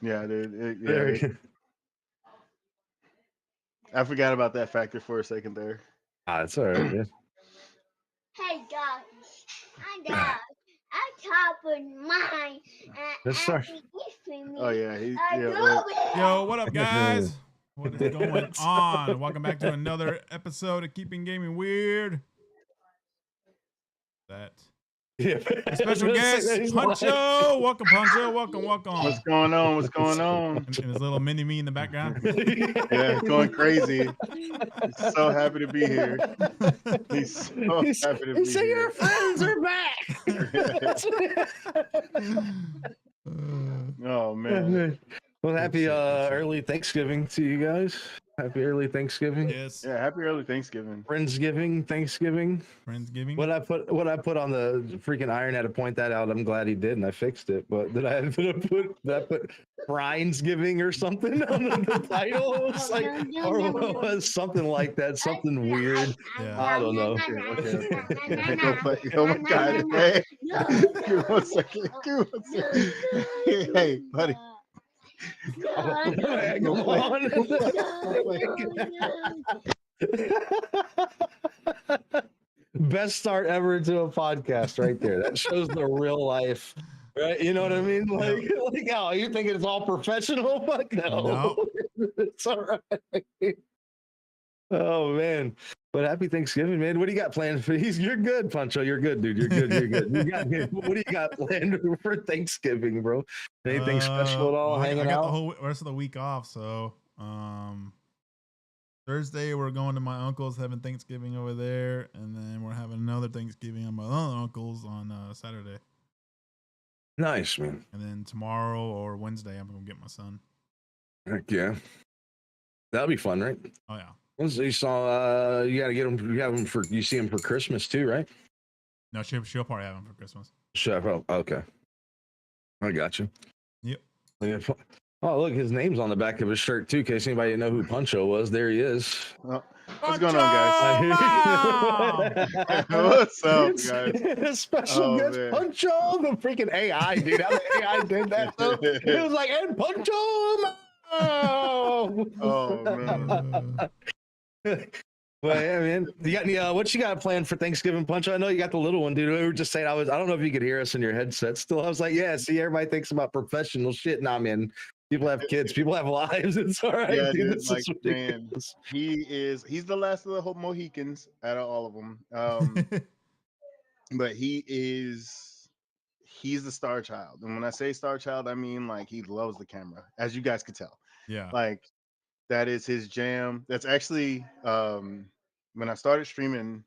Yeah, dude. I forgot about that factor for a second there. It's all right, man. Hey guys, I top of mine That's all right. happy gift for me. Oh yeah, I love it. Yo, what up, guys? What is going It's on? Welcome back to another episode of Keeping Gaming Weird. That Yeah. a special guest, Puncho. Welcome, Puncho. Welcome. What's going on? What's going on? And his little mini me in the background. Yeah, going crazy. He's so happy to be here. He's so happy to be So here. your friends are back. Oh man. Well, happy early Thanksgiving to you guys. Happy early Thanksgiving. Yes. Yeah, happy early Thanksgiving. Friendsgiving, Thanksgiving. Friendsgiving. What I put on the freaking iron had to point that out. I'm glad he did, and I fixed it. But did I put Friendsgiving or something on the title? It was like, or was something like that, something weird. Yeah. I don't know. Oh my God! Hey, give me 1 second. Give me 1 second. Hey, buddy. Go on. Best start ever to a podcast right there. That shows the real life, right? You know what I mean? Like oh, you think it's all professional? Fuck no. It's all right. Oh man. But happy Thanksgiving, man. What do you got planned for these? You're good, Puncho. You're good, dude. You're good. What do you got planned for Thanksgiving, bro? Anything special at all? Well, Hanging I got out? the whole rest of the week off, so Thursday we're going to my uncle's having Thanksgiving over there, and then we're having another Thanksgiving on my other uncle's on Saturday. Nice, man. And then tomorrow or Wednesday I'm gonna get my son. Heck yeah. That'll be fun, right? Oh yeah. You saw you gotta get him, you have him for, you see him for Christmas too, right? No, she'll probably have him for Christmas. Chef. Oh, okay. I got you. Yep. Oh, look, his name's on the back of his shirt too, in case anybody didn't know who Puncho was. There he is. What's going on, guys? What's up, guys? Special guest man. Puncho, the freaking AI, dude. How the AI did that though? It was like, and Puncho. Oh man. Well, yeah, man. You got any? What you got planned for Thanksgiving, Punch? I know you got the little one, dude. We were just saying, I don't know if you could hear us in your headset. Still, I was like, yeah. See, everybody thinks about professional shit. Nah, man. People have kids. People have lives. It's all right. Yeah, dude. dude, like, man, he's the last of the whole Mohicans out of all of them. But he's the star child, and when I say star child, I mean like he loves the camera, as you guys could tell. Yeah. Like that is his jam. That's actually when I started streaming,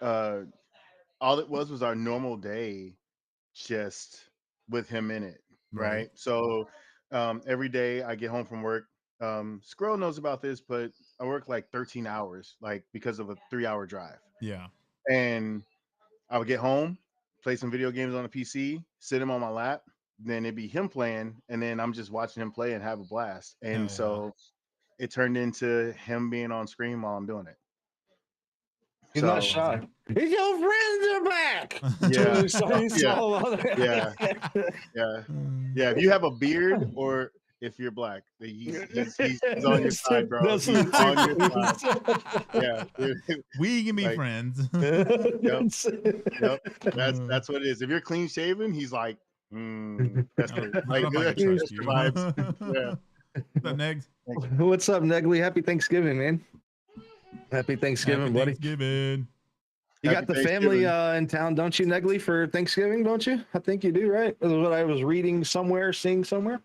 all it was our normal day, just with him in it, right? So every day I get home from work. Squirrel knows about this, but I work like 13 hours, like because of a 3-hour drive. Yeah. And I would get home, play some video games on the PC, sit him on my lap, then it'd be him playing, and then I'm just watching him play and have a blast. And so it turned into him being on screen while I'm doing it. He's not shy. Your friends are back. Yeah. Yeah. Yeah. If you have a beard or if you're black, he's on your side, bro. He's on your side. Yeah. We can be like, friends. Yep. That's what it is. If you're clean shaven, he's like, that's it. Like, that's your vibes. Yeah. What's up, Negs? What's up, Negley? Happy Thanksgiving, man. Happy Thanksgiving, buddy. Thanksgiving. You got the family in town, don't you, Negley, for Thanksgiving, don't you? I think you do, right? That's what I was reading somewhere, seeing somewhere.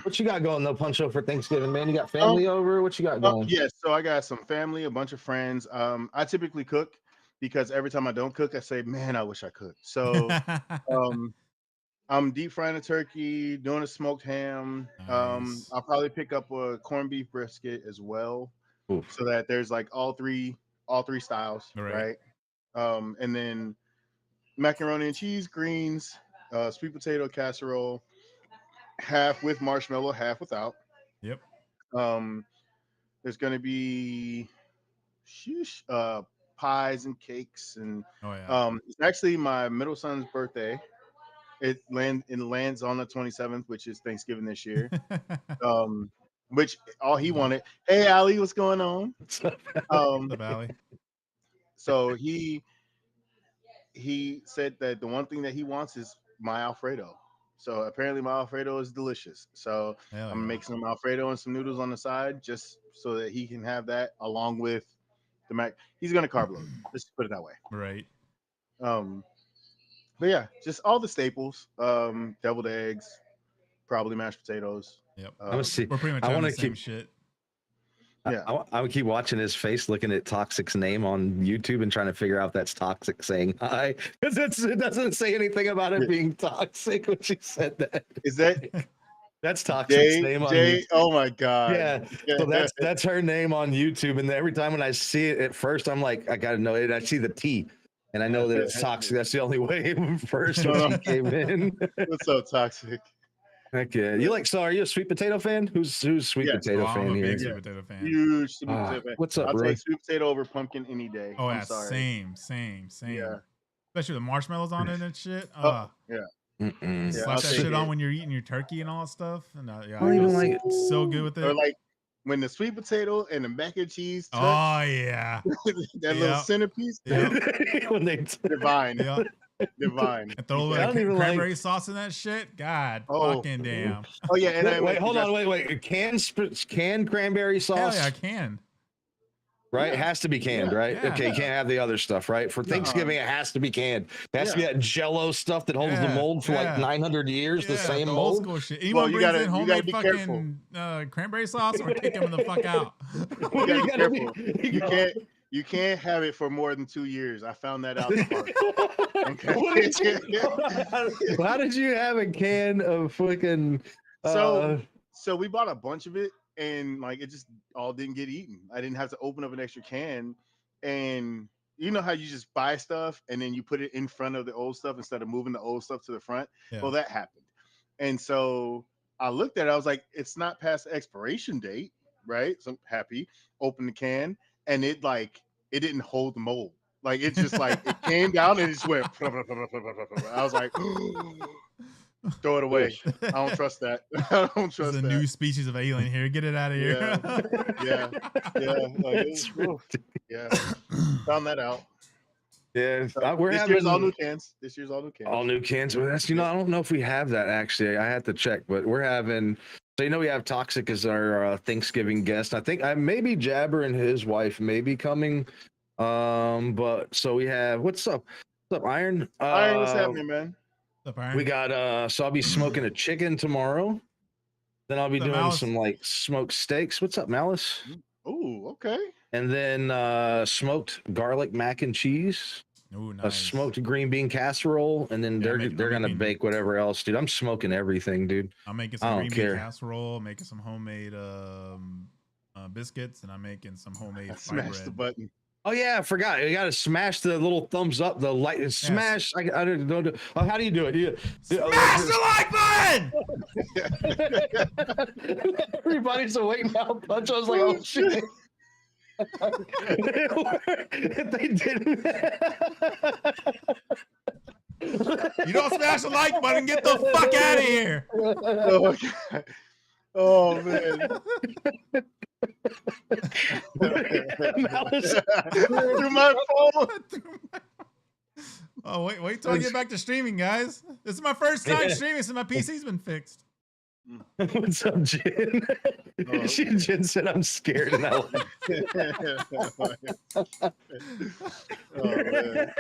What you got going though, Puncho, for Thanksgiving, man? You got family over? What you got going? Yes, so I got some family, a bunch of friends. I typically cook because every time I don't cook, I say, man, I wish I could. So I'm deep frying a turkey, doing a smoked ham. Nice. I'll probably pick up a corned beef brisket as well. Oof. So that there's like all three styles, right? And then macaroni and cheese, greens, sweet potato casserole, half with marshmallow, half without. Yep. There's gonna be pies and cakes, and Oh yeah. it's actually my middle son's birthday. It lands on the 27th, which is Thanksgiving this year. Um, which all he wanted. Hey, Allie, what's going on? The Um, valley. so he said that the one thing that he wants is my Alfredo. So apparently my Alfredo is delicious. So Hell I'm gonna yeah. make some Alfredo and some noodles on the side just so that he can have that along with the mac. He's gonna carb load. Let's put it that way. Right. Um, but yeah, just all the staples. Deviled eggs, probably mashed potatoes. Yep. I'm gonna see. We're pretty much I on want the to same keep. shit. Yeah. I would keep watching his face, looking at Toxic's name on YouTube and trying to figure out if that's Toxic saying hi, because it doesn't say anything about it being toxic when she said that. Is that That's Toxic's Jay? name on Jay? YouTube. Oh my god. Yeah, so that's her name on YouTube, and every time when I see it at first, I'm like, I gotta know it. I see the T, and I know that it's Toxic. That's the only way. First when she came in. What's up, Toxic? Heck yeah. So are you a sweet potato fan? Who's sweet Yes. potato Oh, I'm fan a here? big Yeah. sweet potato fan. Huge sweet potato fan. What's up, I'll Roy? take sweet potato over pumpkin any day. Oh I'm yeah, sorry. same. Yeah. Especially with marshmallows on it and shit. Oh, yeah. Mm-mm. Yeah, Slap I'll that take shit on it. when you're eating your turkey and all that stuff. And yeah, I don't even like it. so good with Or it. like when the sweet potato and the mac and cheese touch, Oh yeah. that little centerpiece, Yeah. When they divine, Yeah. divine. And throw a I little don't even like- cranberry sauce in that shit. God Oh. fucking damn. Oh yeah, and then wait, hold on, wait. Canned cranberry sauce, Hell yeah, I can. right? It Yeah. has to be canned, Yeah. right? Yeah. Okay, you can't have the other stuff, right? For Thanksgiving, it has to be canned. It has to be Yeah. that Jello stuff that holds the Yeah, mold for like yeah. 900 years, the same old mold. school shit. Anyone you brings gotta- in you gotta homemade be careful. fucking cranberry sauce, we're kicking them the fuck out. You gotta be gotta be- careful. You can't have it for more than 2 years. I found that out the hard way. Okay. What did you- How did you have a can of fucking? So we bought a bunch of it, and like it just all didn't get eaten. I didn't have to open up an extra can, and you know how you just buy stuff and then you put it in front of the old stuff instead of moving the old stuff to the front. Yeah. Well, that happened, and so I looked at it. I was like, it's not past the expiration date, right? So I'm happy. Open the can, and it didn't hold the mold. Like it just like it came down and it just went. I was like, throw it away. I don't trust that. I don't There's trust a that. new species of alien here. Get it out of here. Yeah. Like, yeah. Found that out. Yeah, So we're this having year's all new cans. This year's all new cans. all new cans. Well, that's I don't know if we have that actually. I had to check, but we're having. So we have Toxic as our Thanksgiving guest. I think maybe Jabber and his wife may be coming. But so we have what's up? What's up, Iron? Iron, what's happening, man? What's up, Iron? We got so I'll be smoking a chicken tomorrow. Then I'll be What's up, doing Malice? some like smoked steaks. What's up, Malice? Oh, okay. And then smoked garlic mac and cheese. Ooh, A nice. smoked green bean casserole, and then Yeah, they're I'm gonna making- bake whatever else, dude. I'm smoking everything, dude. I'm making I some don't green care. bean casserole, making some homemade biscuits, and I'm making some homemade I fry smashed the bread. button. Oh yeah, I forgot. You gotta smash the little thumbs up, the light, smash. I don't know. How do you do it? Smash the like button! Everybody's awake now. Punch. I was like, oh shit. They didn't. You don't smash the like button, get the fuck out of here! Oh, God. Oh man. Malice. Through my phone. Oh wait till I get back to streaming, guys. This is my first time Yeah. streaming since my PC's been fixed. What's up, Jen? Oh. Jen said, I'm scared. And I like Oh, man.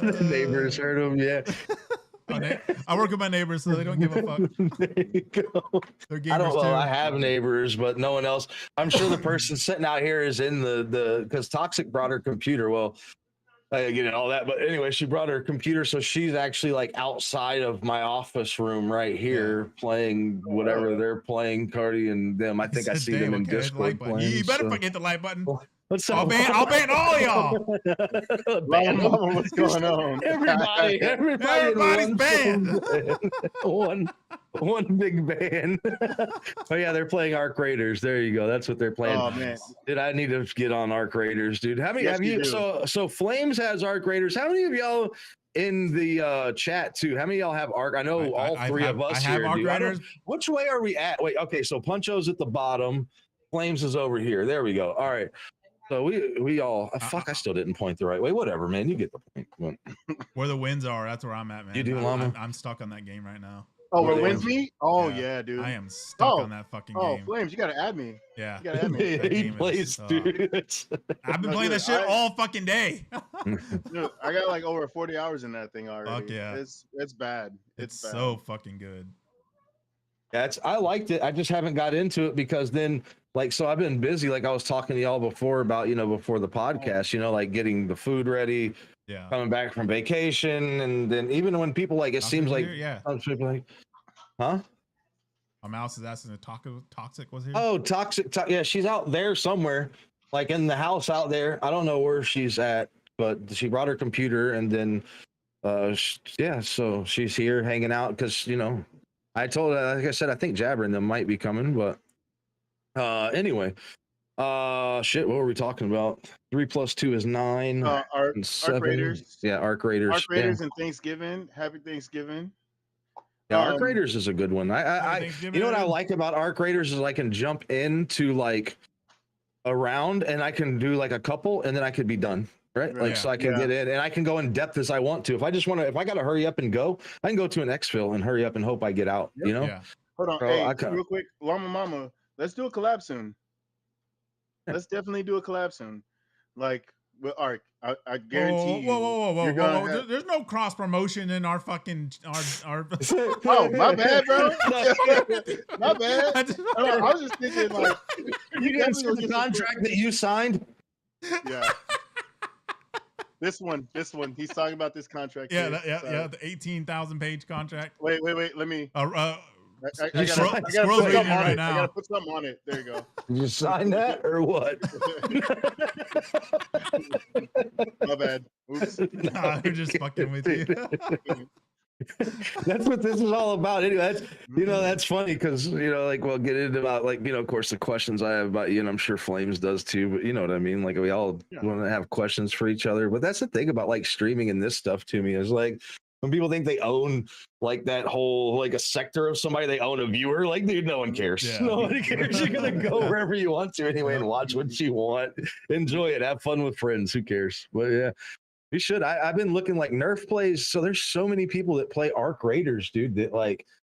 the neighbors heard him. Yeah. I work with my neighbors, so they don't give a fuck. There you go. They're I gamers don't. Well, too. I have neighbors, but no one else. I'm sure the person sitting out here is in the because Toxic brought her computer. Well, I get it all that, but anyway, she brought her computer, so she's actually like outside of my office room right here playing whatever they're playing. Cardi and them. I think I Said, see them "Damn, in okay, hit the Discord like button. playing. You better so- fucking hit the like button. What's I'll up? ban all y'all. Ban them. Mama, what's going on? Everybody Everybody's in one one big band. Oh yeah, they're playing Arc Raiders. There you go. That's what they're playing. Oh man, Dude, I need to get on Arc Raiders, dude. How many Yes, have you you? do. So Flames has Arc Raiders. How many of y'all in the chat too? How many of y'all have Arc? I know all three of us I have here Arc do. I don't- Raiders. Which way are we at? Wait, okay. So Puncho's at the bottom. Flames is over here. There we go. All right. So we all fuck. I still didn't point the right way. Whatever, man. You get the point. Where the winds are, that's where I'm at, man. You do, Llama? I'm stuck on that game right now. Oh, Where where the wins wins- me? Oh Yeah. yeah, dude. I am stuck Oh, on that fucking Oh, game. Flames, you gotta add me. Yeah. You gotta add me. That he game plays, is, dude. I've been No, playing dude, that shit I- all fucking day. Dude, I got like over 40 hours in that thing already. Fuck yeah. It's bad. It's bad. so fucking good. I liked it. I just haven't got into it because then so I've been busy. Like I was talking to y'all before about, before the podcast, like getting the food ready, Yeah. coming back from vacation. And then even when people it Toxic seems was like, here? Yeah. people like, huh? My mouse is asking if Toxic was here. Oh, toxic. Yeah. She's out there somewhere, like in the house out there. I don't know where she's at, but she brought her computer and then, yeah. So she's here hanging out. Cause I told her, like I said, I think Jabber and them might be coming, but anyway, shit, what were we talking about? 3 + 2 is 9. Arc And 7. Raiders. Yeah, Arc Raiders. Arc Raiders and Thanksgiving. Happy Thanksgiving. Yeah, Arc Um, Raiders is a good one. You know what I like about Arc Raiders is I can jump into a round and I can do a couple and then I could be done. Right. Right. So I can get in and I can go in depth as I want to. If I got to hurry up and go, I can go to an exfil and hurry up and hope I get out, Yeah. Hold on. Bro, Hey, real quick. Llama Mama, let's do a collab soon. Yeah. Let's definitely do a collab soon. Like with Arc. I guarantee you. Whoa. you're gonna have- There's no cross promotion in our fucking our Oh, my bad, bro. My bad. I was just thinking like You didn't see the contract that you signed? yeah. This one. He's talking about this contract. Yeah, here. yeah, the 18,000 page contract. Wait. Let me. I gotta Scroll's put something reading it on right it. I now. gotta put something on it. There you go. Did you sign that or what? My bad. Oops. Nah, they're just fucking with you. That's what this is all about. Anyway, that's funny because we'll get into about of course the questions I have about you, and I'm sure Flames does too. But you know what I mean. Like we all want to have questions for each other. But that's the thing about streaming and this stuff to me is when people think they own that whole a sector of somebody, they own a viewer. Dude, no one cares. Yeah. Nobody cares. You're gonna go wherever you want to anyway and watch what you want. Enjoy it. Have fun with friends. Who cares? But yeah. We should. I've been looking Nerf plays. So there's so many people that play Arc Raiders, dude, that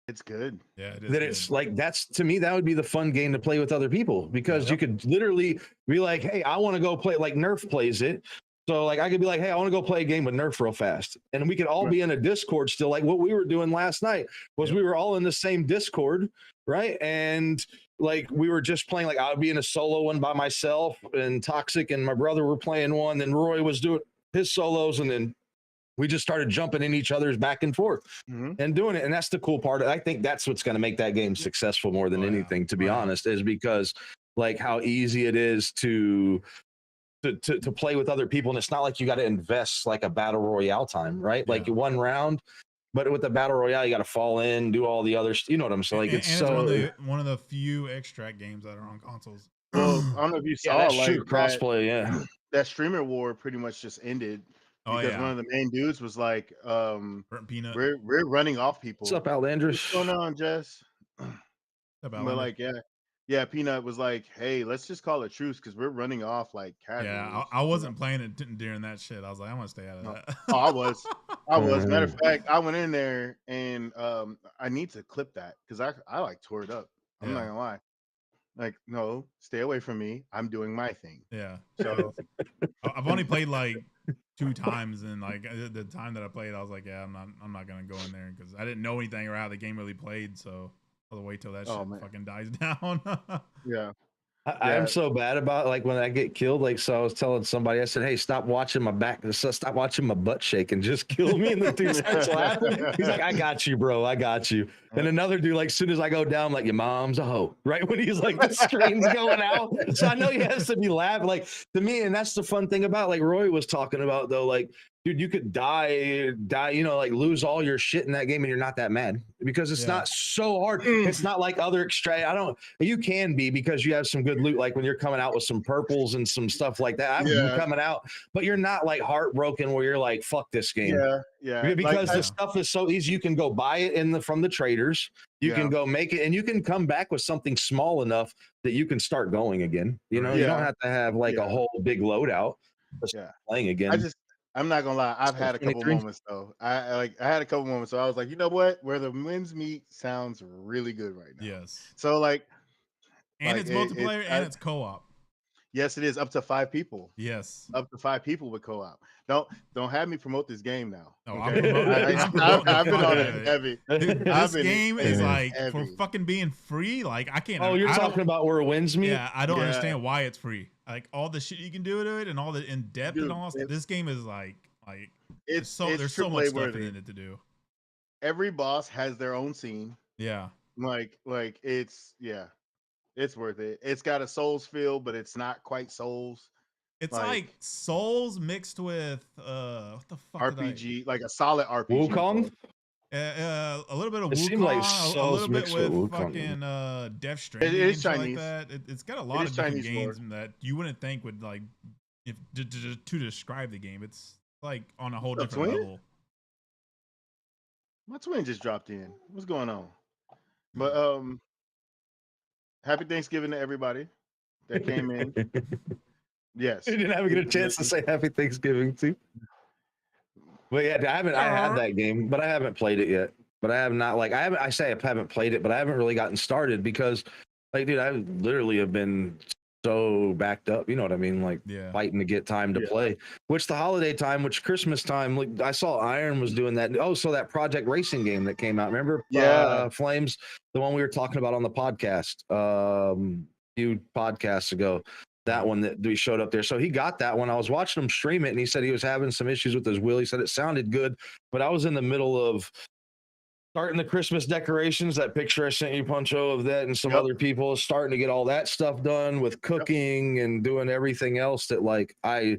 It's good. Yeah, it is that good. it's that's to me, that would be the fun game to play with other people because you could literally be like, hey, I want to go play Nerf plays it. So I could be like, hey, I want to go play a game with Nerf real fast. And we could all be in a Discord still. What we were doing last night was we were all in the same Discord, right? And we were just playing, I would be in a solo one by myself and Toxic and my brother were playing one. Then Roy was doing his solos, and then we just started jumping in each other's back and forth and doing it. And that's the cool part. I think that's what's going to make that game successful more than anything, to be honest, is because how easy it is to play with other people. And it's not like you got to invest a battle royale time, right? One round, but with the battle royale, you got to fall in, do all the other, you know what I'm saying? It's one of the few extract games that are on consoles. Well, I don't know if you saw that's true. Crossplay, that streamer war pretty much just ended because one of the main dudes was like, Burnt Peanut. we're running off people. What's up, Alandris? What's going on, Jess? But yeah, Peanut was like, hey, let's just call it truce because we're running off casuals. Yeah, I wasn't playing it during that shit. I was like, I'm gonna stay out of that. Oh, I was. Matter of fact, I went in there and I need to clip that because I tore it up. I'm not gonna lie. No, stay away from me. I'm doing my thing. Yeah. So I've only played 2 times, and the time that I played, I was like, yeah, I'm not gonna go in there because I didn't know anything or how the game really played. So I'll wait till that shit fucking dies down. yeah. I am so bad about like when I get killed. Like, so I was telling somebody, I said, "Hey, stop watching my back. Stop watching my butt shake and just kill me." And the dude starts laughing. He's like, "I got you, bro. I got you." And another dude, like, as soon as I go down, like, "Your mom's a hoe." Right when he's like, the screen's going out. So I know he has to be laughing. Like to me, and that's the fun thing about like Roy was talking about though, like. Dude, you could die, like lose all your shit in that game and you're not that mad because it's not so hard. It's not like other you can be because you have some good loot, like when you're coming out with some purples and some stuff like that. I'm coming out, but you're not like heartbroken where you're like, fuck this game. Yeah. Because the stuff is so easy. You can go buy it from the traders. You can go make it and you can come back with something small enough that you can start going again. You know, you don't have to have like a whole big loadout. Playing again. I'm not gonna lie. I've had a couple moments though. I had a couple moments. So I was like, you know what? Where the winds meet sounds really good right now. Yes. So like, it's multiplayer and it's co-op. Yes, it is up to 5 people. Yes, up to 5 people with co-op. Don't have me promote this game now. No, okay? I've been on it heavy. Dude, this game is like heavy. For fucking being free. Like I can't. Oh, you're talking about where winds meet? Yeah, I don't understand why it's free. Like all the shit you can do to it and all the in depth and all that. This game is like there's so much stuff in it to do. Every boss has their own scene. Yeah. Like it's it's worth it. It's got a Souls feel, but it's not quite Souls. It's like Souls mixed with what the fuck? RPG, like a solid RPG. Wukong? A little bit of it Wukong, like a little bit with fucking Death Stranding. It is Chinese. Like that. It's got a lot of different games that you wouldn't think would like if to describe the game. It's like on a whole different level. My twin just dropped in. What's going on? But happy Thanksgiving to everybody that came in. Yes. You didn't get a chance to say happy Thanksgiving too. Well, yeah, I had that game, but I haven't played it yet. But I have not I haven't played it, but I haven't really gotten started because like, dude, I literally have been so backed up, you know what I mean? Like fighting to get time to play, which the holiday time, which Christmas time, like I saw Iron was doing that. Oh, so that Project Racing game that came out, remember? Flames, the one we were talking about on the podcast, few podcasts ago. That one that we showed up there. So he got that one. I was watching him stream it and he said he was having some issues with his wheel. He said it sounded good, but I was in the middle of starting the Christmas decorations, that picture I sent you, Puncho, of that and some other people starting to get all that stuff done with cooking and doing everything else that like I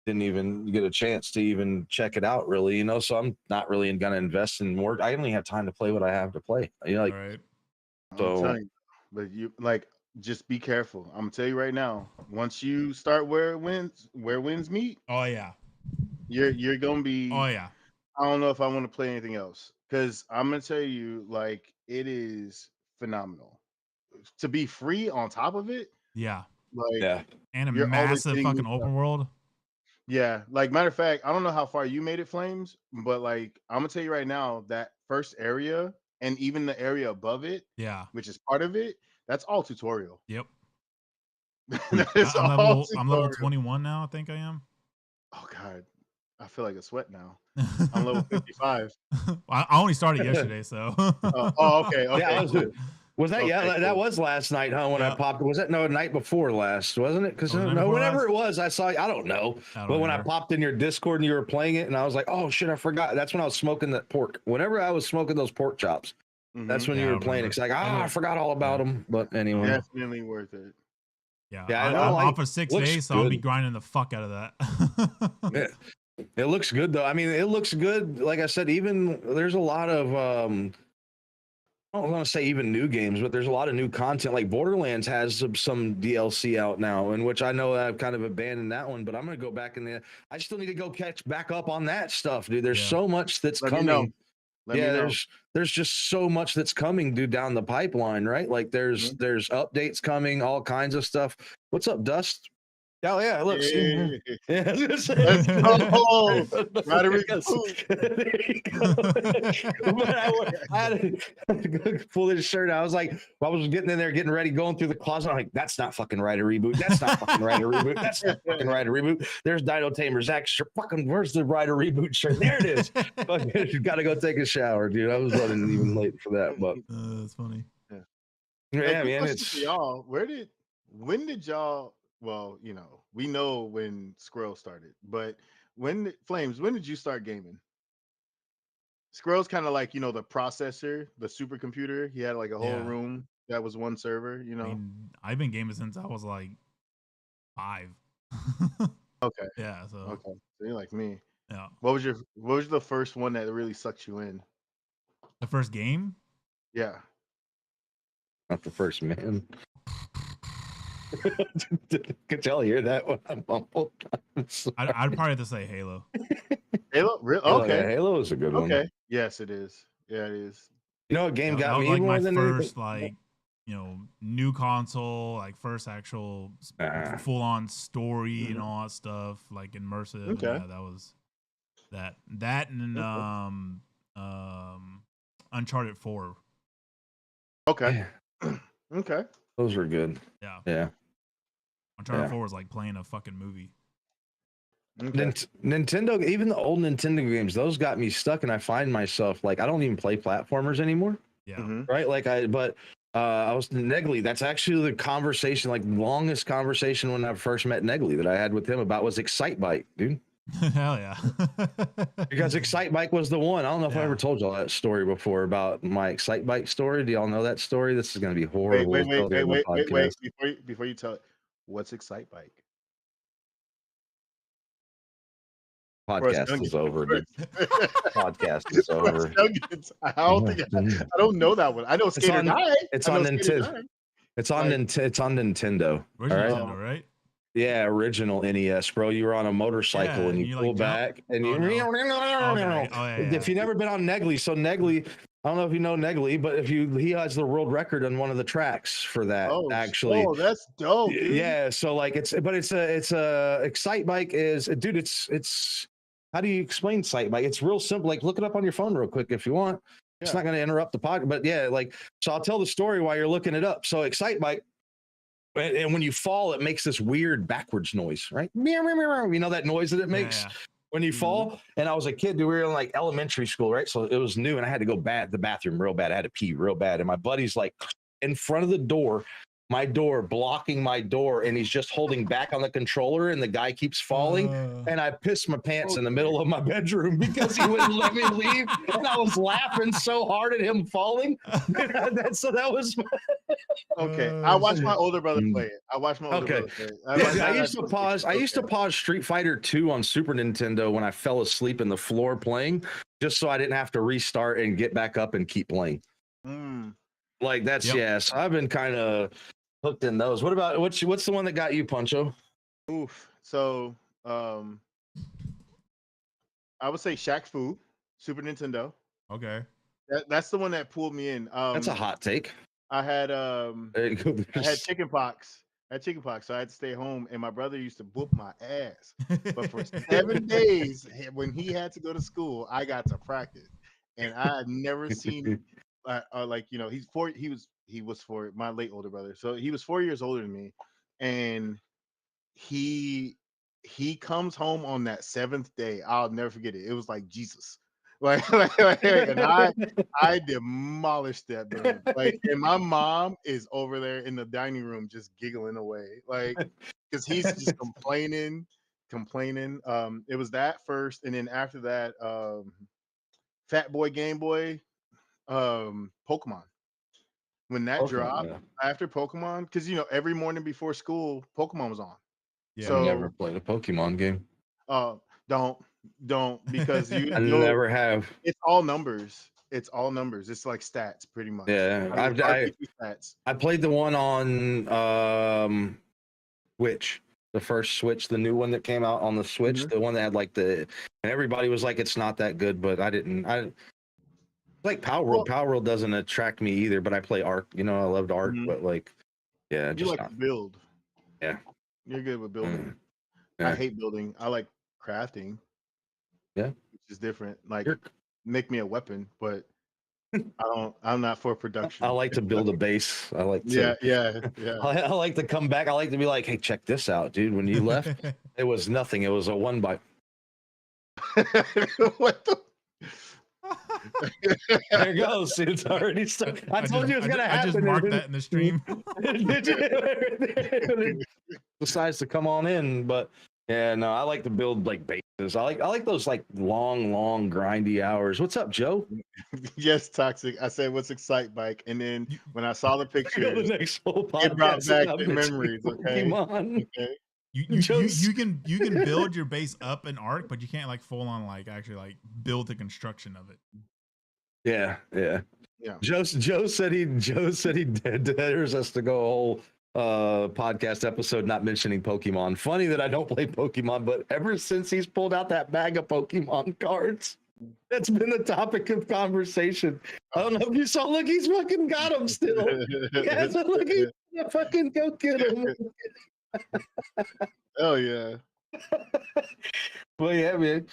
didn't even get a chance to even check it out really, you know? So I'm not really going to invest in more. I only have time to play what I have to play. You know, like, right. So, I'm telling you, but you like, just be careful. I'm gonna tell you right now. Once you start where winds meet. Oh yeah. You're gonna be. Oh yeah. I don't know if I want to play anything else because I'm gonna tell you, like, it is phenomenal to be free on top of it. Yeah. Like, and a massive fucking open world. Yeah. Like, matter of fact, I don't know how far you made it, Flames, but like, I'm gonna tell you right now that first area and even the area above it, which is part of it, that's all tutorial. Yep. I'm level 21 now. I think I am. Oh God. I feel like a sweat now. I'm level 55. I only started yesterday, so. Okay. Yeah, was that that was last night, huh? When I popped, was that the night before last, wasn't it? Because whenever it was, I saw. I don't know, but when I popped in your Discord and you were playing it, and I was like, oh shit, I forgot. That's when I was smoking that pork. Whenever I was smoking those pork chops, that's when you were playing. It's like, I forgot all about them. But anyway, definitely worth it. Yeah, I'm off for 6 days, so I'll be grinding the fuck out of that. It looks good though. I mean, it looks good. Like I said, even there's a lot of I don't want to say even new games, but there's a lot of new content. Like Borderlands has some DLC out now, in which I know I've kind of abandoned that one, but I'm gonna go back in there. I still need to go catch back up on that stuff, dude. There's so much that's coming. There's just so much that's coming, dude, down the pipeline, right? Like there's updates coming, all kinds of stuff. What's up, Dust? Oh yeah, look. Yeah. Let's go. I had to pull his shirt out. I was like, I was getting in there, getting ready, going through the closet. I'm like, that's not fucking right, a reboot. That's not fucking right, a reboot. That's not fucking right, a reboot. There's Dino Tamer's extra fucking. Where's the right, a reboot shirt? There it is. You got to go take a shower, dude. I was running even late for that, but that's funny. Yeah, man. It's y'all. when did y'all? Well, you know, we know when Squirrel started, but Flames, when did you start gaming? Squirrel's kind of like, you know, the processor, the supercomputer. He had like a whole Yeah. room that was one server. You I know. mean, I've been gaming since I was like 5. Okay. Yeah. So Okay. So you're like me. yeah, What was the first one that really sucked you in? the first game. Yeah. Not the first man. Could y'all hear that when I mumbled? I'd probably have to say Halo. Halo. Yeah, Okay. Halo is a good one. Okay. Yes, it is. Yeah, it is. You know what game got That was me like more my than anything? first like new console, like first actual full on story and all that stuff, like immersive. And Okay. yeah, that was that and Uncharted 4. Okay. Yeah, Okay. those were good. Yeah, Yeah. Uncharted 4 was like playing a fucking movie. Okay. Nintendo, even the old Nintendo games, those got me stuck, and I find myself like I don't even play platformers anymore. Yeah. Right? Like I was Negley. That's actually the conversation, like longest conversation when I first met Negley that I had with him about was Excitebike, dude. Hell yeah. Because Excitebike was the one. I don't know if I ever told y'all that story before about my Excitebike story. Do y'all know that story? This is going to be horrible. Wait. Before you tell it, what's Excitebike? Podcast is over, dude. Podcast is over. I don't know that one. I know Skater 9. It's on Nintendo. It's on Nintendo. Original all right? Nintendo, right? Yeah, original NES, bro. You were on a motorcycle and you pull like back and you. If you've never been on Negley, so Negley, I don't know if you know Negley, but he has the world record on one of the tracks for that. Actually, that's dope. Dude. Yeah, so like it's a Excitebike is, dude. It's how do you explain Excitebike? It's real simple. Like look it up on your phone real quick if you want. It's not going to interrupt the podcast, but yeah, like so I'll tell the story while you're looking it up. So Excitebike. And when you fall, it makes this weird backwards noise, right? You know that noise that it makes when you fall? And I was a kid, we were in like elementary school, right? So it was new and I had to go the bathroom real bad. I had to pee real bad. And my buddy's like in front of the door, my door, blocking my door, and he's just holding back on the controller and the guy keeps falling. And I pissed my pants in the middle of my bedroom because he wouldn't let me leave. And I was laughing so hard at him falling. So that was okay. I watched my older brother play it. I used to pause Street Fighter 2 on Super Nintendo when I fell asleep in the floor playing, just so I didn't have to restart and get back up and keep playing. Like that's so I've been kind of hooked in those. What about what's the one that got you, Puncho? Oof. So I would say Shaq Fu, Super Nintendo. Okay. That's the one that pulled me in. That's a hot take. I had chicken pox. So I had to stay home, and my brother used to whoop my ass. But for 7 days, when he had to go to school, I got to practice, and I had never seen like he's 4. He was 4. My late older brother, so he was 4 years older than me, and he comes home on that 7th day. I'll never forget it. It was like Jesus. And I demolished that man. Like, and my mom is over there in the dining room just giggling away, like, because he's just complaining. It was that first, and then after that, Fat Boy Game Boy, Pokemon. When that dropped after Pokemon, because every morning before school, Pokemon was on. Yeah, so, I never played a Pokemon game. Don't because I never have. It's all numbers. It's like stats, pretty much. Yeah, I played the one on Switch, the first Switch, the new one that came out on the Switch, the one that had like and everybody was like, it's not that good, but I like Power World. Power World doesn't attract me either, but I play Arc. I loved Arc, but like, yeah, you like to build. Yeah, you're good with building. I hate building. I like crafting. Yeah, which is different. Like, make me a weapon, but I'm not for production. I like to build a base. I like to. Yeah. I like to come back. I like to be like, hey, check this out, dude. When you left, it was nothing. It was a 1 by. What the? There it goes. It's already stuck. I told you it was gonna happen. I just marked that in the stream. Decides to come on in, but yeah, no, I like to build like bases. I like those like long grindy hours. What's up, Joe? Yes, Toxic. I said, "What's Excite Bike?" And then when I saw the pictures, The next whole it brought podcast back about the memories. Okay. Pokemon. Okay. You can build your base up in Arc, but you can't like full on like actually like build the construction of it. Yeah. Joe said he dares us to go a whole podcast episode not mentioning Pokemon. Funny that I don't play Pokemon, but ever since he's pulled out that bag of Pokemon cards, that's been the topic of conversation. I don't know if you saw. Look, he's fucking got him still. He hasn't. Look, he's gonna fucking go get him. Oh yeah. Well, yeah, man.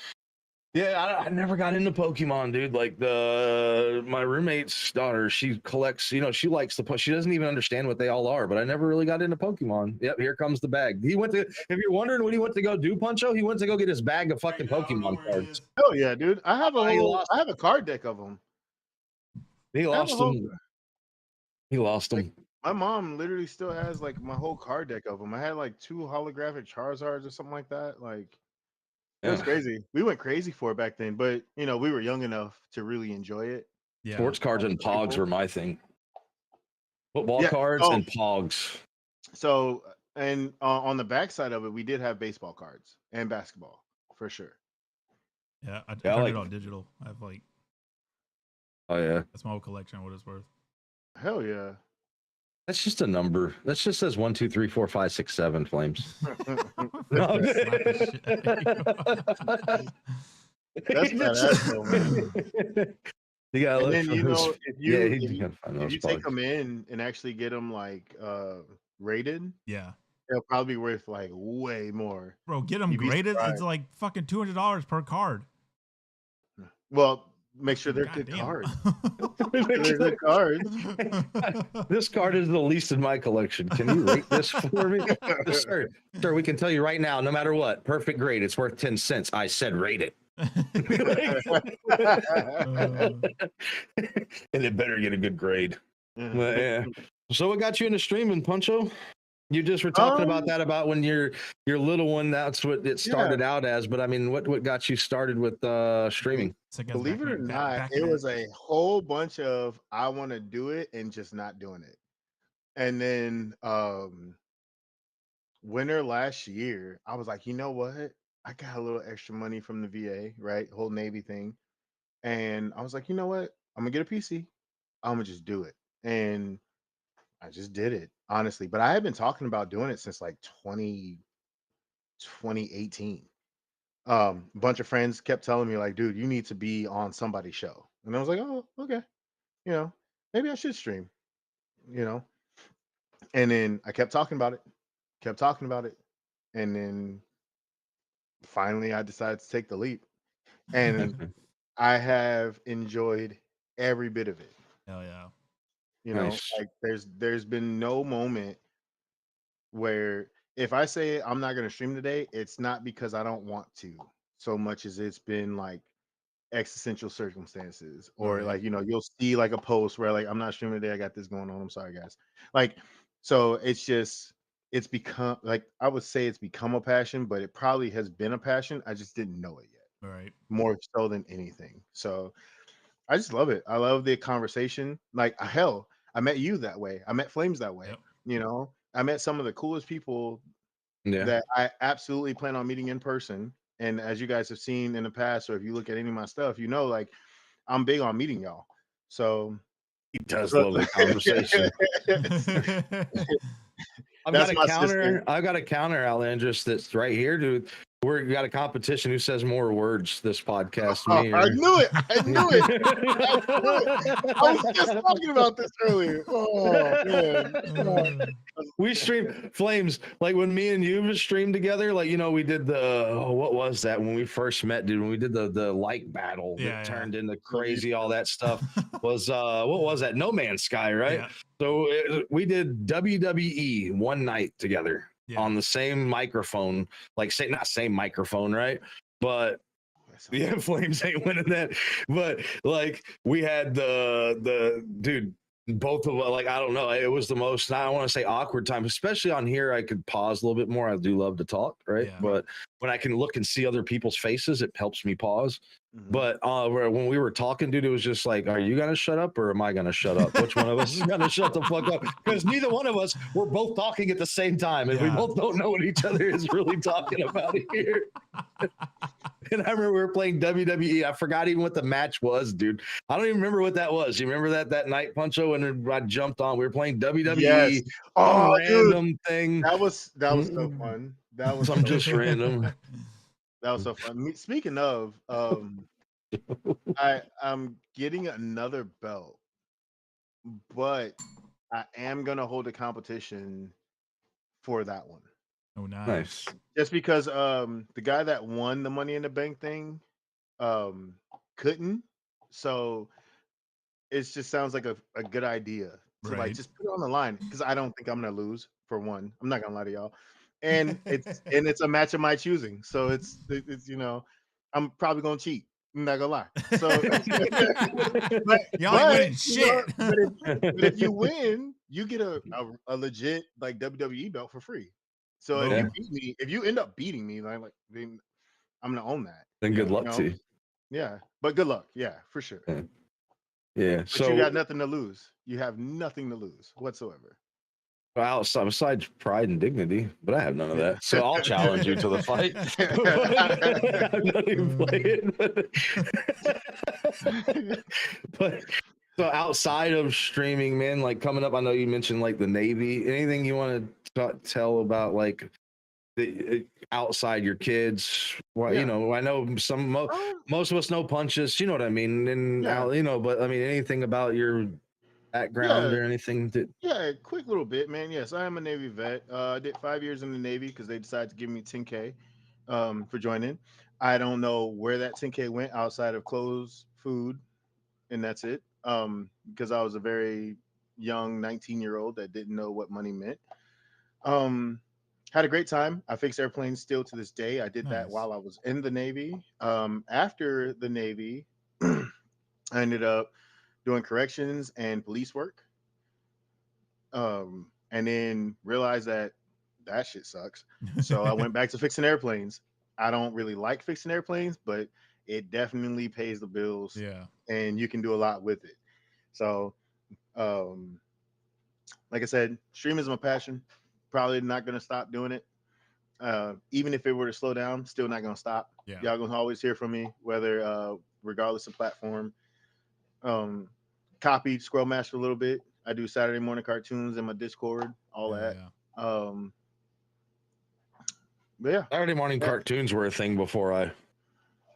Yeah, I never got into Pokemon, dude. Like my roommate's daughter, she collects. She likes she doesn't even understand what they all are. But I never really got into Pokemon. Yep, here comes the bag. He went to. If you're wondering what he went to go do, Puncho, he went to go get his bag of fucking Pokemon cards. Oh yeah, dude. I have a card deck of them. He lost them. He lost them. My mom literally still has like my whole card deck of them. I had like 2 holographic Charizards or something like that. Like. It was crazy. We went crazy for it back then, but we were young enough to really enjoy it. Yeah. Sports cards and Pogs were my thing. Football cards and Pogs. So, and on the backside of it, we did have baseball cards and basketball for sure. Yeah, I turned it on digital. I have like. Oh yeah. That's my whole collection. What it's worth. Hell yeah. That's just a number. That just says 1, 2, 3, 4, 5, 6, 7 Flames. That's badass, though, man. You gotta and then if you take them in and actually get them like rated, they'll probably be worth like way more. Bro, get them graded. It's like fucking $200 per card. Well, make sure they're good cards. They're good cards. This card is the least in my collection. Can you rate this for me? Sir, we can tell you right now, no matter what, perfect grade. It's worth 10 cents. I said rate it. And it better get a good grade. But, yeah. So what got you into streaming, Puncho? You just were talking about that, about when your little one, that's what it started out as. But I mean, what got you started with streaming? Believe it or not, it was a whole bunch of I want to do it and just not doing it. And then winter last year, I was like, you know what? I got a little extra money from the VA, right? Whole Navy thing. And I was like, you know what? I'm gonna get a PC. I'm gonna just do it. And I just did it, honestly. But I had been talking about doing it since like 2018. A bunch of friends kept telling me, like, dude, you need to be on somebody's show. And I was like, oh, okay. Maybe I should stream, And then I kept talking about it. And then finally I decided to take the leap. And I have enjoyed every bit of it. Hell yeah. Like there's been no moment where if I say I'm not going to stream today, it's not because I don't want to, so much as it's been like existential circumstances, or like you'll see like a post where like I'm not streaming today, I got this going on, I'm sorry guys. Like, so it's become, like, I would say it's become a passion, but it probably has been a passion, I just didn't know it yet. Right. More so than anything. So I just love it. I love the conversation. Like, hell, I met you that way. I met Flames that way. Yep. I met some of the coolest people that I absolutely plan on meeting in person. And as you guys have seen in the past, or if you look at any of my stuff, like, I'm big on meeting y'all. So he does love the conversation. I've got a counter, Alandris, that's right here, dude. We've got a competition who says more words this podcast. I knew it. I was just talking about this earlier. Oh, man. We stream Flames, like when me and you streamed together, like, we did what was that when we first met, dude? When we did the like battle that turned into crazy, all that stuff was what was that? No Man's Sky, right? Yeah. So we did WWE one night together. On the same microphone, like not same microphone, right? But Yeah, Flames ain't winning that. But like we had the dude, both of like I don't know, it was the most, I don't want to say awkward time, especially on here. I could pause a little bit more. I do love to talk, right? Yeah. But when I can look and see other people's faces, it helps me pause. Mhm. But when we were talking, dude, it was just like, are you gonna shut up or am I gonna shut up? Which one of us is gonna shut the fuck up? Because neither one of us, we're both talking at the same time, and we Yeah. both don't know what each other is really talking about here. And I remember we were playing WWE. I forgot even what the match was, dude. I don't even remember what that was. You remember that night, Puncho, when I jumped on? We were playing WWE. Yes. Some Oh, random dude, thing. that was so fun. That was Some so just fun. random. That was so fun. Speaking of, I'm getting another belt, but I am gonna hold a competition for that one. Oh, nice. Nice. Just because the guy that won the Money in the Bank thing couldn't. So it just sounds like a good idea to like Right. just put it on the line because I don't think I'm gonna lose for one. I'm not gonna lie to y'all. And it's a match of my choosing. So it's I'm probably gonna cheat. I'm not gonna lie. So but Y'all ain't winning shit. if you win, you get a legit like WWE belt for free. So if you Boom. beat me, if you end up beating me, like then I'm gonna own that. Then good Yeah. luck to you. Yeah. But good luck. Yeah, for sure. Yeah. But So you got nothing to lose. You have nothing to lose whatsoever. outside besides pride and dignity, but I have none of that. So I'll challenge you to the fight. I'm not even playing. But so outside of streaming, man, like coming up, I know you mentioned like the Navy. Anything you want to tell about like the outside your kids? Well, Yeah. I know most of us know Punches. You know what I mean? And Yeah. but I mean, anything about your background Yeah. or anything that. Yeah, quick little bit, man. Yes, I am a Navy vet. I did 5 years in the Navy because they decided to give me 10K for joining. I don't know where that 10K went outside of clothes, food, and that's it. Because I was a very young 19-year-old that didn't know what money meant. Um, had a great time. I fix airplanes still to this day. I did that Nice. while I was in the Navy. After the Navy, I ended up doing corrections and police work. And then realized that shit sucks. So I went back to fixing airplanes. I don't really like fixing airplanes, but it definitely pays the bills, Yeah. and you can do a lot with it. So, um, like I said, streaming is my passion. Probably not gonna stop doing it. Even if it were to slow down, still not gonna stop. Yeah. Y'all gonna always hear from me, whether regardless of platform. Um, Copied Scroll Master a little bit. I do Saturday morning cartoons in my Discord, all that. Yeah. But yeah. Saturday morning cartoons were a thing before I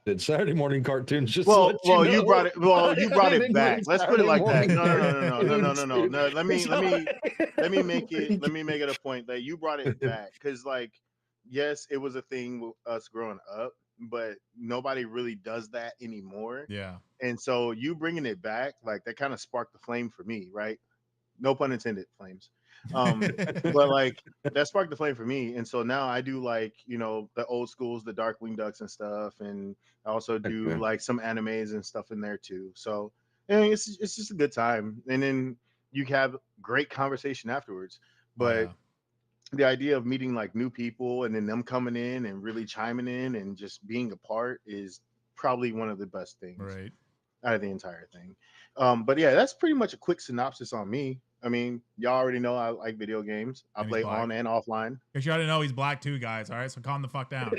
did Saturday morning cartoons. Just Well, to let you brought it. Well, you brought it didn't back. do Let's put it Saturday like that. morning No. Let me make cartoons. it a point that you brought it back because, like, yes, it was a thing with us growing up, but nobody really does that anymore. Yeah. And so you bringing it back, like, that kind of sparked the flame for me, right? No pun intended, flames. But like that sparked the flame for me, and so now I do like the old schools, the Darkwing Ducks and stuff, and I also do Okay. like some animes and stuff in there too. So and it's just a good time, and then you have great conversation afterwards. Oh, But yeah. the idea of meeting like new people and then them coming in and really chiming in and just being a part is probably one of the best things Right. out of the entire thing. But yeah, that's pretty much a quick synopsis on me. I mean, y'all already know I like video games. I And he's play black. on and offline. Because you already know he's black too, guys. All right, so calm the fuck down.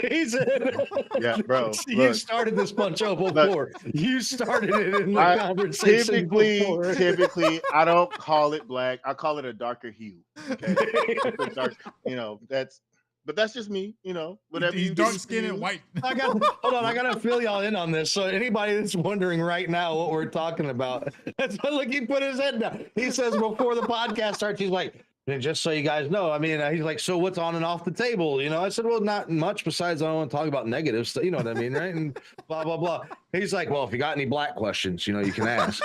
Yeah, bro. You Look, started this Puncho look, before. You started it in the I conversation before. typically I don't call it black. I call it a darker hue. Okay, it's a dark. But that's just me. Whatever He's you dark choose to skinned and use. white. Hold on, I gotta fill y'all in on this. So anybody that's wondering right now what we're talking about, that's why look, he put his head down. He says before the podcast starts, he's like, and just so you guys know, I mean, he's like, so what's on and off the table? I said, well, not much besides I don't want to talk about negative stuff. You know what I mean, right? And blah blah blah. He's like, well, if you got any black questions, you can ask.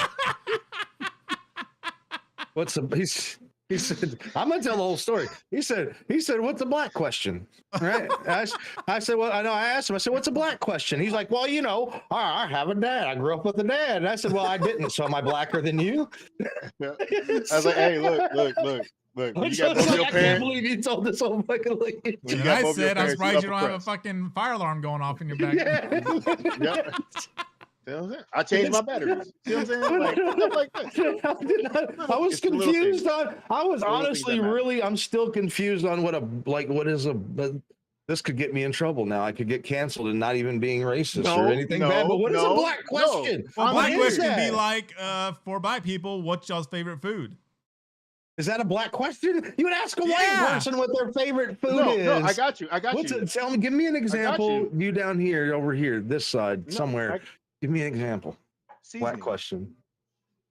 He said, I'm gonna tell the whole story. He said, what's a black question? Right? I said, well, I know I asked him, I said, what's a black question? He's like, well, I have a dad. I grew up with a dad. And I said, well, I didn't. So am I blacker than you? Yeah. I was like, hey, look. When you got both your I can't parents, believe you told this whole fucking like. when you And got I both your said, I'm parents, surprised you don't have a upper crust. fucking fire alarm going off in your back. Yeah. See what I'm saying? I changed my batteries. See what I'm saying? Like stuff like that. I was It's the little confused things. on. I was The little things honestly that matter. really. I'm still confused on what is a. This could get me in trouble now. I could get canceled and not even being racist or anything bad. But what is a black question? Well, I'm black here. question be like, for black people, what's y'all's favorite food? Is that a black question? You would ask a white person what their favorite food is. No, I got you. Tell me, give me an example. You down here, over here, this side, somewhere. Give me an example. Seasoning. Black question.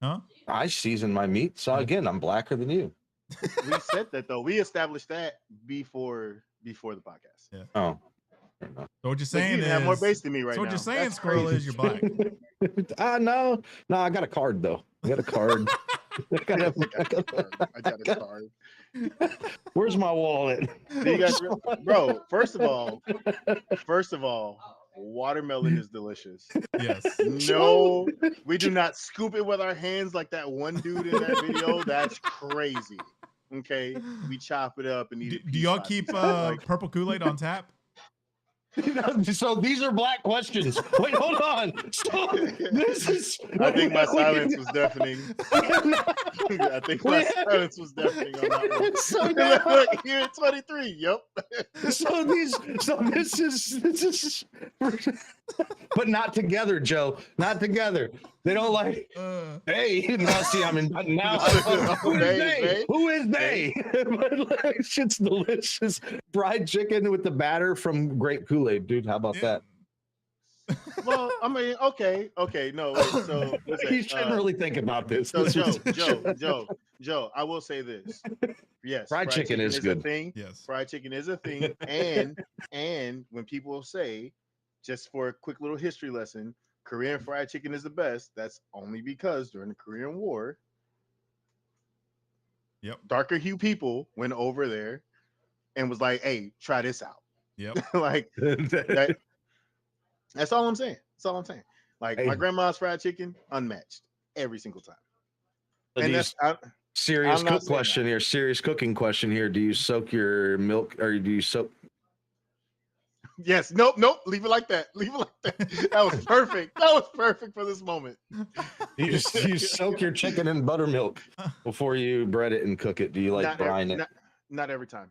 Huh? I season my meat, so again, I'm blacker than you. We said that though. We established that before the podcast. Yeah. Oh. So what you're saying you is have more base than me right so now. what you're saying, That's Squirrel, crazy. is you're black. No, I got a card though. I got a card. I got a card. Where's my wallet? You guys, bro. First of all, watermelon is delicious. Yes. No, we do not scoop it with our hands like that one dude in that video. That's crazy. Okay, we chop it up and eat it. Do y'all keep purple Kool-Aid on tap? So these are black questions. Wait, hold on. So this is. I think my silence was deafening. I think my silence was deafening on that one. So Look, here at 23. Yep. So this is. But not together, Joe. Not together. They don't like. Hey, now see, I'm in. Now who is they? Who is they? But like, shit's delicious. Fried chicken with the batter from grape Kool-Aid, dude. How about that? Well, I mean, okay, no. Wait, so you shouldn't really think about this. So Joe, I will say this. Yes, fried chicken is good. A thing. Yes, fried chicken is a thing. And when people say, just for a quick little history lesson, Korean fried chicken is the best, that's only because during the Korean War, darker hue people went over there and was like, "Hey, try this out." Yep. Like that's all I'm saying. That's all I'm saying. Like my grandma's fried chicken, unmatched every single time. And that's serious cook question here. Serious cooking question here. Do you soak your milk or do you soak? Yes. Nope. Leave it like that. That was perfect. That was perfect for this moment. You soak your chicken in buttermilk before you bread it and cook it. Do you like brine it? Not every time.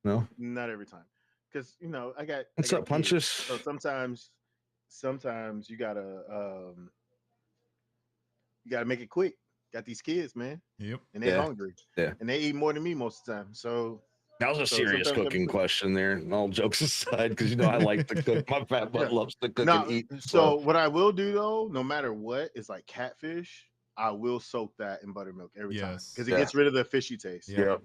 No. Not every time. Because I got. What's up, Punches? So sometimes you gotta make it quick. Got these kids, man. Yep. And they're hungry. Yeah. And they eat more than me most of the time. So that was a serious cooking question there. All jokes aside, because I like to cook. My fat butt loves to cook and eat. So what I will do though, no matter what, is like catfish. I will soak that in buttermilk every time because it gets rid of the fishy taste. Yeah.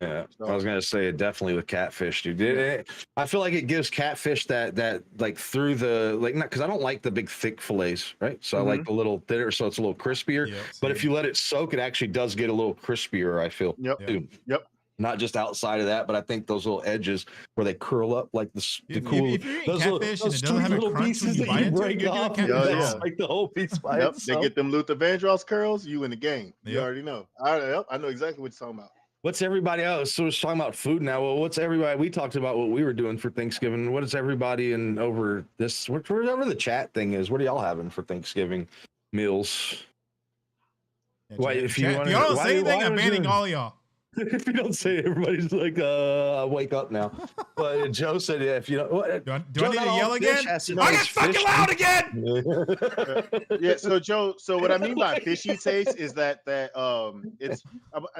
Yeah, so, I was gonna say definitely with catfish, dude. I feel like it gives catfish that like through the not because I don't like the big thick fillets, right? So I like the little thinner, so it's a little crispier. But if you let it soak, it actually does get a little crispier. I feel. Yep. Not just outside of that, but I think those little edges where they curl up like the cool. If you're eating catfish and it doesn't have a crunch when you bite into it, you're doing catfish. Like the whole piece by itself. They get them Luther Vandross curls. You in the game. You already know. I know exactly what you're talking about. What's everybody else? So we're talking about food now. Well, what's everybody? We talked about what we were doing for Thanksgiving. What is everybody in over this? Whatever the chat thing is. What are y'all having for Thanksgiving meals? Why, if you don't say anything, I'm banning all of y'all. If you don't say it, everybody's like, wake up now. But Joe said, yeah, if you don't, do I need to yell again? I got fucking loud again. Yeah. So Joe, so what I mean by fishy taste is that it's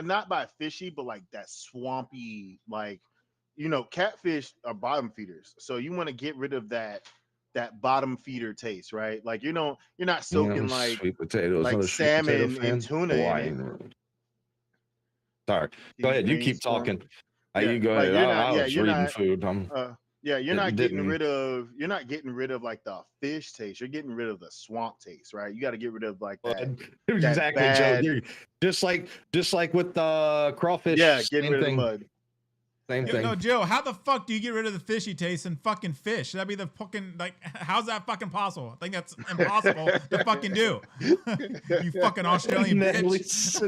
not by fishy, but like that swampy, like catfish are bottom feeders. So you want to get rid of that bottom feeder taste, right? Like you're not soaking like sweet potatoes, like salmon and tuna in it. Sorry. Go ahead. You keep talking. You go ahead. I was reading food. Yeah, you're not getting rid of like the fish taste. You're getting rid of the swamp taste, right? You got to get rid of like that exactly, bad, Joe. Just like with the crawfish. Yeah, getting same rid thing. of the mud. Same thing. No, Joe, how the fuck do you get rid of the fishy taste in fucking fish? That'd be the fucking, like, how's that fucking possible? I think that's impossible to fucking do. You fucking Australian bitch.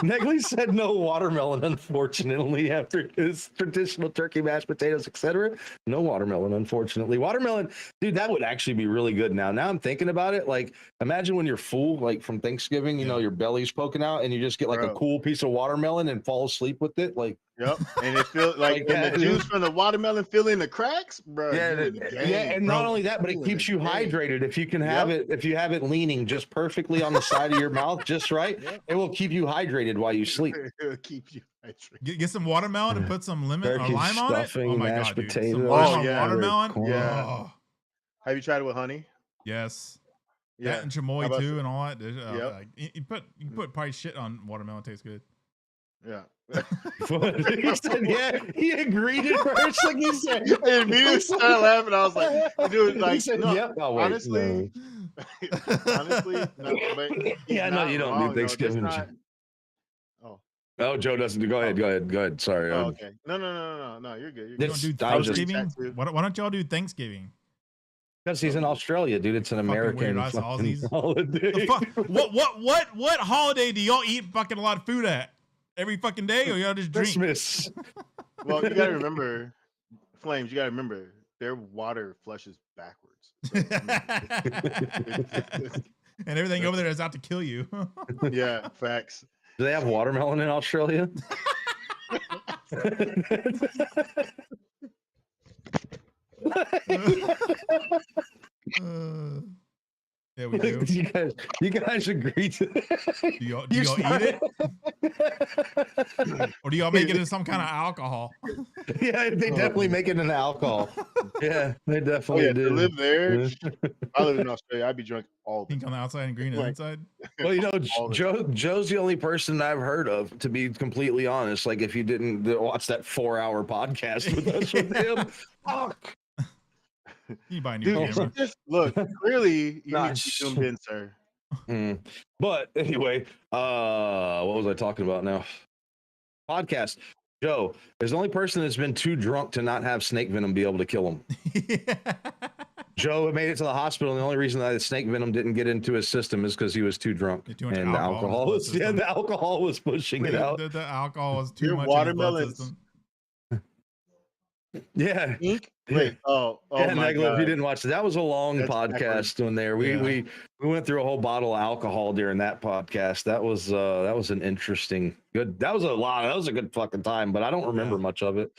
Negley said no watermelon, unfortunately, after his traditional turkey, mashed potatoes, etc. No watermelon, unfortunately. Watermelon, dude, that would actually be really good now. Now I'm thinking about it. Like, imagine when you're full, like from Thanksgiving, you know, your belly's poking out and you just get like a cool piece of watermelon and fall asleep with it. Like, yep. And it feels like and the juice from the watermelon fill in the cracks, bro. Yeah, and not only that, but it keeps you hydrated. If you can have it, if you have it leaning just perfectly on the side of your mouth, just right, it will keep you hydrated while you sleep. It'll keep you hydrated. Get some watermelon and put some lemon or lime on it. Oh my god, dude! Potatoes, Some lime on watermelon. Yeah. Oh. Have you tried it with honey? Yes. Yeah. That and chamoy too, and all that. Yep. Like, you put probably shit on watermelon. Tastes good. Yeah. He said, yeah, he agreed at first. Like he said, and immediately started laughing. I was like, dude, like, said, no, yep. Oh, wait, honestly, no. honestly, no, but yeah, I know you don't do Thanksgiving. Oh, Joe doesn't do. Go ahead. Sorry. Oh, okay. No, you're good. You don't do Thanksgiving? Why don't y'all do Thanksgiving? Because he's in Australia, dude. It's an American holiday. What holiday do y'all eat fucking a lot of food at? Every fucking day, or y'all just drink? Christmas. Well, you gotta remember, Flames. You gotta remember, their water flushes backwards, so, and everything over there is out to kill you. Yeah, facts. Do they have watermelon in Australia? Yeah, we do. You guys agree to that? Do y'all eat it? Or do y'all make it in some kind of alcohol? Yeah, they definitely make it in alcohol. Yeah, they definitely do. To live there, I live in Australia. I'd be drunk all the Pink on the outside and green on the inside. Well, you know, Joe's the only person I've heard of, to be completely honest. Like, if you didn't watch that 4-hour podcast with us with him, fuck. You buy a new camera. Look, clearly you need to be zoomed in, sir. But anyway, what was I talking about now? Podcast. Joe is the only person that's been too drunk to not have snake venom be able to kill him. Joe made it to the hospital, and the only reason that the snake venom didn't get into his system is because he was too drunk, and the alcohol was pushing it out. The alcohol was too much in his blood system. Yeah. Wait. Yeah, My God. If you didn't watch it, that was a long podcast in there. We went through a whole bottle of alcohol during that podcast. That was an interesting that was a good fucking time, but I don't remember much of it.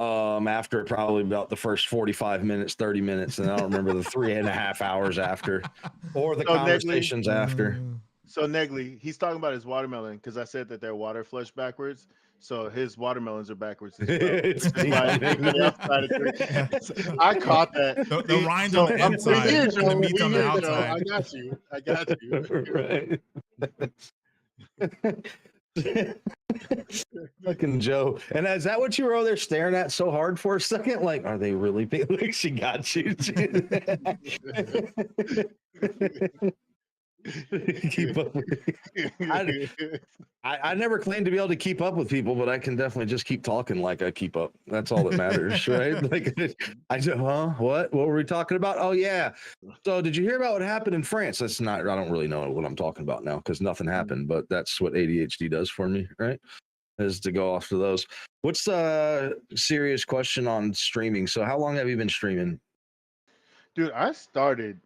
After probably about the first 45 minutes, 30 minutes, and I don't remember the 3.5 hours after or the conversations after. So Negley, he's talking about his watermelon because I said that their water flushed backwards. So his watermelons are backwards as well. I caught that. The rind on the inside and the meat on the outside. I got you. Fucking Joe. And is that what you were over there staring at so hard for a second? Like, are they really big? Like, she got you. Keep up with I never claimed to be able to keep up with people, but I can definitely just keep talking like I keep up. That's all that matters, right? Like, I said, what were we talking about? Oh yeah. So did you hear about what happened in France? I don't really know what I'm talking about now because nothing happened, but that's what ADHD does for me, right? Is to go off to those. What's the serious question on streaming? So how long have you been streaming? Dude, I started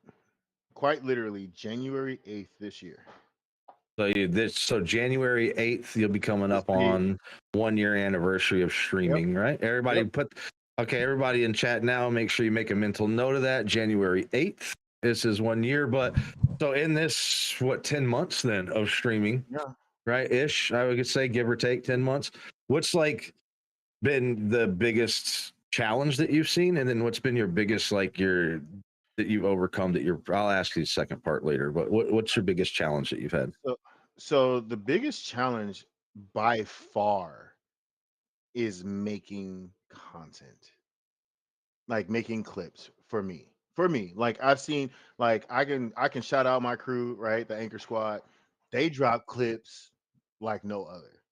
quite literally January 8th this year. So January 8th, you'll be coming up on 1 year anniversary of streaming, right? Everybody everybody in chat now, make sure you make a mental note of that. January 8th, this is 1 year, but so in this, 10 months then of streaming, right? Ish, I would say, give or take 10 months. What's been the biggest challenge that you've seen? And then what's been your biggest, that you've overcome I'll ask you the second part later, but what's your biggest challenge that you've had? So the biggest challenge by far is making content. like making clips for me. For me, like I've seen, like I can shout out my crew, right? The Anchor Squad. They drop clips like no other,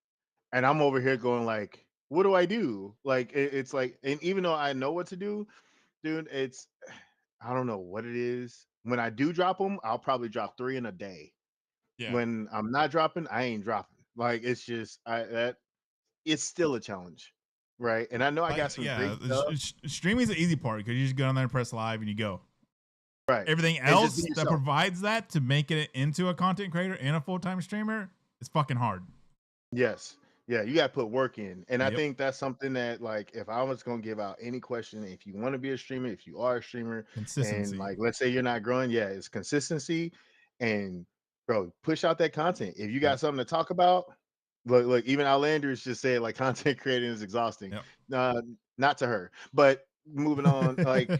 and I'm over here going like, what do I do? Like it's like, and even though I know what to do, dude, it's I don't know what it is. When I do drop them, I'll probably drop 3 in a day. Yeah. When I'm not dropping, I ain't dropping. Like it's just it's still a challenge, right? And I know I got some great Yeah, stuff, streaming is the easy part because you just go down there and press live and you go. right? Everything And just be else that yourself. provides that to make it into a content creator and a full time streamer is fucking hard. Yes. Yeah, you got to put work in. And I Yep. think that's something that, like, if I was going to give out any question, if you want to be a streamer, if you are a streamer, and Consistency. like, let's say you're not growing, yeah, it's consistency. And, bro, push out that content. If you got Yep. something to talk about, look, even Outlanders just said, like, content creating is exhausting. Yep. Not to her. But moving on, like,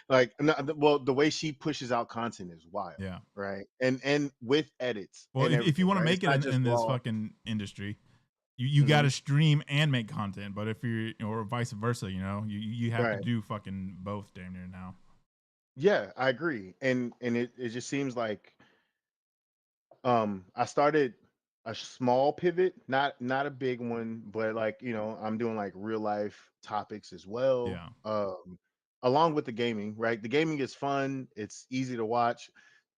like, well, the way she pushes out content is wild, Yeah. right? And with edits Well, and if you everything, want to right? It's make it not just in this raw. fucking industry, you got to Mhm. stream and make content. But if you're, or vice versa, you have to Right. do fucking both damn near now. Yeah, I agree. And it just seems like I started a small pivot, not a big one, but like, I'm doing like real life topics as well. Yeah. Along with the gaming, right? The gaming is fun, it's easy to watch.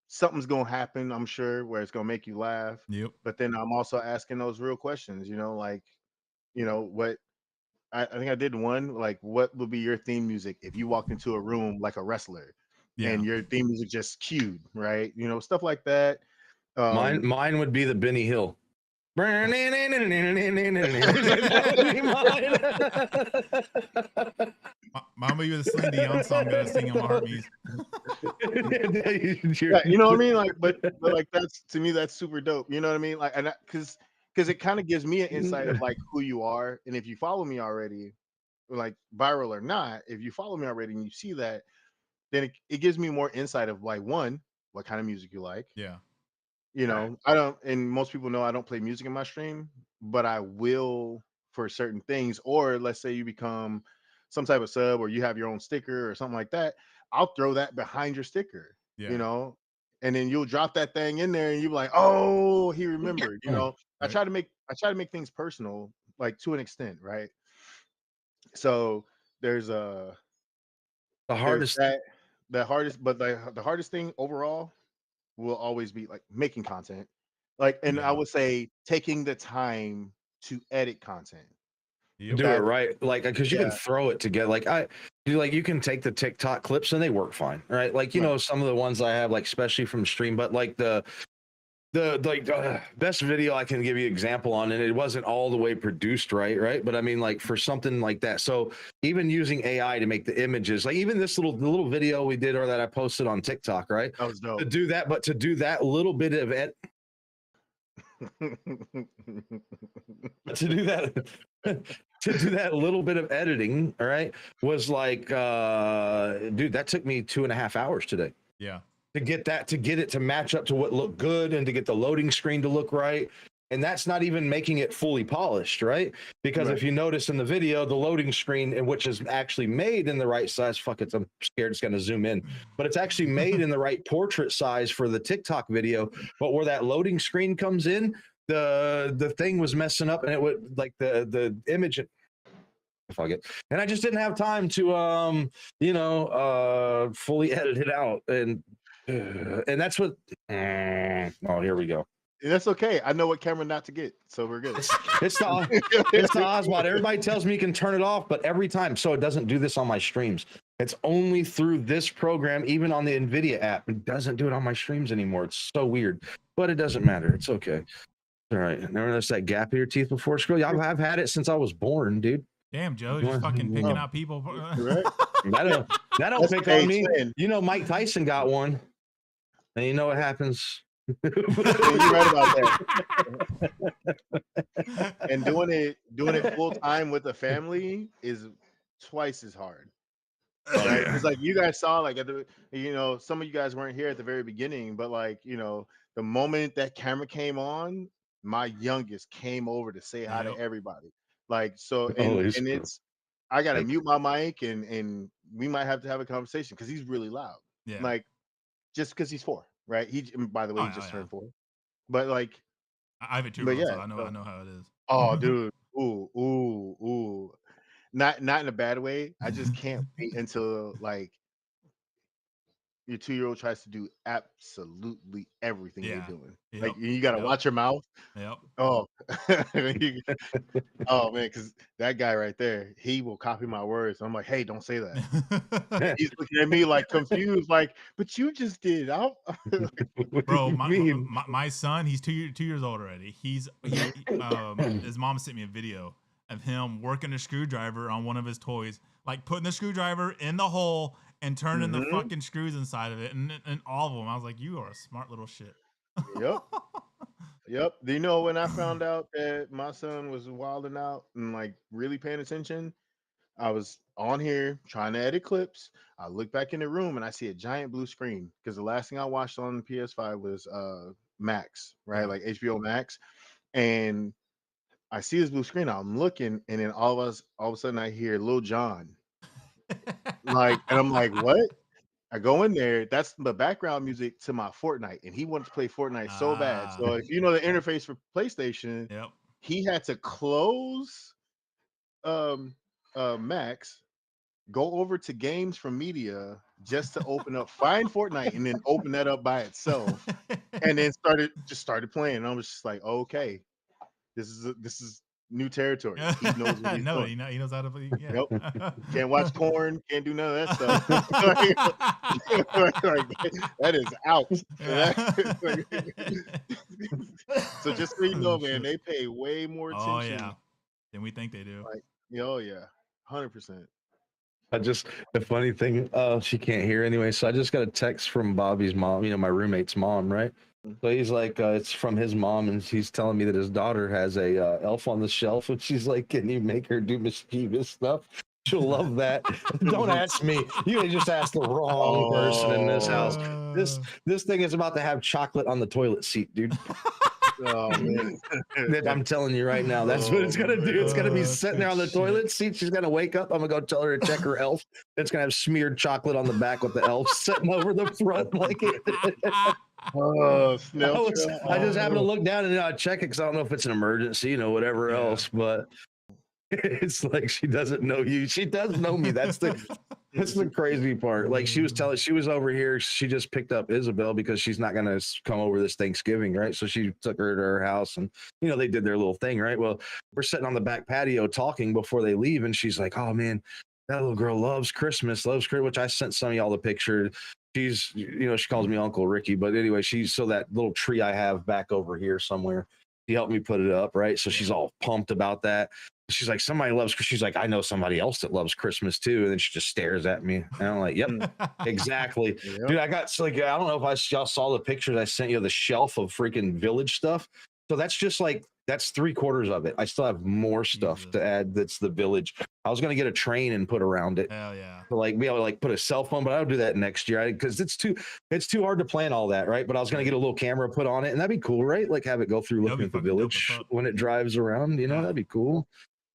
Something's gonna happen, I'm sure, where it's gonna make you laugh. Yep. But then I'm also asking those real questions, like, what I think I did one, like, what would be your theme music if you walked into a room like a wrestler Yeah. and your theme music just cued, right? Stuff like that. Mine Um, mine would be the Benny Hill. That would be mine. Mine would be the Celine Dion song that I was singing on my heartbeat. yeah, you know what I mean? Like, but like that's to me that's super dope. You know what I mean? Like, and because it kind of gives me an insight of like who you are, and if you follow me already, like viral or not, if you follow me already and you see that, then it gives me more insight of like one, what kind of music you like. Yeah. I don't, and most people know I don't play music in my stream, but I will for certain things. Or let's say you become some type of sub or you have your own sticker or something like that. I'll throw that behind your sticker, Yeah. and then you'll drop that thing in there and you're like, oh, he remembered, I Right. try to make things personal, like to an extent, right? So there's The there's hardest. that the hardest, but the hardest thing overall will always be like making content. Like, and I Yeah. would say taking the time to edit content. Yep. Do it That right, like, because you can Yeah, throw it together. You can take the TikTok clips and they work fine, right? Like, right. some of the ones I have, like, especially from stream, but like the best video I can give you example on, and it wasn't all the way produced right, but I mean, like, for something like that. So even using AI to make the images, like even this little video we did or that I posted on TikTok, right? That was To dope. do that, but to do that little bit of it, to do that to do that little bit of editing, all right, was like, dude, that took me 2.5 hours today Yeah. to get it to match up to what looked good and to get the loading screen to look right. And that's not even making it fully polished, right? Because Right. if you notice in the video, the loading screen, in which is actually made in the right size, fuck it, I'm scared it's going to zoom in, but it's actually made in the right portrait size for the TikTok video. But where that loading screen comes in, the thing was messing up, and it would, like, the image. Fuck it. And I just didn't have time to fully edit it out, and that's what. Oh, here we go. And that's okay. I know what camera not to get, so we're good. It's the Osmod. Everybody tells me you can turn it off, but every time, so it doesn't do this on my streams. It's only through this program, even on the NVIDIA app. It doesn't do it on my streams anymore. It's so weird, but it doesn't matter. It's okay. All right. Never noticed that gap in your teeth before, scroll. I've had it since I was born, dude. Damn, Joe, just fucking picking out people. Right? That don't That's pick okay, on me. twin. Mike Tyson got one, and you know what happens. And you're right about that. And doing it full time with a family is twice as hard. Right? Because like you guys saw, like some of you guys weren't here at the very beginning, but like, the moment that camera came on, my youngest came over to say hi to Yep. everybody. Like, so, Oh, and he's and it's I gotta Like, mute my mic and we might have to have a conversation because he's really loud. Yeah. Like just because he's 4, right? And by the way, Oh, he yeah, just yeah. turned 4. But like, I have a 2 year but old, so yeah. I know how it is. Oh, dude. Ooh, ooh, ooh. Not in a bad way. I just can't wait until like your 2-year-old tries to do absolutely everything you're Yeah. doing. Like Yep. you gotta Yep. watch your mouth. Yep. Oh, you- oh man, because that guy right there, he will copy my words. I'm like, hey, don't say that. And he's looking at me like confused, like, but you just did. what do Bro, you mean? my son, he's 2 years old already. His mom sent me a video of him working a screwdriver on one of his toys, like putting the screwdriver in the hole and turning the Mhm. fucking screws inside of it, and all of them. I was like, you are a smart little shit. Yep. Yep. Do you know when I found out that my son was wilding out and like really paying attention? I was on here trying to edit clips. I look back in the room and I see a giant blue screen because the last thing I watched on the PS5 was Max, right? Yeah. Like HBO Max. And I see this blue screen. I'm looking, and then all of a sudden, I hear Lil Jon, like, and I'm like, what? I go in there. That's the background music to my Fortnite, and he wanted to play Fortnite so bad. Ah. So if you know the interface for PlayStation, Yep. he had to close um Max, go over to games from media just to open up, find Fortnite, and then open that up by itself, and then started playing. And I was just like, okay, this is new territory. He knows what he's No, doing. he knows how to play. Yeah. Yep. Can't watch corn. Can't do none of that stuff. Like, that is out. Yeah. So just so you Oh, know, man, shit. they pay way more Oh attention. yeah, than we think they do. Like, oh yeah, 100%. The funny thing, she can't hear anyway. So I just got a text from Bobby's mom, my roommate's mom, right? So he's like, it's from his mom, and she's telling me that his daughter has a elf on the shelf, and she's like, can you make her do mischievous stuff? She'll love that. Don't ask me. You just asked the wrong person in this house. This Uh, this thing is about to have chocolate on the toilet seat, dude. Oh man. I'm telling you right now, that's what it's Oh, gonna do. It's gonna be man. that's sitting there good on the shit. toilet seat. She's gonna wake up. I'm gonna go tell her to check her elf. It's gonna have smeared chocolate on the back with the elf sitting over the front like it. Oh, snail trail. I just happened to Oh. look down and I check it because I don't know if it's an emergency, whatever Yeah. else. But it's like she doesn't know you. She does know me. That's the crazy part. Like she was over here. She just picked up Isabel because she's not gonna come over this Thanksgiving, right? So she took her to her house, and they did their little thing, right? Well, we're sitting on the back patio talking before they leave, and she's like, "Oh man, that little girl loves Christmas, which I sent some of y'all the picture. She's, she calls me Uncle Ricky, but anyway, so that little tree I have back over here somewhere, she helped me put it up, right? So she's all pumped about that. She's like, somebody loves, she's like, I know somebody else that loves Christmas too. And then she just stares at me. And I'm like, yep, exactly. Yep. Dude, I got, like, I don't know if y'all saw the pictures I sent you, the shelf of freaking Village stuff. So that's just like, that's 3/4 of it. I still have more stuff Jesus. to add. That's the Village. I was going to get a train and put around it. Hell yeah. To like be able to like put a cell phone, but I'll do that next year because it's too hard to plan all that, right? But I was gonna get a little camera put on it, and that'd be cool, right? Like have it go through That'd looking be at the fucking dope as Village fuck. when it drives around. Yeah. That'd be cool.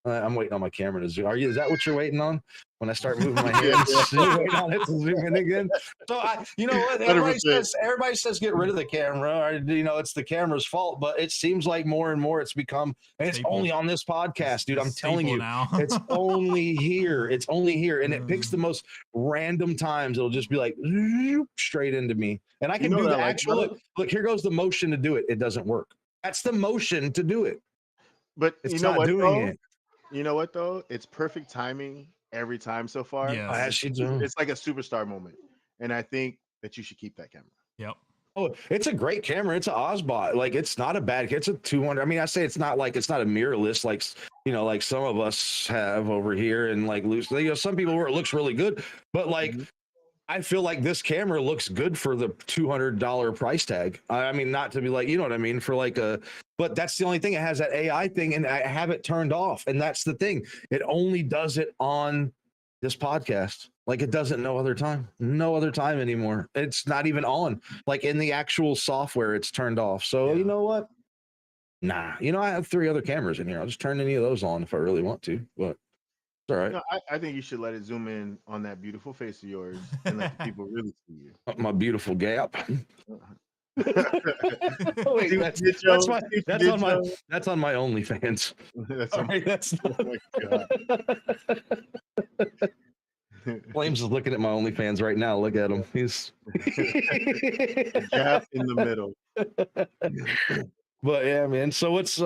I'm waiting on my camera to zoom. Is that what you're waiting on? When I start moving my Yeah, hands, yeah. you're waiting on it to zoom in again. So you know what? 100%. Everybody says get rid of the camera, or it's the camera's fault. But it seems like more and more it's become, and it's Staple. only on this podcast, dude. I'm telling Staple you, now. it's only here. It's only here, and it picks the most random times. It'll just be like zoop, straight into me, and I can do what the I like actual. about it? Look, here goes the motion to do it. It doesn't work. That's the motion to do it. But It's you know not what doing though? it. You know what though? It's perfect timing every time so far. Yes. It's like a superstar moment, and I think that you should keep that camera. Yep. Oh, it's a great camera. It's an Osbot. Like it's not a bad. It's a 200. I mean, I say it's not a mirrorless like like some of us have over here and like loose. Some people where it looks really good, but like. Mm-hmm. I feel like this camera looks good for the $200 price tag. I mean, not to be like, you know what I mean, for like but that's the only thing. It has that AI thing, and I have it turned off. And that's the thing. It only does it on this podcast. Like it doesn't no other time anymore. It's not even on. Like in the actual software, it's turned off. So Yeah. you know what? Nah, I have 3 other cameras in here. I'll just turn any of those on if I really want to. But All right. No, I think you should let it zoom in on that beautiful face of yours and let the people really see you. My beautiful gap. Oh, See wait, what you did, Joe? See what you that's did, on my Joe? OnlyFans. That's All right, that's oh my god. Flames is looking at my OnlyFans right now. Look at him. He's Gap in the middle. But yeah, man. So what's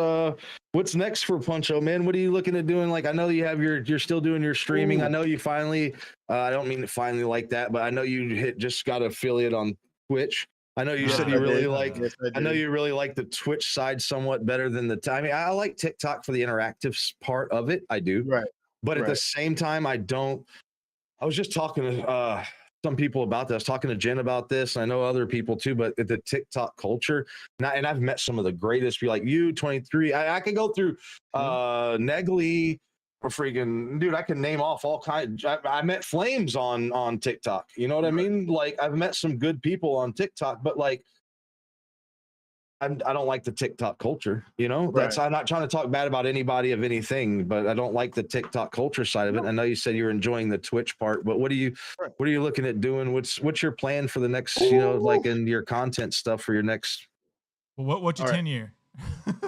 next for Puncho, man? What are you looking at doing? Like, I know you have you're still doing your streaming. Ooh. I know you finally I don't mean to finally like that, but I know you just got affiliate on Twitch. I know you Yes, said I you really did. like Yes, I I know did. you really like the Twitch side somewhat better than the time. I mean, I like TikTok for the interactive part of it. I do. Right. But at the Right. same time, I don't. I was just talking to some people about this. I was talking to Jen about this. And I know other people too, but the TikTok culture, and I've met some of the greatest people like you, 23. I could go through Negley or freaking dude. I can name off all kinds. I met Flames on TikTok. You know what I mean? Like, I've met some good people on TikTok, but like, I don't like the TikTok culture, you know. That's Right. I'm not trying to talk bad about anybody of anything, but I don't like the TikTok culture side of it. I know you said you're enjoying the Twitch part, but what are you looking at doing? What's your plan for the next, like in your content stuff for your next? Well, what's your All right. tenure?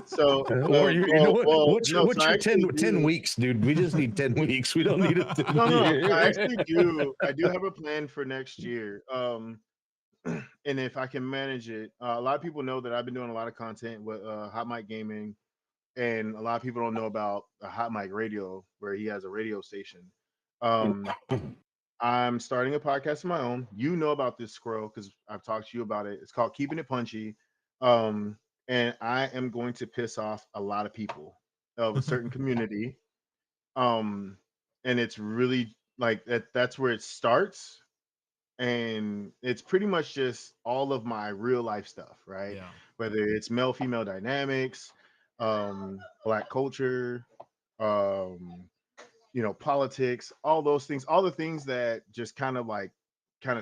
So, Or you know what's no, what's so I your actually 10 do. weeks, dude? We just need 10 weeks. We don't need it. No, I actually do. I do have a plan for next year. And if I can manage it, a lot of people know that I've been doing a lot of content with Hot Mic Gaming, and a lot of people don't know about Hot Mic Radio, where he has a radio station. I'm starting a podcast of my own. You know about this, Squirrel, because I've talked to you about it. It's called Keeping It Punchy. Um, and I am going to piss off a lot of people of a certain community. Um, and it's really like that's where it starts. And it's pretty much just all of my real life stuff, right? Yeah. Whether it's male female dynamics, black culture, um, politics, all those things, all the things that just kind of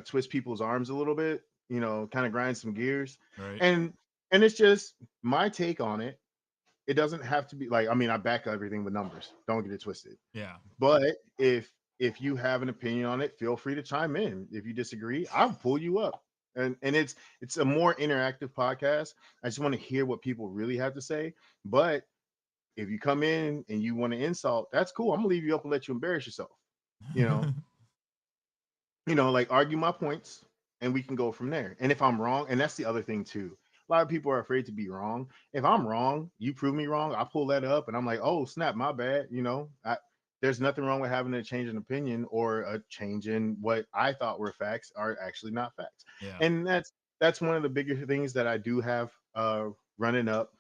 twist people's arms a little bit, kind of grind some gears. Right. And it's just my take on it. It doesn't have to be like, I mean, I back everything with numbers. Don't get it twisted. Yeah. But if you have an opinion on it, feel free to chime in. If you disagree, I'll pull you up. And it's a more interactive podcast. I just want to hear what people really have to say. But if you come in and you want to insult, that's cool. I'm gonna leave you up and let you embarrass yourself. You know, like argue my points and we can go from there. And if I'm wrong, and that's the other thing too. A lot of people are afraid to be wrong. If I'm wrong, you prove me wrong. I pull that up and I'm like, oh snap, my bad. There's nothing wrong with having a change in opinion or a change in what I thought were facts are actually not facts. Yeah. And that's one of the bigger things that I do have running up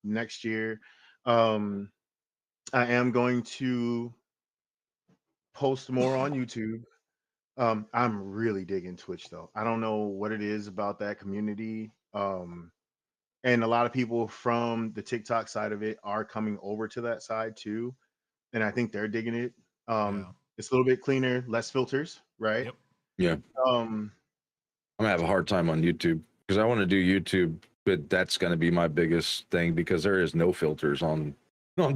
next year. Um, I am going to post more on YouTube. I'm really digging Twitch though. I don't know what it is about that community. And a lot of people from the TikTok side of it are coming over to that side too. And I think they're digging it. Yeah. It's a little bit cleaner, less filters, right? Yep. Yeah. Um, I'm gonna have a hard time on YouTube because I want to do YouTube, but that's gonna be my biggest thing because there is no filters on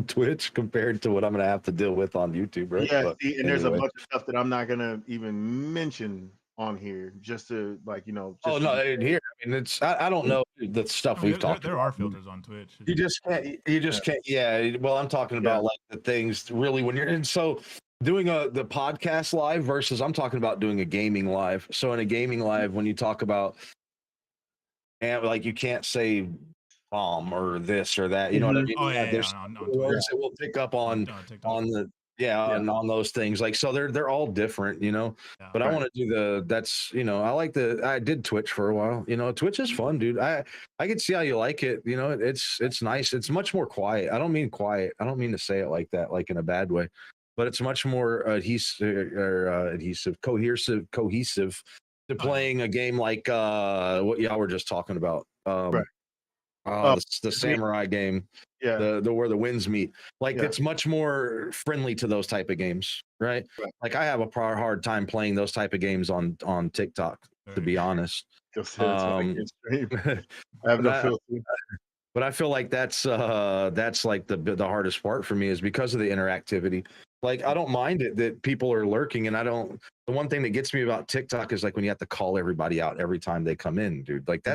Twitch compared to what I'm gonna have to deal with on YouTube, right? yeah, But see, and there's a anyway. bunch of stuff that I'm not gonna even mention on here just to Oh just no, to here. I mean, I don't know the stuff I mean, we've talked there about. are filters on Twitch. You just can't. You just can't. Yeah. Well, I'm talking about like the things really when you're and so doing the podcast live versus I'm talking about doing a gaming live. So in a gaming live, when you talk about and like you can't say bomb or this or that, you know what I mean? Oh yeah, There's on words Twitch. that will pick up on TikTok. the and on those things. Like so they're all different, Yeah. But I want to do I did Twitch for a while. Twitch is fun, dude. I can see how you like it. It's nice. It's much more quiet. I don't mean quiet. I don't mean to say it like that, like in a bad way, but it's much more cohesive to playing a game like what y'all were just talking about. right. The samurai game, Yeah. the where the winds meet. Like Yeah. it's much more friendly to those type of games, right? Like I have a hard time playing those type of games on TikTok, to be honest. That's why I can't stream. I have no filter. But I feel like that's like the hardest part for me is because of the interactivity. Like, I don't mind it that people are lurking, and the one thing that gets me about TikTok is like when you have to call everybody out every time they come in, dude. Like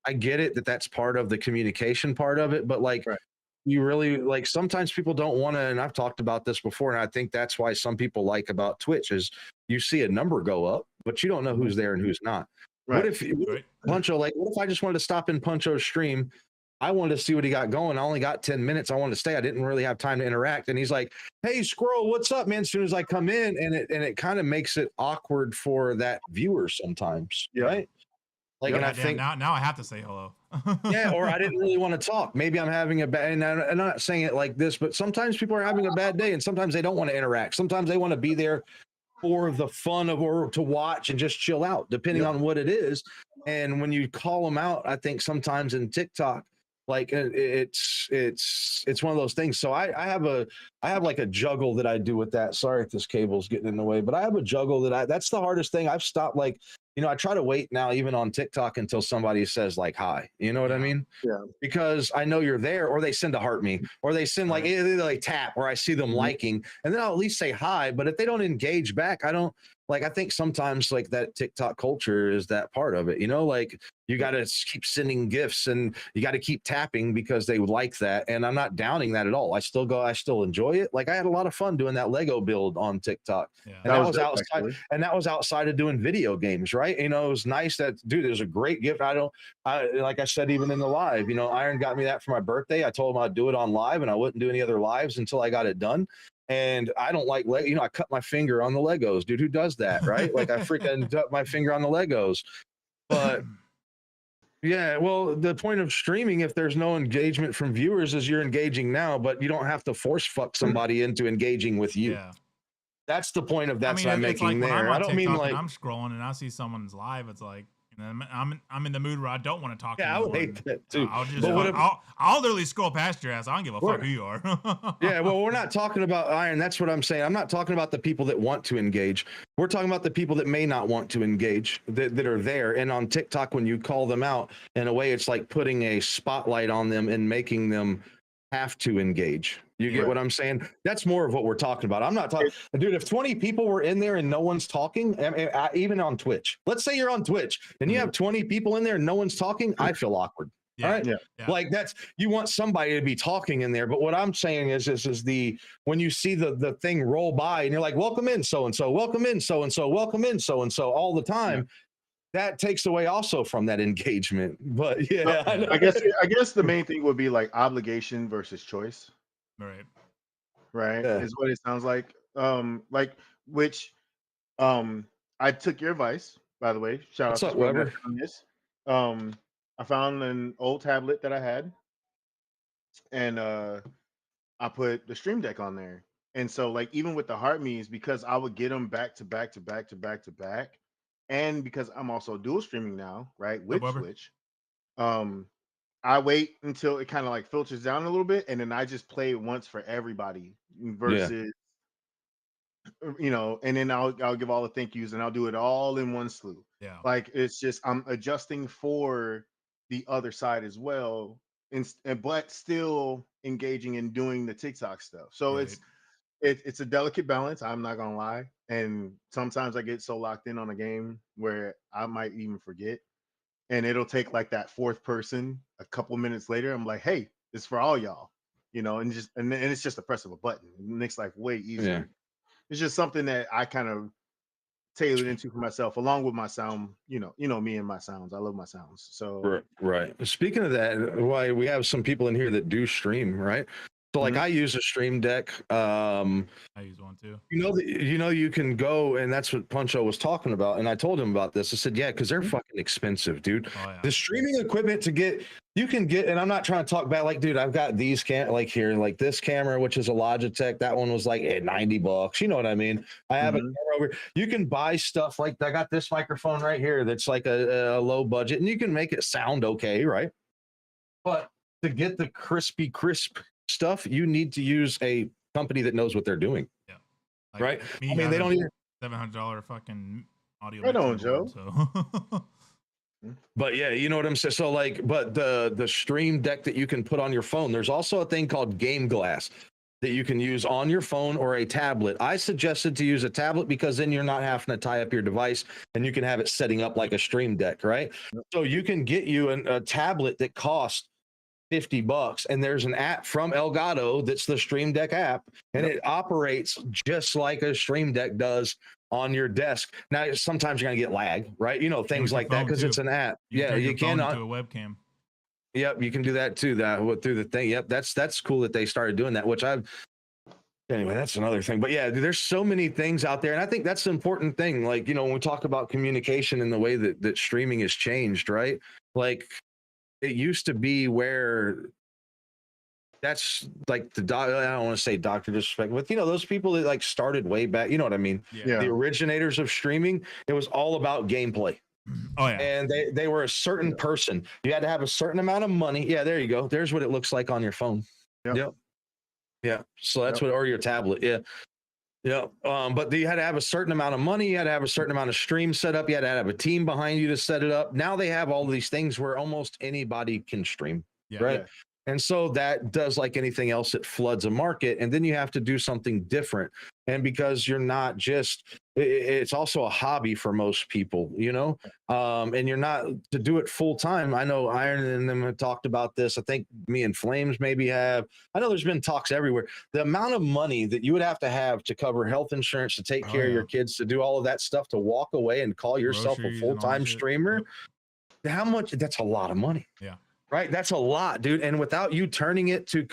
I get it that that's part of the communication part of it, but like Right. you really like sometimes people don't want to, and I've talked about this before, and I think that's why some people like about Twitch is you see a number go up, but you don't know who's there and who's not. Right. What if Puncho, like, what if I just wanted to stop in Puncho's stream? I wanted to see what he got going. I only got 10 minutes. I wanted to stay. I didn't really have time to interact. And he's like, "Hey, Squirrel, what's up, man?" As soon as I come in, and it kind of makes it awkward for that viewer sometimes, right? Like, and I think now I have to say hello. yeah, or I didn't really want to talk. Maybe I'm having a bad, and I'm not saying it like this, but sometimes people are having a bad day, and sometimes they don't want to interact. Sometimes they want to be there for the fun of or to watch and just chill out, depending on what it is. And when you call them out, I think sometimes in TikTok, like it's one of those things. So I have like a juggle that I do with that. Sorry if this cable's getting in the way, but I have a juggle that's the hardest thing. I've stopped, like, I try to wait now, even on TikTok, until somebody says like hi. You know what I mean? Yeah. Because I know you're there, or they send a heart me, or they send like either they tap, or I see them liking, and then I'll at least say hi. But if they don't engage back, I think sometimes like that TikTok culture is that part of it. Like you got to keep sending gifts and you got to keep tapping because they like that. And I'm not downing that at all. I still enjoy it. Like I had a lot of fun doing that Lego build on TikTok. Yeah. And that was outside, actually. And that was outside of doing video games, right? It was nice that, dude, it was a great gift. Like I said, even in the live, Iron got me that for my birthday. I told him I'd do it on live and I wouldn't do any other lives until I got it done. And I don't like, I cut my finger on the Legos, dude. Who does that, right? Like I freaking cut my finger on the Legos. But yeah, well, the point of streaming, if there's no engagement from viewers, is you're engaging now, but you don't have to force fuck somebody into engaging with you. Yeah. That's the point of that's what I'm it's making like there. I don't TikTok mean like and I'm scrolling and I see someone's live. It's like, I'm in the mood where I don't want to talk. Yeah, I would hate that too. I'll literally scroll past your ass. I don't give a fuck who you are. Yeah, well, we're not talking about Iron. That's what I'm saying. I'm not talking about the people that want to engage. We're talking about the people that may not want to engage, that are there. And on TikTok, when you call them out, in a way, it's like putting a spotlight on them and making them have to engage. You get what I'm saying? That's more of what we're talking about. I'm not talking, dude. If 20 people were in there and no one's talking, even on Twitch, let's say you're on Twitch and you have 20 people in there and no one's talking, I feel awkward. Yeah. All right. Yeah. Like you want somebody to be talking in there. But what I'm saying is when you see the thing roll by and you're like, welcome in so-and-so, welcome in so-and-so, welcome in so-and-so all the time. That takes away also from that engagement. But yeah, I guess the main thing would be like obligation versus choice. Right. Yeah. Is what it sounds like. I took your advice, by the way. Shout out to Weber on this. I found an old tablet that I had, and I put the Stream Deck on there. And so, like, even with the heart me's, because I would get them back to back to back to back to back, and because I'm also dual streaming now, right, with Twitch, I wait until it kind of like filters down a little bit, and then I just play it once for everybody versus, and then I'll give all the thank yous and I'll do it all in one slew. Yeah. Like it's just I'm adjusting for the other side as well, but still engaging and doing the TikTok stuff. So it's a delicate balance. I'm not gonna lie, and sometimes I get so locked in on a game where I might even forget. And it'll take like that fourth person a couple minutes later. I'm like, hey, it's for all y'all, and it's just a press of a button. It makes life way easier. Yeah. It's just something that I kind of tailored into for myself, along with my sound. Me and my sounds. I love my sounds. So right. Speaking of that, why we have some people in here that do stream, right? So like I use a Stream Deck. I use one too. You can go, and that's what Puncho was talking about. And I told him about this. I said, yeah, because they're fucking expensive, dude. Oh, yeah. The streaming equipment you can get, and I'm not trying to talk bad. Like, dude, I've got these like this camera, which is a Logitech. That one was like $90. You know what I mean? I have a camera over. You can buy stuff like I got this microphone right here. That's like a low budget, and you can make it sound okay, right? But to get the crispy crisp stuff, you need to use a company that knows what they're doing. Yeah. Right. I mean, they don't even $700 fucking audio. Right on, Joe. So. But yeah, you know what I'm saying? So like, but the Stream Deck that you can put on your phone, there's also a thing called Game Glass. that you can use on your phone or a tablet. I suggested to use a tablet because then you're not having to tie up your device and you can have it setting up like a Stream Deck, right? So you can get you a tablet that costs $50, and there's an app from Elgato that's the Stream Deck app, and it operates just like a Stream Deck does on your desk. Now, sometimes you're gonna get lag, right? You know, things like that because it's an app. You can do a webcam. Yep, you can do that too. Through the thing. Yep, that's cool that they started doing that. Which anyway, that's another thing. But yeah, there's so many things out there, and I think that's the important thing. Like, you know, when we talk about communication and the way that streaming has changed, right? Like, it used to be where that's like I don't want to say doctor disrespect, but you know, those people that like started way back, you know what I mean? Yeah. The originators of streaming, it was all about gameplay. Oh yeah. And they were a certain person. You had to have a certain amount of money. Yeah, there you go. There's what it looks like on your phone. Yep. Yeah. So that's what, or your tablet. Yeah. Yeah. But you had to have a certain amount of money. You had to have a certain amount of stream set up. You had to have a team behind you to set it up. Now they have all of these things where almost anybody can stream. Yeah. Right. Yeah. And so that does, like anything else, it floods a market, and then you have to do something different. And because you're not just, it's also a hobby for most people, you know, and you're not to do it full time. I know Iron and them have talked about this. I think me and Flames maybe have. I know there's been talks everywhere. The amount of money that you would have to cover health insurance, to take care of your kids, to do all of that stuff, to walk away and call yourself Groceries a full-time streamer. Yep. How much? That's a lot of money. Yeah. Right. That's a lot, dude. And without you turning it to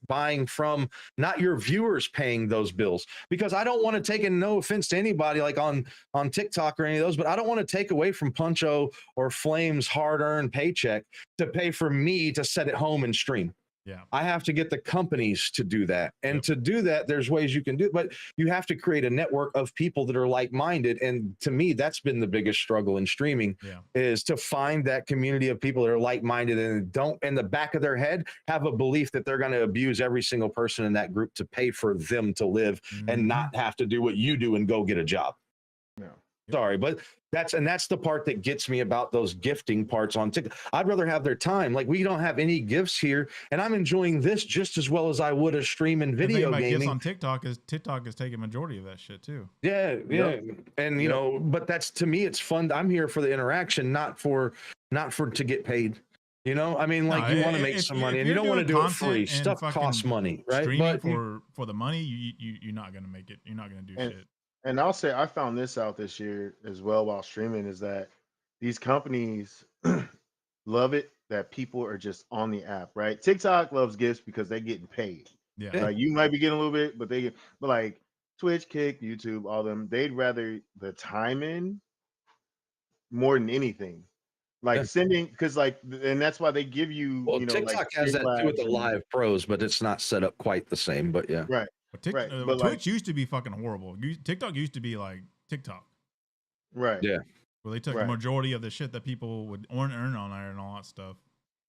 buying from not your viewers paying those bills, because I don't want to take, and no offense to anybody like on TikTok or any of those, but I don't want to take away from Puncho or Flame's hard-earned paycheck to pay for me to set it home and stream. Yeah. I have to get the companies to do that. And to do that, there's ways you can do it, but you have to create a network of people that are like-minded. And to me, that's been the biggest struggle in streaming, is to find that community of people that are like-minded and don't, in the back of their head, have a belief that they're going to abuse every single person in that group to pay for them to live and not have to do what you do and go get a job. Yeah. Sorry, but that's the part that gets me about those gifting parts on TikTok. I'd rather have their time. Like, we don't have any gifts here, and I'm enjoying this just as well as I would a stream and video gaming. Gifts on TikTok is taking majority of that shit too. Yeah. And you know, but that's, to me, it's fun. I'm here for the interaction, not for to get paid. You know, I mean, like, you want to make some money, and you don't want to do it free. Stuff costs money, right? But for the money, you're not gonna make it. You're not gonna do shit. And I'll say I found this out this year as well while streaming, is that these companies love it that people are just on the app, right? TikTok loves gifts because they're getting paid. Yeah. Like, you might be getting a little bit, but like Twitch, Kick, YouTube, all them, they'd rather the time in more than anything. Like sending, because like, and that's why they give you, you know, TikTok like, has that too with the live pros, but it's not set up quite the same. But yeah, right. But Twitch used to be fucking horrible. TikTok used to be like TikTok. Right. Yeah. Where they took the majority of the shit that people would earn on there and all that stuff.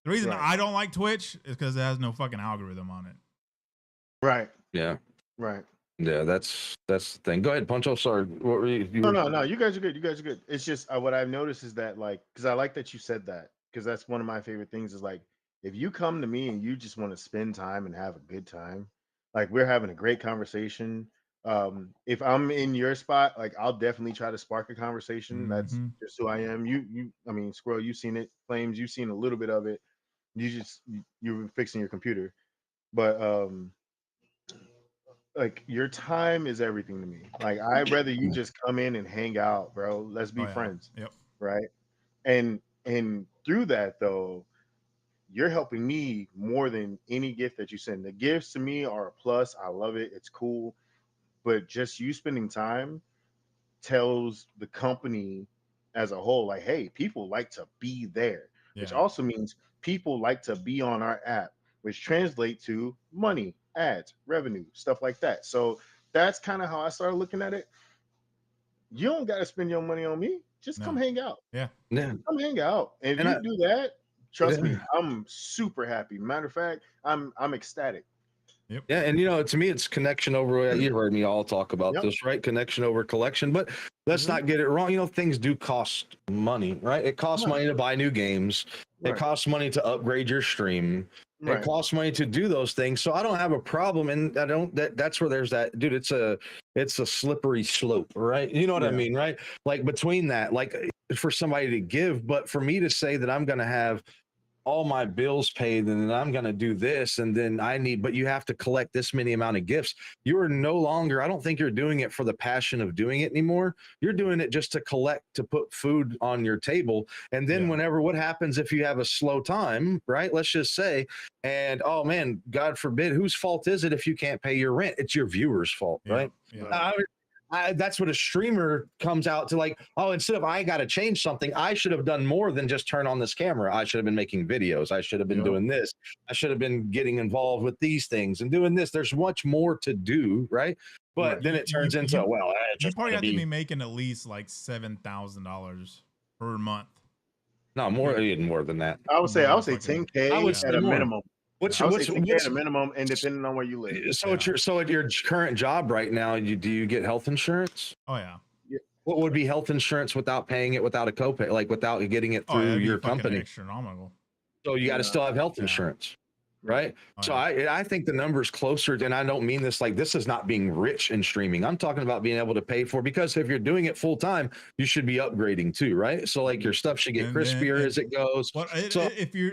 The reason I don't like Twitch is because it has no fucking algorithm on it. Right. Yeah. Right. Yeah, that's the thing. Go ahead, Puncho. Sorry. What were you? No. You guys are good. You guys are good. It's just what I've noticed is that, like, because I like that you said that, because that's one of my favorite things is, like, if you come to me and you just want to spend time and have a good time, like, we're having a great conversation. If I'm in your spot, like, I'll definitely try to spark a conversation. That's just who I am. I mean, Squirrel, you've seen it. Flames, you've seen a little bit of it. You're fixing your computer, but like, your time is everything to me. Like, I'd rather you just come in and hang out, bro. Let's be friends. Yep. Right. And through that, though, you're helping me more than any gift that you send. The gifts to me are a plus. I love it. It's cool. But just you spending time tells the company as a whole, like, hey, people like to be there, which also means people like to be on our app, which translate to money, ads, revenue, stuff like that. So that's kind of how I started looking at it. You don't got to spend your money on me. Just come hang out. Yeah. Come hang out. And if you do that, trust me, I'm super happy. Matter of fact, I'm ecstatic. Yep. Yeah, and you know, to me, it's connection over. You heard me all talk about this, right? Connection over collection. But let's not get it wrong. You know, things do cost money, right? It costs money to buy new games. It costs money to upgrade your stream. It costs money to do those things. So I don't have a problem. And I don't, that's where there's that, dude, it's a slippery slope, right? You know what I mean? Right. Like between that, like for somebody to give, but for me to say that I'm going to have all my bills paid and then I'm going to do this and then but you have to collect this many amount of gifts. You are no longer, I don't think you're doing it for the passion of doing it anymore. You're doing it just to collect, to put food on your table. And then what happens if you have a slow time, right? Let's just say, and oh man, God forbid, whose fault is it if you can't pay your rent? It's your viewer's fault, right? Yeah. That's what a streamer comes out to, like, oh, instead of I got to change something, I should have done more than just turn on this camera. I should have been making videos. I should have been doing this. I should have been getting involved with these things and doing this. There's much more to do, right? But then it turns into, well, you probably have to be making at least like $7,000 per month. No, more than that. I would say 10K at a minimum. What's at a minimum, and depending on where you live. So at your current job right now, do you get health insurance? Oh yeah. What would be health insurance without paying it, without a copay, like without getting it through your company? Astronomical. So you got to still have health insurance. Right. So I think the number's closer, and I don't mean this like this is not being rich in streaming. I'm talking about being able to pay for, because if you're doing it full time, you should be upgrading too, right? So like your stuff should get crispier as it goes.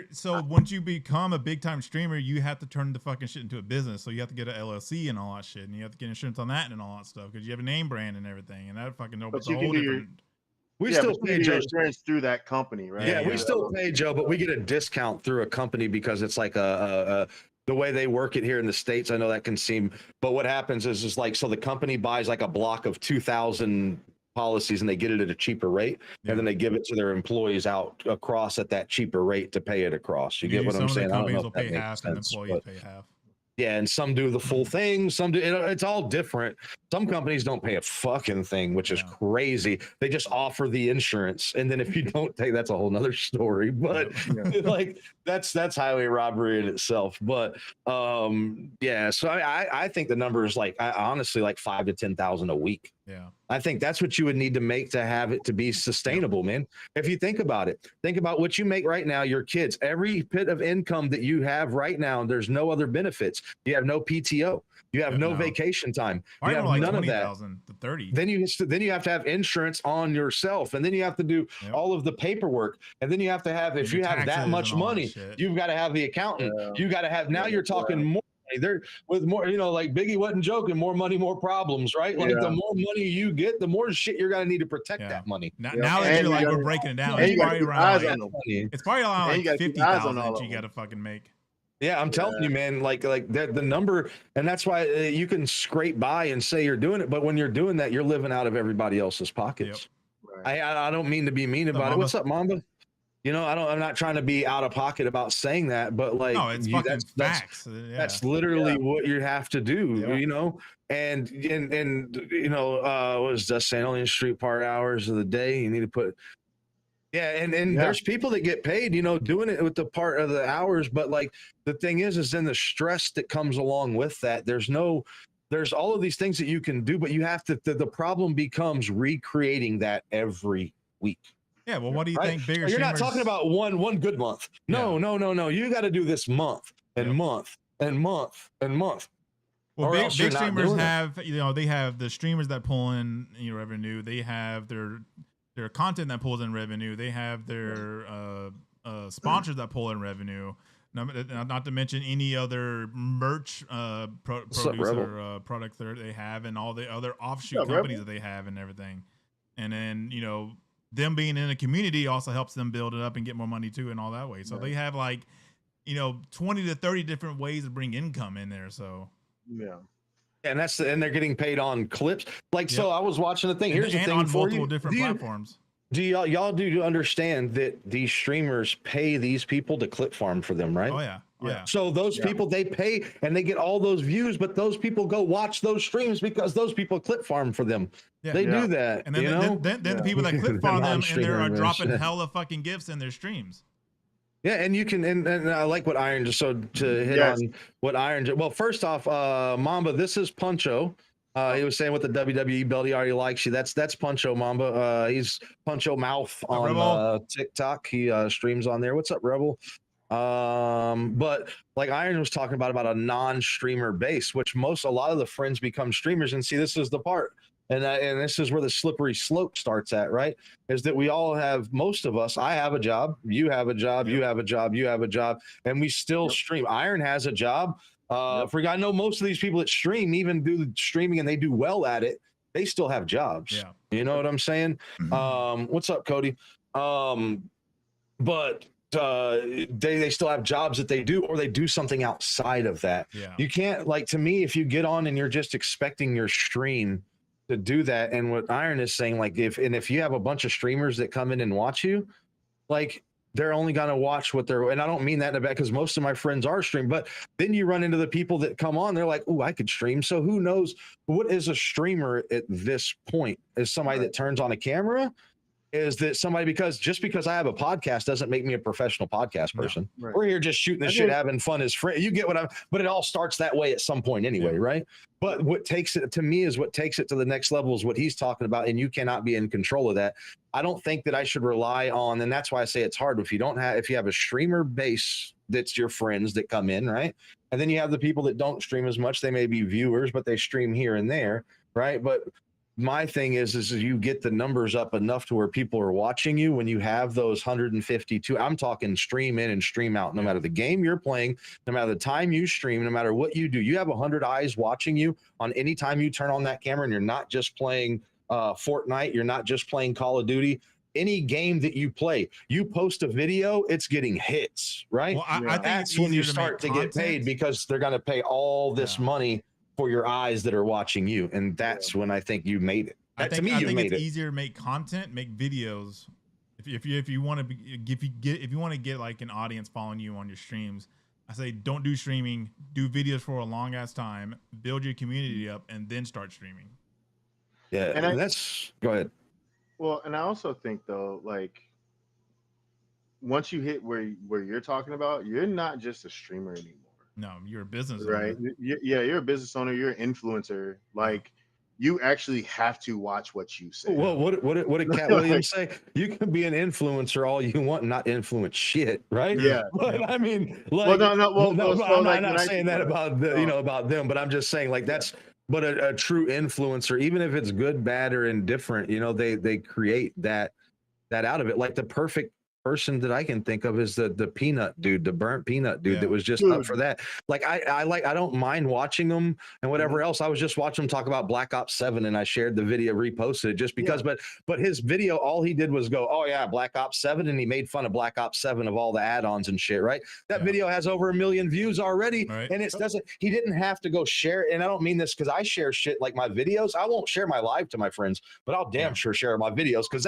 So once you become a big time streamer, you have to turn the fucking shit into a business. So you have to get an LLC and all that shit, and you have to get insurance on that and all that stuff because you have a name brand and everything, and that fucking opens a whole different. We still pay Joe insurance through that company, right? Yeah, we still pay Joe, but we get a discount through a company because it's like the way they work it here in the States. I know that can seem, but what happens is like, so the company buys like a block of 2,000 policies and they get it at a cheaper rate, and then they give it to their employees out across at that cheaper rate to pay it across. You get what I'm saying? Companies will pay half and employees pay half. Yeah, and some do the full thing. Some do. It's all different. Some companies don't pay a fucking thing, which is crazy. They just offer the insurance, and then if you don't take, that's a whole nother story. But like that's highway robbery in itself. But yeah. So I think the number is like honestly like 5,000 to 10,000 a week. Yeah. I think that's what you would need to make to have it to be sustainable, man. If you think about it, think about what you make right now, your kids, every bit of income that you have right now, there's no other benefits. You have no PTO. You have no vacation time. You have like none of that. To 30. Then you have to have insurance on yourself, and then you have to do all of the paperwork, and then you have to have, if you have that much money, you've got to have the accountant. You got to have, now you're talking more. There with more, like Biggie wasn't joking, more money, more problems, right? Like the more money you get, the more shit you're gonna need to protect that money. Now that you're like, we're breaking it down, it's probably around like 50,000 that you gotta fucking make. Yeah, I'm telling you, man, like the number, and that's why you can scrape by and say you're doing it, but when you're doing that, you're living out of everybody else's pockets. I don't mean to be mean about it. What's up, Mamba? I'm not trying to be out of pocket about saying that, but like, no, it's fucking facts. That's literally what you have to do, and what was just saying, only in street part hours of the day, you need to put, and there's people that get paid, doing it with the part of the hours, but like, the thing is then the stress that comes along with that, there's all of these things that you can do, but you have to, the problem becomes recreating that every week. Yeah, well, what do you think? Bigger You're not talking about one good month. No. You got to do this month and month and month and month. Well, big streamers have, they have the streamers that pull in revenue. They have their content that pulls in revenue. They have their sponsors that pull in revenue. Not to mention any other merch produce or products that they have, and all the other offshoot companies that they have and everything. And then them being in a community also helps them build it up and get more money too, and all that way. So they have like, 20 to 30 different ways to bring income in there. So and and they're getting paid on clips. Like, so I was watching the thing. Here's the thing on for multiple different platforms. Do y'all do understand that these streamers pay these people to clip farm for them, right? Oh yeah. So those people, they pay and they get all those views, but those people go watch those streams because those people clip farm for them. They do that. And then, then the people that clip farm them and they're dropping hella fucking gifts in their streams. Yeah, and you can, and I like what Iron just, so to hit on what Iron, well, first off, Mamba, this is Puncho. He was saying with the WWE belt, he already likes you. That's Puncho, Mamba. He's PunchoMouf on TikTok. He streams on there. What's up, Rebel? But like Iron was talking about a non-streamer base, which a lot of the friends become streamers. And see, this is the part, and this is where the slippery slope starts at, right? Is that we all have, most of us, I have a job, you have a job, you have a job, you have a job, and we still stream. Iron has a job. I know most of these people that stream, even do the streaming and they do well at it, they still have jobs. Yeah. You know what I'm saying? What's up, Cody? But they still have jobs that they do, or they do something outside of that. Yeah. You can't, like, to me, if you get on and you're just expecting your stream to do that, and what Iron is saying, like, if you have a bunch of streamers that come in and watch you, like, they're only going to watch what they're, and I don't mean that in a bad, because most of my friends are stream, but then you run into the people that come on, they're like, oh, I could stream. So who knows what is a streamer at this point? Is somebody that turns on a camera? Is that somebody, because just because I have a podcast doesn't make me a professional podcast person. No, right. We're here just shooting the shit, having fun as friends. You get what but it all starts that way at some point anyway, right? But what takes it, to me, is what takes it to the next level is what he's talking about, and you cannot be in control of that. I don't think that I should rely on, and that's why I say it's hard. If you have a streamer base that's your friends that come in, right? And then you have the people that don't stream as much. They may be viewers, but they stream here and there, right? But my thing is you get the numbers up enough to where people are watching you when you have those 152. I'm talking stream in and stream out. No matter the game you're playing, no matter the time you stream, no matter what you do, you have 100 eyes watching you on any time you turn on that camera, and you're not just playing Fortnite, you're not just playing Call of Duty. Any game that you play, you post a video, it's getting hits, right? Well, I think that's when you start to get paid, because they're going to pay all this money for your eyes that are watching you, and that's when I think you made it. I think it's easier to make content, make videos. If you want to get like an audience following you on your streams, I say don't do streaming, do videos for a long ass time, build your community up, and then start streaming. Yeah, and that's, go ahead. Well, and I also think though, like, once you hit where you're talking about, you're not just a streamer anymore. No, you're a business owner. You're a business owner. You're an influencer. Like, you actually have to watch what you say. Well, what did Cat Williams say? You can be an influencer all you want, and not influence shit, right? Yeah. But I mean, like, I'm not saying that about about them, but I'm just saying, like, that's. But a true influencer, even if it's good, bad, or indifferent, they create that out of it. Like, the perfect person that I can think of is the peanut dude, the burnt peanut dude that was just up for that. Like, I don't mind watching them and whatever else. I was just watching him talk about Black Ops 7, and I shared the video, reposted it just because, but his video, all he did was go, oh yeah, Black Ops 7, and he made fun of Black Ops 7 of all the add-ons and shit, right? That video has over 1 million views already, and he didn't have to go share it. And I don't mean this because I share shit like my videos. I won't share my live to my friends, but I'll damn sure share my videos, because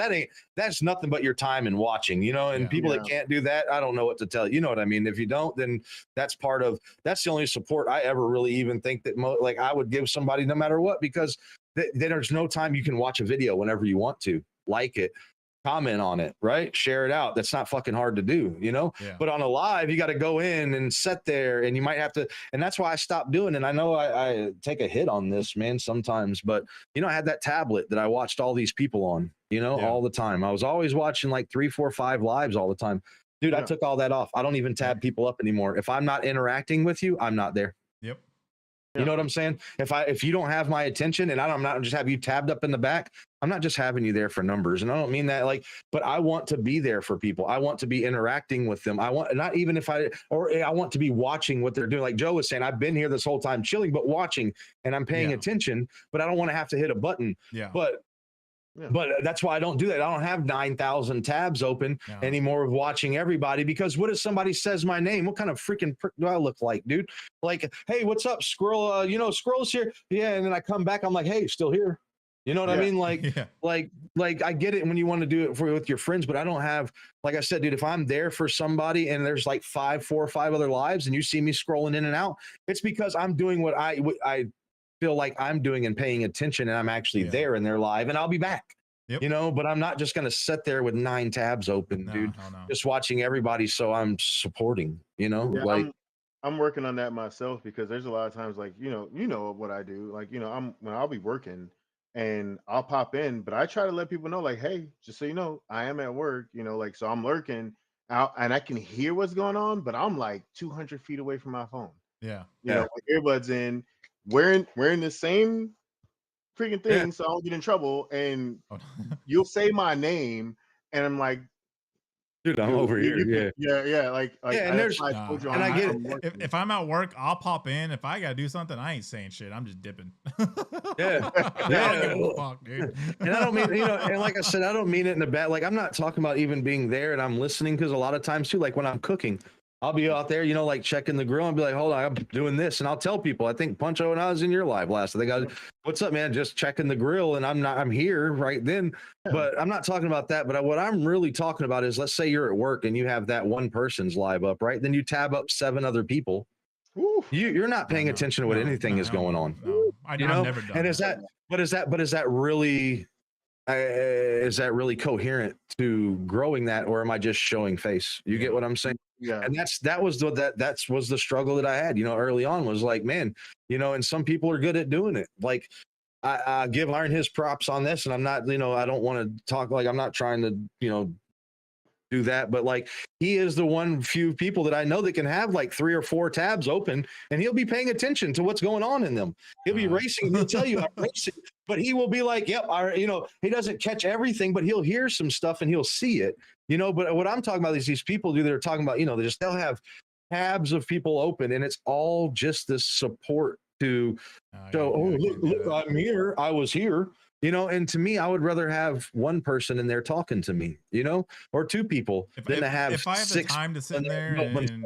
that's nothing but your time and watching, and people that can't do that, I don't know what to tell you. You know what I mean? If you don't, then that's the only support I ever really even think that like I would give somebody, no matter what, because there's no time. You can watch a video whenever you want to, like it, comment on it, right? Share it out. That's not fucking hard to do, But on a live, you got to go in and sit there, and you might have to, and that's why I stopped doing it. And I know I take a hit on this, man, sometimes, but I had that tablet that I watched all these people on, all the time. I was always watching like 3, 4, 5 lives all the time. Dude, I took all that off. I don't even tab people up anymore. If I'm not interacting with you, I'm not there. Yep. You know what I'm saying? If you don't have my attention, and I'm not just have you tabbed up in the back, I'm not just having you there for numbers. And I don't mean that but I want to be there for people. I want to be interacting with them. I want, not even I want to be watching what they're doing. Like Joe was saying, I've been here this whole time chilling, but watching, and I'm paying attention, but I don't want to have to hit a button. Yeah. But that's why I don't do that. I don't have 9,000 tabs open anymore of watching everybody, because what if somebody says my name? What kind of freaking prick do I look like, dude? Like, hey, what's up, Squirrel? Squirrel's here. Yeah. And then I come back, I'm like, hey, still here. You know what I mean? Like, like I get it when you want to do it with your friends, but I don't have, like I said, dude, if I'm there for somebody and there's like 4 or 5 other lives and you see me scrolling in and out, it's because I'm doing what I feel like I'm doing and paying attention, and I'm actually there in their live, and I'll be back. Yep. But I'm not just going to sit there with 9 tabs open, dude, just watching everybody. So I'm supporting, I'm working on that myself, because there's a lot of times, like, what I do, like, when I'll be working and I'll pop in, but I try to let people know, like, hey, just so you know, I am at work, like, so I'm lurking. out and I can hear what's going on, but I'm like 200 feet away from my phone. Yeah. You know, with earbuds in, wearing the same freaking Yeah. thing, so I don't get in trouble. And Oh, you'll say my name, and I'm like, Dude, I'm dude, over here. you can, Yeah. yeah, like Yeah, and that's there's why I Nah, told you and I get I'm if, working. if I'm at work, I'll pop in. If I gotta do something, I ain't saying shit. I'm just dipping. Yeah. I don't give a fuck, dude. And I don't mean, and like I said, I don't mean it in a bad, like, I'm not talking about even being there and I'm listening, because a lot of times too, like when I'm cooking, I'll be out there, like checking the grill and be like, hold on, I'm doing this. And I'll tell people, I think Puncho and I was in your live last. I think what's up, man? Just checking the grill, and I'm here right then. But I'm not talking about that. But what I'm really talking about is, let's say you're at work and you have that one person's live up, right? Then you tab up 7 other people. Oof. You're not paying attention to what anything is hell going no, on. No, I've never done And that. is that really coherent to growing that, or am I just showing face? You get what I'm saying? Yeah. And that was the struggle that I had, early on, was like, man, and some people are good at doing it. Like, I give Iron his props on this, and I'm not, I don't want to talk, like, I'm not trying to, do that, but like, he is the one few people that I know that can have like 3 or 4 tabs open, and he'll be paying attention to what's going on in them. He'll be racing, he'll tell you I'm racing, but he will be like, yep, he doesn't catch everything, but he'll hear some stuff and he'll see it, but what I'm talking about is these people that are talking about, they'll have tabs of people open, and it's all just this support to show, look, I'm here, I was here. And to me, I would rather have one person in there talking to me, or 2 people than to have if I have 6 the time to sit in there and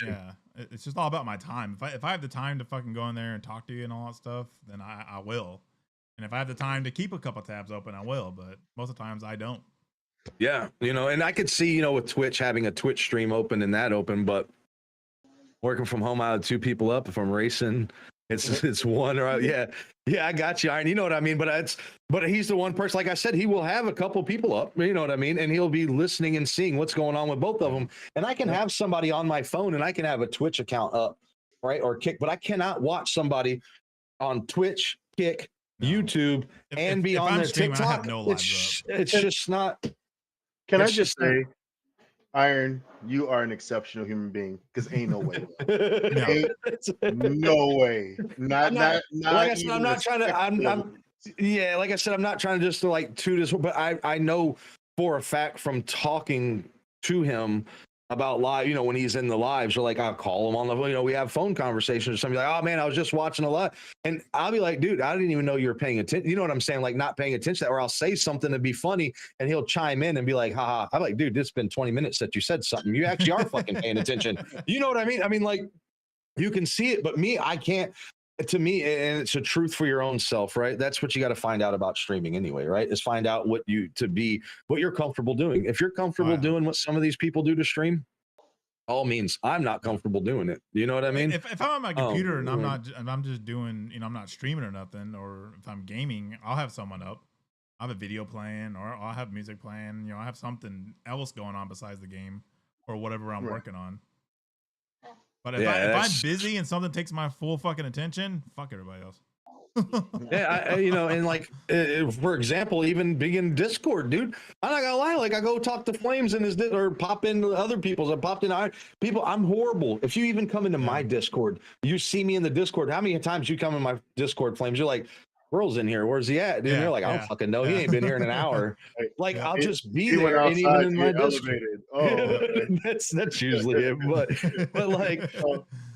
yeah, it's just all about my time. If I have the time to fucking go in there and talk to you and all that stuff, then I will. And if I have the time to keep a couple tabs open, I will. But most of the times I don't. Yeah, and I could see, with Twitch, having a Twitch stream open and that open, but working from home, I had 2 people up. If I'm racing, it's one, or yeah, I got you, Iron. You know what I mean? But he's the one person, like I said, he will have a couple people up, you know what I mean? And he'll be listening and seeing what's going on with both of them. And I can have somebody on my phone, and I can have a Twitch account up, right? Or Kick, but I cannot watch somebody on Twitch, Kick, YouTube, and be on their TikTok. It's just not. Can I just say, Iron, you are an exceptional human being, because ain't no way. Ain't no way. Not like I said, I'm not trying to. Yeah, like I said, I'm not trying to just to like toot his, but I know for a fact from talking to him about live, when he's in the lives, or like I'll call him on the, we have phone conversations or something, like, oh man, I was just watching a live, and I'll be like, dude, I didn't even know you were paying attention. You know what I'm saying? Like, not paying attention to that, or I'll say something to be funny and he'll chime in and be like, haha. I'm like, dude, it's been 20 minutes that you said something. You actually are fucking paying attention. You know what I mean? I mean, like, you can see it, but me, I can't. To me, and it's a truth for your own self, right? That's what you got to find out about streaming anyway, right? Is find out what you're comfortable doing. If you're comfortable doing what some of these people do to stream, all means, I'm not comfortable doing it. You know what I mean? If I'm on my computer and I'm just doing, I'm not streaming or nothing, or if I'm gaming, I'll have someone up. I'll have a video playing, or I'll have music playing. I have something else going on besides the game or whatever I'm working on. But if I'm busy and something takes my full fucking attention, fuck everybody else. Yeah, and like, for example, even being in Discord, dude, I'm not gonna lie, like, I go talk to Flames in his or pop into other people's. I popped in people. I'm horrible. If you even come into my Discord, you see me in the Discord. How many times you come in my Discord, Flames? You're like, Earl's in here. Where's he at? Dude, you're like, I don't fucking know. He ain't been here in an hour. Like, I'll just be there, and even in my Discord. That's usually it. But like,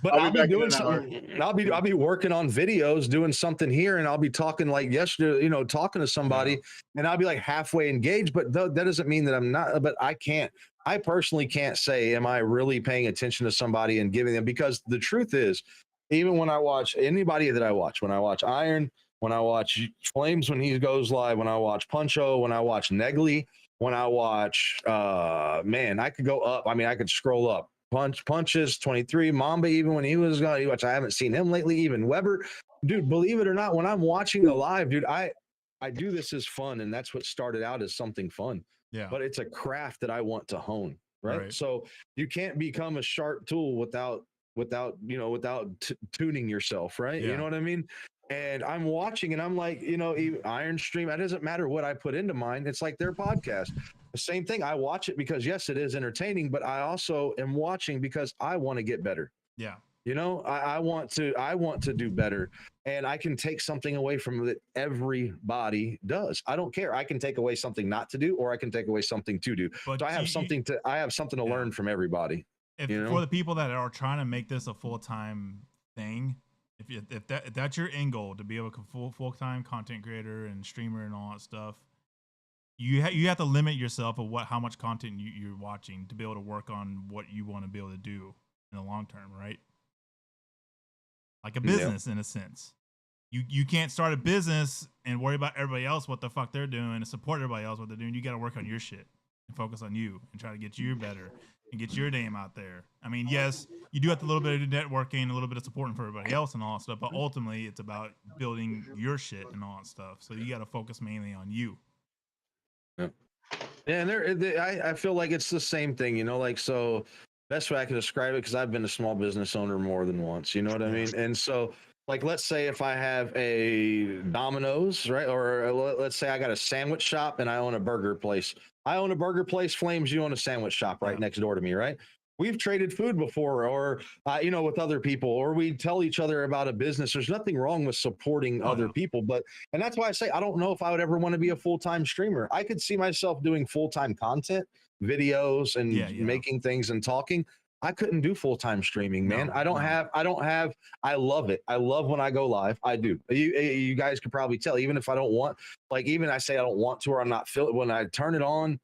but I'll be doing something. I'll be working on videos, doing something here, and I'll be talking like yesterday, talking to somebody, and I'll be like halfway engaged. But that doesn't mean that I'm not. But I personally can't say, am I really paying attention to somebody and giving them? Because the truth is, even when I watch anybody that I watch, when I watch Iron, when I watch Flames, when he goes live, when I watch Puncho, when I watch Negley, when I watch, man, I could go up. I mean, I could scroll up. Punches 23, Mamba, even when he was going, which I haven't seen him lately, even Weber. Dude, believe it or not, when I'm watching the live, dude, I do this as fun, and that's what started out as something fun. Yeah. But it's a craft that I want to hone, right? So you can't become a sharp tool without tuning yourself, right? You know what I mean? And I'm watching and I'm like, even Iron Stream, it doesn't matter what I put into mine. It's like their podcast. The same thing. I watch it because yes, it is entertaining, but I also am watching because I want to get better. Yeah. I want to do better, and I can take something away from it. Everybody does. I don't care. I can take away something not to do, or I can take away something to do. But so I have something to learn from everybody. For the people that are trying to make this a full-time thing, if that's your end goal, to be able to full-time content creator and streamer and all that stuff, you have to limit yourself of how much content you're watching to be able to work on what you want to be able to do in the long term, right? Like a business in a sense. You can't start a business and worry about everybody else what the fuck they're doing and support everybody else what they're doing. You got to work on your shit and focus on you and try to get you better and get your name out there. I mean, yes, you do have a little bit of networking, a little bit of supporting for everybody else and all that stuff, but ultimately it's about building your shit and all that stuff. So you got to focus mainly on you. Yeah, and I feel like it's the same thing, like, so best way I can describe it, because I've been a small business owner more than once, you know what I mean? And so, like, let's say if I have a Domino's, right? Or let's say I got a sandwich shop and I own a burger place. I own a burger place, Flames, you own a sandwich shop right next door to me, right? We've traded food before, or, with other people, or we tell each other about a business. There's nothing wrong with supporting other people, and that's why I say, I don't know if I would ever want to be a full-time streamer. I could see myself doing full-time content, videos, and making things and talking. I couldn't do full-time streaming, man. I love it. I love when I go live. I do. You guys could probably tell, even if I don't want, even I say I don't want to, or I'm not feeling, when I turn it on,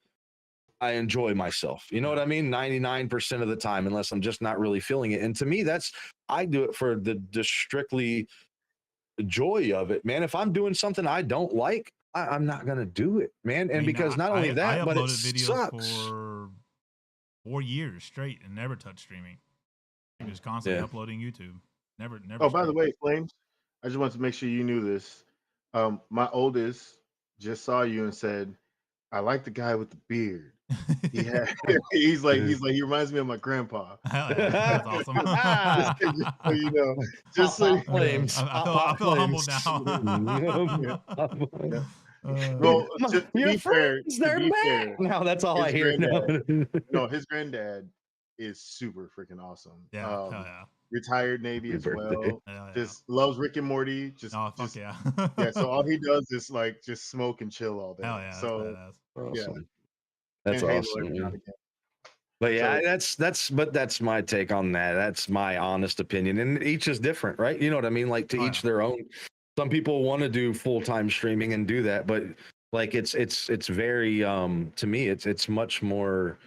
I enjoy myself. You know what I mean? 99% of the time, unless I'm just not really feeling it. And to me, I do it for the strictly joy of it, man. If I'm doing something I don't like, I'm not going to do it, man. And because not only that, but it sucks. For 4 years straight and never touched streaming. He was constantly uploading YouTube. Never. Oh, by the way, Flames, I just wanted to make sure you knew this. My oldest just saw you and said, I like the guy with the beard. He's like, he reminds me of my grandpa. That's awesome. just so Flames. I feel humbled now. Well, to be fair, now that's all I hear. No, his granddad is super freaking awesome. Yeah, retired Navy as well. Just loves Rick and Morty. Yeah. So all he does is just smoke and chill all day. Hell yeah, so awesome. That's awesome. But yeah, that's my take on that. That's my honest opinion, and each is different, right? You know what I mean? Like, to each their own. Some people want to do full-time streaming and do that, but it's very to me it's much more.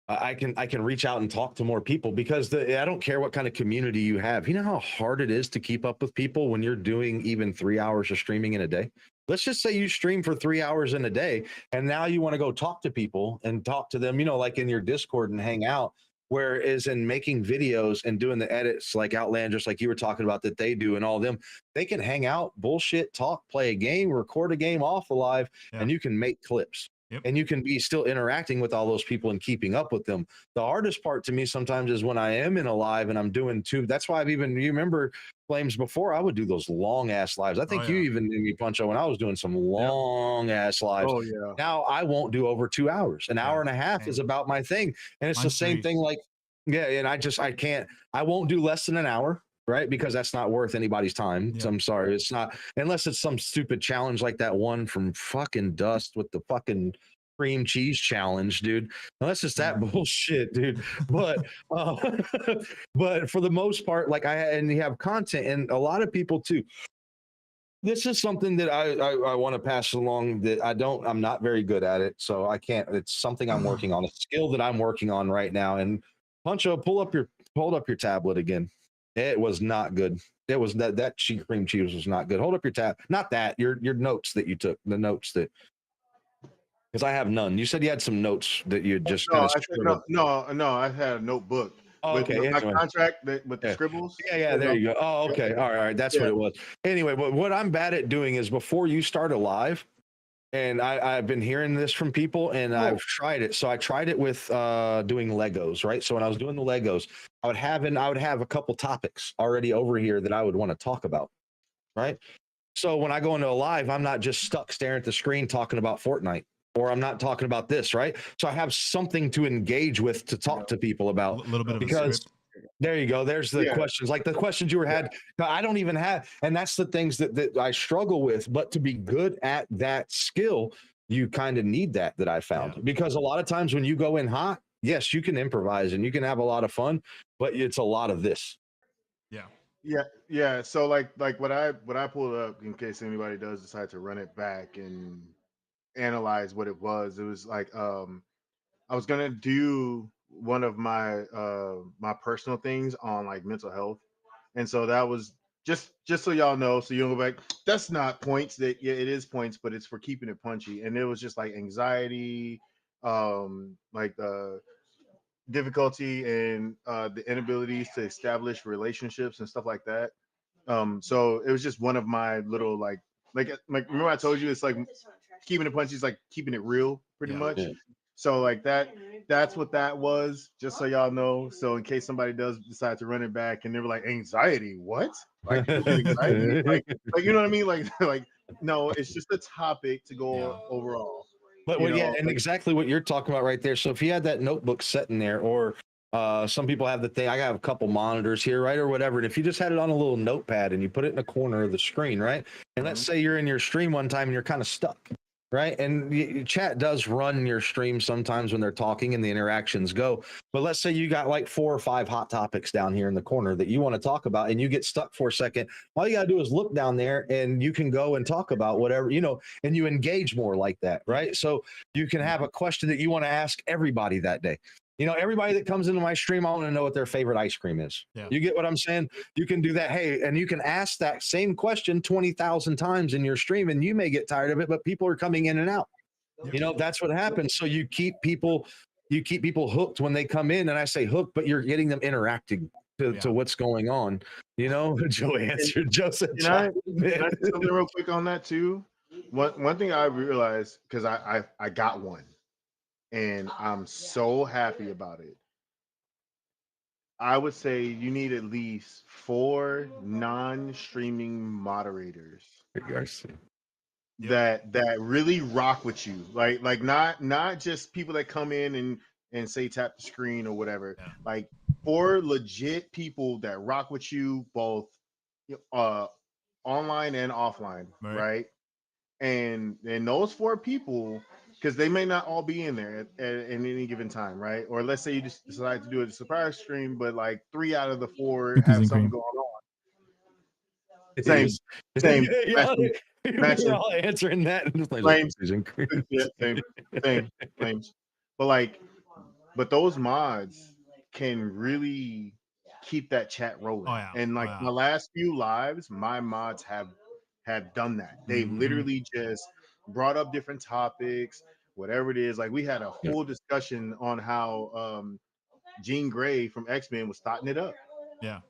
I can reach out and talk to more people, because I don't care what kind of community you have. You know how hard it is to keep up with people when you're doing even 3 hours of streaming in a day? Let's just say you stream for 3 hours in a day, and now you want to go talk to people and talk to them, like in your Discord and hang out. Whereas in making videos and doing the edits, like Outlanders, like you were talking about, that they do, and all of them, they can hang out, bullshit, talk, play a game, record a game off live, and you can make clips. And you can be still interacting with all those people and keeping up with them. The hardest part to me sometimes is when I am in a live and I'm doing two. That's why you remember, Flames, before I would do those long ass lives. I think you even knew me, Puncho, when I was doing some long ass lives. Oh yeah. Now I won't do over 2 hours. An hour and a half is about my thing. And it's the same thing. Like, and I won't do less than an hour. Right, because that's not worth anybody's time. So I'm sorry, it's not, unless it's some stupid challenge like that one from fucking Dust with the fucking cream cheese challenge, dude. Unless it's that bullshit, dude. But but for the most part, and you have content, and a lot of people too. This is something that I want to pass along, that I'm not very good at it, so I can't. It's something I'm working on, a skill that I'm working on right now. And Puncho, hold up your tablet again. It was not good. It was that cream cheese was not good. Hold up your tab. Not that, your notes that you took, the notes that, because I have none. You said you had some notes that you just no, I had a notebook. Okay, my contract with the scribbles. Yeah, there you go. Oh, okay. All right. That's what it was. Anyway, but what I'm bad at doing is, before you start a live, and I've been hearing this from people, and I've tried it. So I tried it with doing Legos, right? So when I was doing the Legos, I would have a couple topics already over here that I would want to talk about. right? So when I go into a live, I'm not just stuck staring at the screen talking about Fortnite, or I'm not talking about this, right? So I have something to engage with, to talk to people A about, little bit of a because script. there you go. There's the Yeah. questions, like the questions you were had. I don't even have, and that's the things that I struggle with. But to be good at that skill, you kind of need that I found, because a lot of times when you go in hot, yes, you can improvise and you can have a lot of fun, but it's a lot of this. Yeah. So like what I pulled up, in case anybody does decide to run it back and analyze what it was like I was gonna do one of my personal things on like mental health, and so that was just so y'all know, so you don't go back. That's not points. That yeah, it is points, but it's for keeping it punchy. And it was just like anxiety, like difficulty and the inabilities to establish relationships and stuff like that. So it was just one of my little like remember I told you it's like keeping it punchy is like keeping it real pretty much. Yeah. So like that's what that was, just so y'all know. So in case somebody does decide to run it back and they were like, anxiety, what? Like people get anxiety? Like you know what I mean? Like like no, it's just a topic to go overall. But You well, yeah, know, and like, exactly what you're talking about right there. So if you had that notebook sitting there, or some people have the thing, I have a couple monitors here, right, or whatever. And if you just had it on a little notepad and you put it in the corner of the screen, right, and let's say you're in your stream one time and you're kind of stuck, right, and chat does run your stream sometimes when they're talking and the interactions go. But let's say you got like 4 or 5 hot topics down here in the corner that you want to talk about, and you get stuck for a second. All you got to do is look down there and you can go and talk about whatever, and you engage more like that, right? So you can have a question that you want to ask everybody that day. Everybody that comes into my stream, I want to know what their favorite ice cream is. Yeah. You get what I'm saying? You can do that. Hey, and you can ask that same question 20,000 times in your stream, and you may get tired of it, but people are coming in and out. That's what happens. So you keep people hooked when they come in, and I say hooked, but you're getting them interacting to what's going on. Joe answered. Joe said, can I say something real quick on that too? One thing I realized, because I got one and I'm so happy about it. I would say you need at least 4 non-streaming moderators that really rock with you. Like not just people that come in and say tap the screen or whatever. Yeah. Like 4 legit people that rock with you both online and offline, right? And those 4 people, because they may not all be in there at any given time, right? Or let's say you just decide to do a surprise stream, but like 3 out of the 4 Cookies have and something cream. going on. Same. You're all answering that. Flames. Yeah, same. Flames. But those mods can really keep that chat rolling. Oh, yeah. And like my last few lives, my mods have done that. They've literally just brought up different topics, whatever it is. Like we had a whole discussion on how Jean Grey from X-Men was starting it up. Yeah.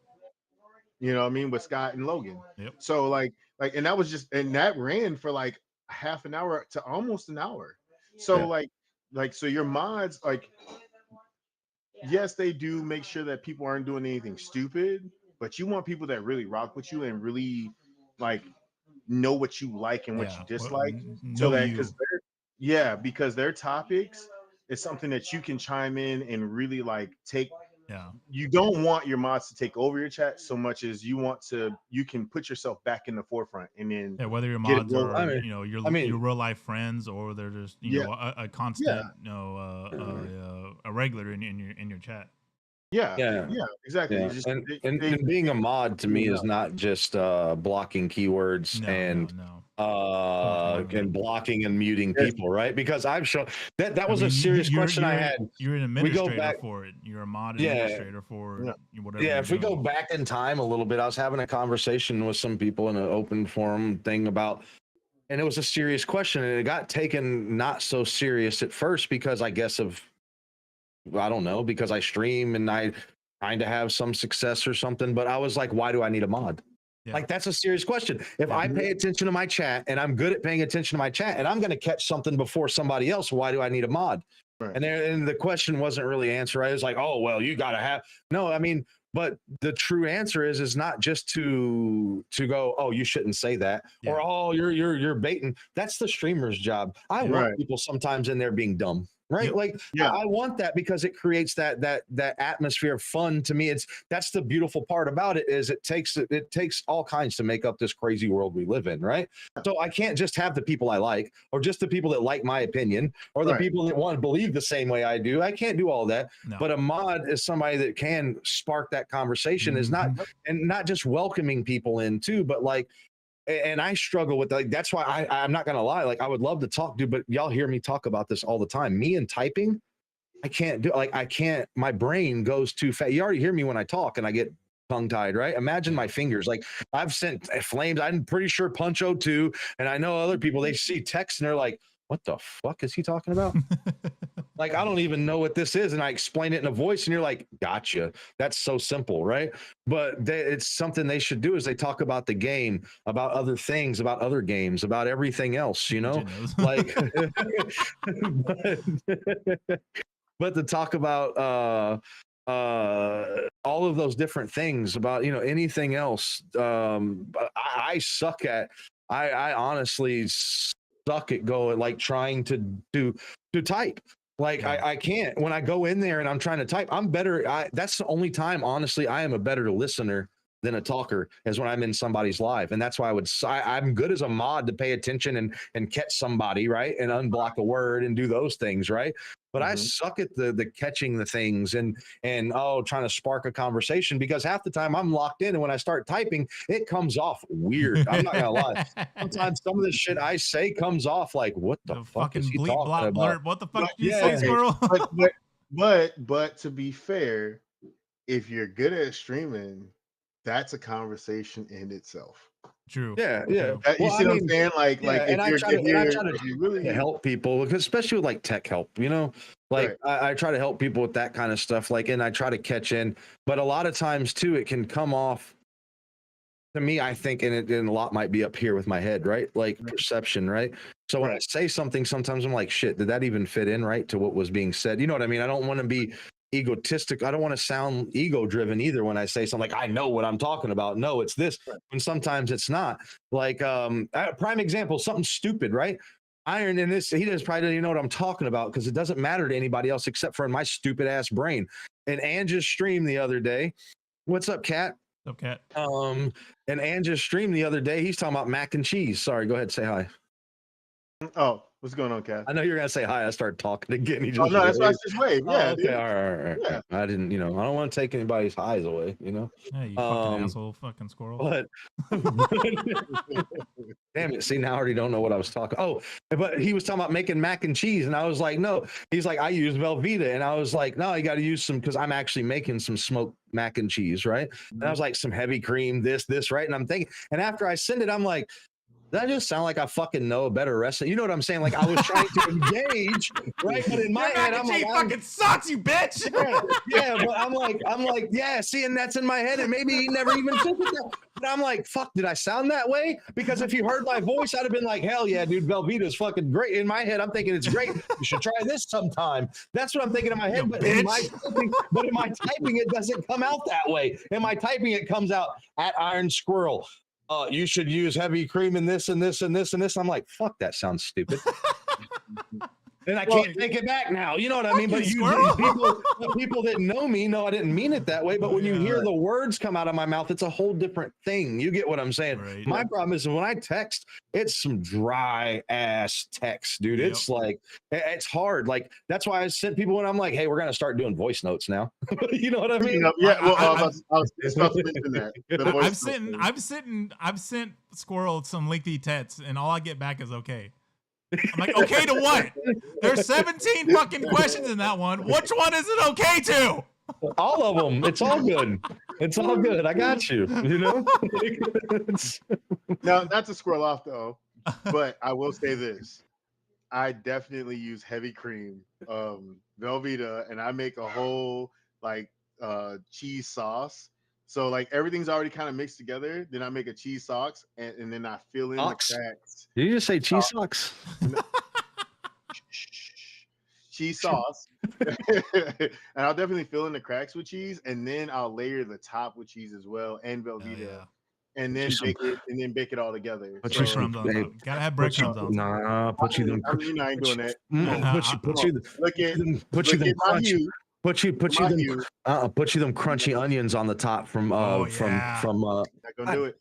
You know what I mean? With Scott and Logan. Yep. So and that was and that ran for like half an hour to almost an hour. So so your mods, like, yes, they do make sure that people aren't doing anything stupid, but you want people that really rock with you and really like know what you like and what you dislike. So that because their topics is something that you can chime in and really like take. You don't want your mods to take over your chat so much as you can put yourself back in the forefront, and then whether your mods are your real life friends, or they're just a constant a regular in your chat. Yeah, exactly. Yeah. And being a mod to me is not just blocking keywords and blocking and muting people, right? Because I've shown that was a serious question I had. You're an administrator for it. You're a mod administrator for whatever. Yeah, if we go back in time a little bit, I was having a conversation with some people in an open forum thing about, and it was a serious question, and it got taken not so serious at first because I guess I don't know, because I stream and I kind of have some success or something, but I was like, why do I need a mod? Like, that's a serious question. If I pay attention to my chat and I'm good at paying attention to my chat and I'm going to catch something before somebody else, why do I need a mod? Right. And the question wasn't really answered. I was like, oh, well, you got to have, no, I mean, But the true answer is not just to go, oh, you shouldn't say that, or oh, you're baiting. That's the streamer's job. I want people sometimes in there being dumb. Right. Like I want that because it creates that atmosphere of fun. To me, that's the beautiful part about it is it takes all kinds to make up this crazy world we live in. Right. So I can't just have the people I like, or just the people that like my opinion, or the people that want to believe the same way I do. I can't do all that. No. But a mod is somebody that can spark that conversation, is not just welcoming people in too, but like, and I struggle with like, that's why I'm not gonna lie, like I would love to talk, dude, but y'all hear me talk about this all the time. Me and typing, I can't do, like I can't, my brain goes too fast. You already hear me when I talk and I get tongue tied, right? Imagine my fingers. Like I've sent flames. I'm pretty sure Puncho too, and I know other people, they see text and they're like, what the fuck is he talking about? Like, I don't even know what this is. And I explain it in a voice and you're like, gotcha. That's so simple, right? But it's something they should do is they talk about the game, about other things, about other games, about everything else, you know? Like, but to talk about all of those different things, about, you know, anything else, I suck at, I honestly suck at going, like trying to type. Like I can't, when I go in there and I'm trying to type, I'm better. That's the only time, honestly, I am a better listener than a talker, is when I'm in somebody's live. And that's why I'm good as a mod to pay attention and catch somebody, right? And unblock a word and do those things, right? But I suck at the catching the things and trying to spark a conversation, because half the time I'm locked in, and when I start typing, it comes off weird. I'm not gonna lie. Sometimes some of the shit I say comes off like, what the fuck is he talking about? Blurb. What the fuck did you say, Squirrel? But to be fair, if you're good at streaming, that's a conversation in itself. True. Yeah. You see what I'm saying? Like, and I try to really help people, because especially with like tech help, you know, like I try to help people with that kind of stuff. Like, and I try to catch in, but a lot of times too, it can come off to me, I think, and a lot might be up here with my head, right? Like perception, right? So when I say something, sometimes I'm like, shit, did that even fit in right to what was being said? You know what I mean? I don't want to be egotistic. I don't want to sound ego driven either when I say something like, I know what I'm talking about. No, it's this. And sometimes it's not. Like prime example, something stupid, right? Iron in this, he probably doesn't even know what I'm talking about, because it doesn't matter to anybody else except for in my stupid ass brain. And Ange's stream the other day. What's up, Cat? What's up, Cat? And Ange's stream the other day, he's talking about mac and cheese. Sorry, go ahead, say hi. Oh, what's going on, Cat? I know you're gonna say hi. I started talking again. He just no, that's why I just waved. Yeah. Okay. All right. Yeah. I didn't, I don't want to take anybody's highs away, Yeah, you fucking asshole, fucking squirrel. But damn it. See, now I already don't know what I was talking. Oh, but he was talking about making mac and cheese. And I was like, no. He's like, I use Velveeta. And I was like, no, you got to use some, because I'm actually making some smoked mac and cheese, right? And I was like, some heavy cream, this, right? And I'm thinking, and after I send it, I'm like, that just sound like I fucking know a better recipe. You know what I'm saying? Like I was trying to engage, right? But in my head, I'm like, fucking sucks, you bitch. Yeah, but I'm like, yeah. See, and that's in my head, and maybe he never even took it that. But I'm like, fuck, did I sound that way? Because if you heard my voice, I'd have been like, hell yeah, dude, Velveeta's fucking great. In my head, I'm thinking it's great. You should try this sometime. That's what I'm thinking in my head. But in my typing, it doesn't come out that way. In my typing, it comes out at Iron Squirrel. You should use heavy cream in this and this and this and this. I'm like, fuck, that sounds stupid. And I can't take it back now. You know what I mean? But people that know me know I didn't mean it that way. But when you hear the words come out of my mouth, it's a whole different thing. You get what I'm saying? Right. My problem is when I text, it's some dry ass text, dude. Yep. It's like, it's hard. Like, that's why I sent people when I'm like, hey, we're going to start doing voice notes now. You know what I mean? Yeah. Well, I was about to mention that. I've sent Squirrel some lengthy texts, and all I get back is okay. I'm like, okay to what? There's 17 fucking questions in that one. Which one is it okay to? All of them. It's all good. It's all good. I got you. You know? Now, not to squirrel off though, but I will say this. I definitely use heavy cream, Velveeta, and I make a whole like cheese sauce. So like everything's already kind of mixed together. Then I make a cheese sauce, and then I fill in the cracks. Did you just say cheese sauce? cheese sauce, and I'll definitely fill in the cracks with cheese, and then I'll layer the top with cheese as well and Hell Velveeta, yeah. and then bake it all together. Put you some, Breadcrumbs on hey, top. Gotta have put you, breadcrumbs on top. nah, put you them, I ain't doing that. Come on, Nah, put come on. you, Look at put you them my crunch, view. put you My them, view. put you them crunchy onions on the top from, Oh, yeah. Not gonna do it.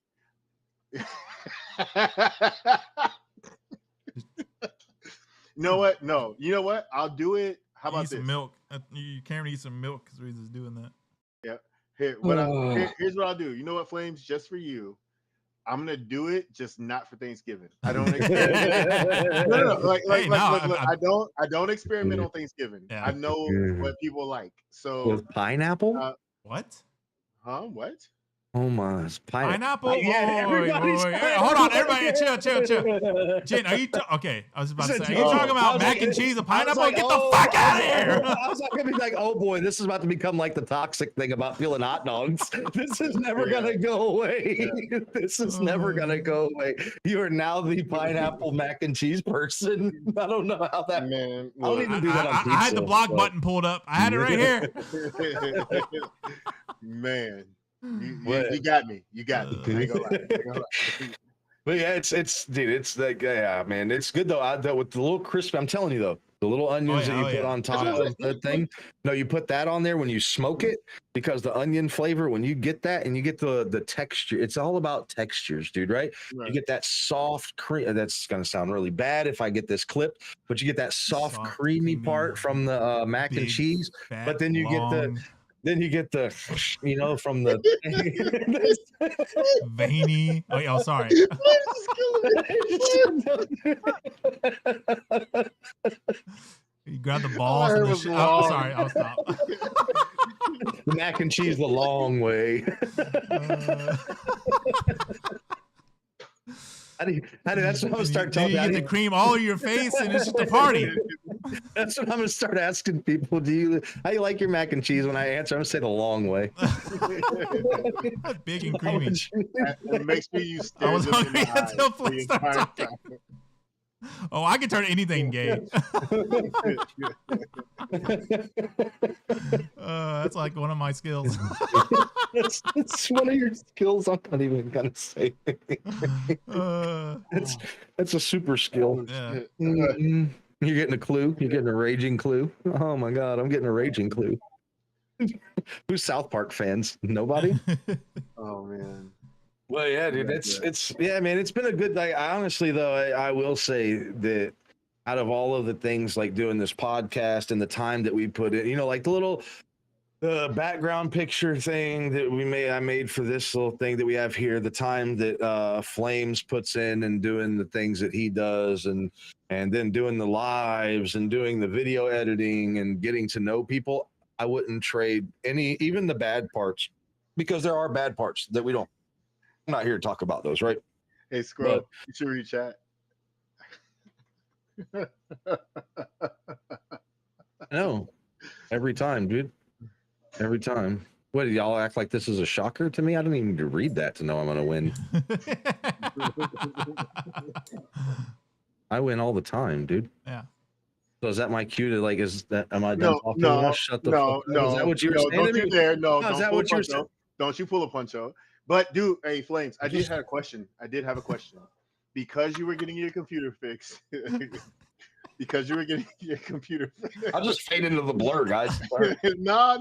You know what? No. You know what? I'll do it. How Eat about some this? milk. You can't eat some milk because we're just doing that. Yeah. Here's what I'll do. You know what, Flames? Just for you, I'm gonna do it, just not for Thanksgiving. I don't experiment. No. Hey, no, Look. I don't experiment on Thanksgiving. Yeah. I know what people like. So, with pineapple. What? what? Oh my, it's Pineapple? Yeah, Wait, everybody's hold on, everybody, chill. Jen, are you okay? I was about to say, are you talking about mac and cheese and pineapple? Get the fuck out of here! I was gonna be like, oh boy, this is about to become like the toxic thing about peeling hot dogs. This is never gonna go away. This is never gonna go away. You are now the pineapple mac and cheese person. I don't know how that. Man, I don't even do that on pizza. I had the block button pulled up. I had it right here. Man. You got me. You got me. I ain't gonna lie. But yeah, it's dude, it's like yeah, man, it's good though. With the little crispy, I'm telling you though, the little onions that you put on top of the thing. No, you put that on there when you smoke it because the onion flavor, when you get that and you get the texture, it's all about textures, dude. Right? You get that soft cream. That's gonna sound really bad if I get this clipped, but you get that soft creamy part from the mac and cheese. But then you get the. Then you get the, from the veiny. Oh, sorry. You grab the balls and the sorry, I'll stop. The mac and cheese the long way. That's what I'm gonna start telling you. You get the cream all over your face, and it's just a party. That's what I'm gonna start asking people. How you like your mac and cheese? When I answer, I'm gonna say the long way. Big and creamy. It makes me you stare. I was hungry until Flint started talking. Oh, I can turn anything gay. That's like one of my skills. It's one of your skills. I'm not even gonna say. That's a super skill. Yeah. You're getting a clue. You're getting a raging clue. Oh my god, I'm getting a raging clue. Who's South Park fans? Nobody. Oh man. Well, yeah, dude. Yeah, man. It's been a good. Like, honestly, though, I will say that out of all of the things, like doing this podcast and the time that we put in, like the little background picture thing that I made for this little thing that we have here, the time that Flames puts in and doing the things that he does, and then doing the lives and doing the video editing and getting to know people. I wouldn't trade even the bad parts, because there are bad parts that we don't. I'm not here to talk about those, right? Hey, Scrub, you should read chat. No, every time, dude. Every time. What, did y'all act like this is a shocker to me? I don't even need to read that to know I'm going to win. I win all the time, dude. Yeah. So is that my cue to am I done talking? No, shut the fuck up. Is that what you were saying? Don't you dare. No, is that what you're saying? Don't you pull a Puncho. But dude, hey, Flames, I did have a question. Because you were getting your computer fixed. Because you were getting your computer fixed. I'll just fade into the blur, guys. No.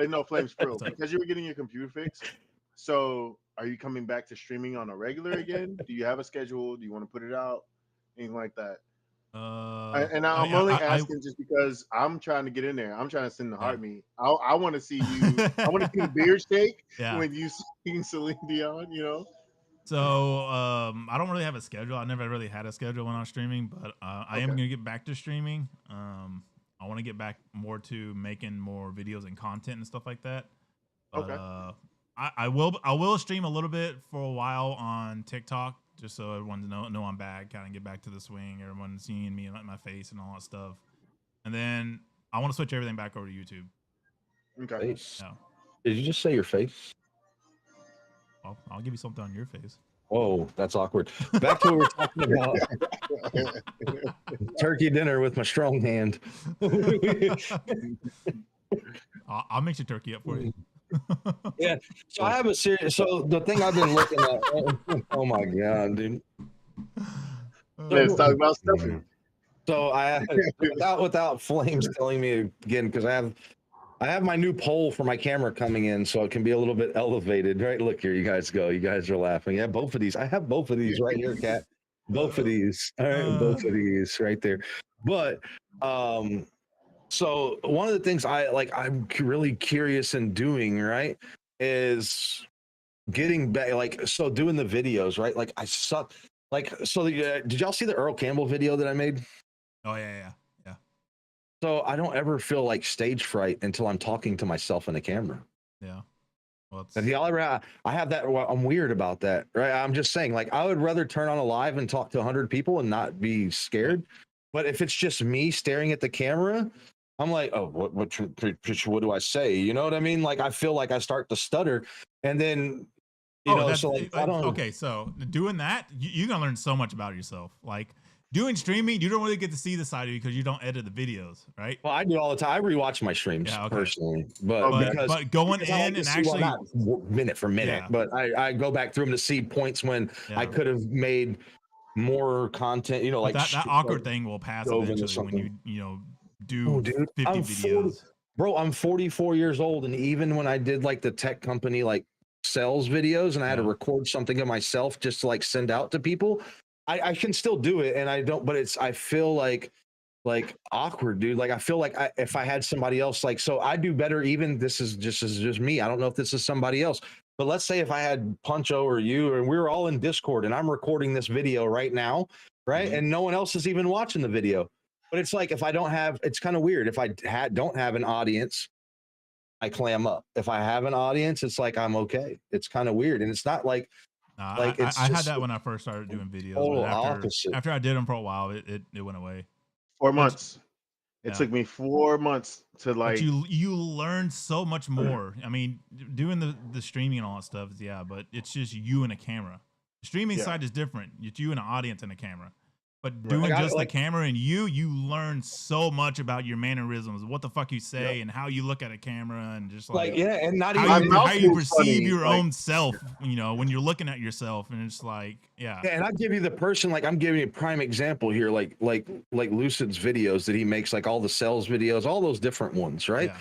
No, Flames, bro. Because you were getting your computer fixed. So are you coming back to streaming on a regular again? Do you have a schedule? Do you want to put it out? Anything like that? I'm only asking just because I'm trying to get in there. I'm trying to send the heart me. I want to see you. I want to see the beard shake when you sing Celine Dion. So I don't really have a schedule. I never really had a schedule when I was streaming, but I am gonna get back to streaming. I want to get back more to making more videos and content and stuff like that. But, I will stream a little bit for a while on TikTok, just so everyone know I'm back, kind of get back to the swing, everyone seeing me and my face and all that stuff. And then I want to switch everything back over to YouTube. Okay. Yeah. Did you just say your face? I'll give you something on your face. Whoa, that's awkward. Back to what we're talking about. Turkey dinner with my strong hand. I'll mix your turkey up for you. Yeah. So I have a serious. So the thing I've been looking at. Oh my god, dude. Let's talk about stuffing. So I without flames telling me again, because I have my new pole for my camera coming in, so it can be a little bit elevated. Right, look here, you guys go. You guys are laughing. Yeah, both of these. I have both of these right here, Cat. Both of these. All right, both of these right there. But so one of the things I'm really curious in doing, right, is getting back, like, so doing the videos, right? Like I suck. Like, so did y'all see the Earl Campbell video that I made? Oh yeah. So I don't ever feel like stage fright until I'm talking to myself in a camera. Yeah. Well, And y'all ever, I have that. I'm weird about that, right? I'm just saying, like, I would rather turn on a live and talk to 100 people and not be scared. But if it's just me staring at the camera, I'm like, oh, what do I say? You know what I mean? Like, I feel like I start to stutter, and then so like, I don't. Okay, so doing that, you're gonna learn so much about yourself. Like doing streaming, you don't really get to see the side of you because you don't edit the videos, right? Well, I do all the time. I rewatch my streams personally, but going in like and actually not minute for minute, but I go back through them to see points when I could have made more content. You know, but like that awkward thing will pass eventually when you do 50 videos. Bro, I'm 44 years old, and even when I did like the tech company like sales videos, and I had to record something of myself just to like send out to people, I can still do it, and I don't. But I feel like awkward, dude. Like I feel like if I had somebody else, like, so I do better. Even this is just me. I don't know if this is somebody else, but let's say if I had Puncho or you, and we were all in Discord, and I'm recording this video right now, right, and no one else is even watching the video. But it's like if I don't have, it's kind of weird. If I don't have an audience, I clam up. If I have an audience, it's like I'm okay. It's kind of weird, and it's not like. I had that when I first started doing videos. But after I did them for a while, it went away. 4 months. It took me 4 months to like. But you learn so much more. I mean, doing the streaming and all that stuff, but it's just you and a camera. The streaming side is different. It's you and an audience and a camera. But doing just the camera and you learn so much about your mannerisms, what the fuck you say, and how you look at a camera, and just and not how you perceive your own self. When you're looking at yourself, and it's like, and I'll give you the person, like I'm giving you a prime example here, like Lucid's videos that he makes, like all the sales videos, all those different ones, right?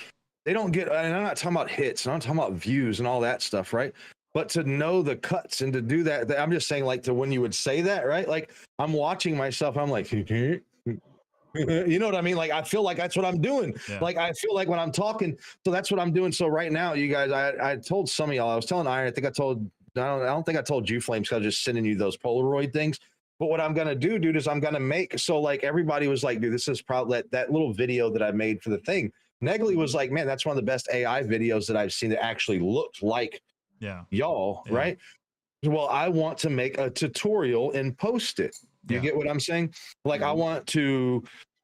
They don't get, and I'm not talking about hits, and I'm talking about views and all that stuff, right? But to know the cuts and to do that, I'm just saying, like, to when you would say that, right? Like I'm watching myself, I'm like, you know what I mean? Like I feel like that's what I'm doing. Like I feel like when I'm talking, so that's what I'm doing. So right now, you guys, I told some of y'all, I was telling Iron, I don't think I told you, Flames, because I was just sending you those Polaroid things. But what I'm gonna do, dude, is I'm gonna make, so like everybody was like, dude, this is probably that little video that I made for the thing. Negley was like, man, that's one of the best AI videos that I've seen that actually looked like y'all, right? Well, I want to make a tutorial and post it. You get what I'm saying? Like I want to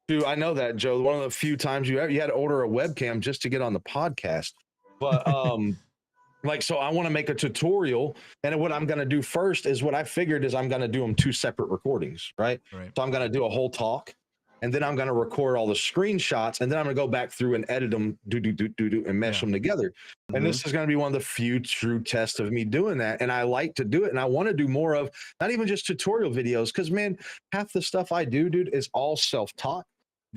I know that, Joe, one of the few times you had to order a webcam just to get on the podcast. But like, so I want to make a tutorial, and what I'm going to do first is what I figured is I'm going to do them 2 separate recordings, right? So I'm going to do a whole talk, and then I'm going to record all the screenshots, and then I'm going to go back through and edit them, and mesh them together. And this is going to be one of the few true tests of me doing that. And I like to do it, and I want to do more of not even just tutorial videos, because man, half the stuff I do, dude, is all self-taught.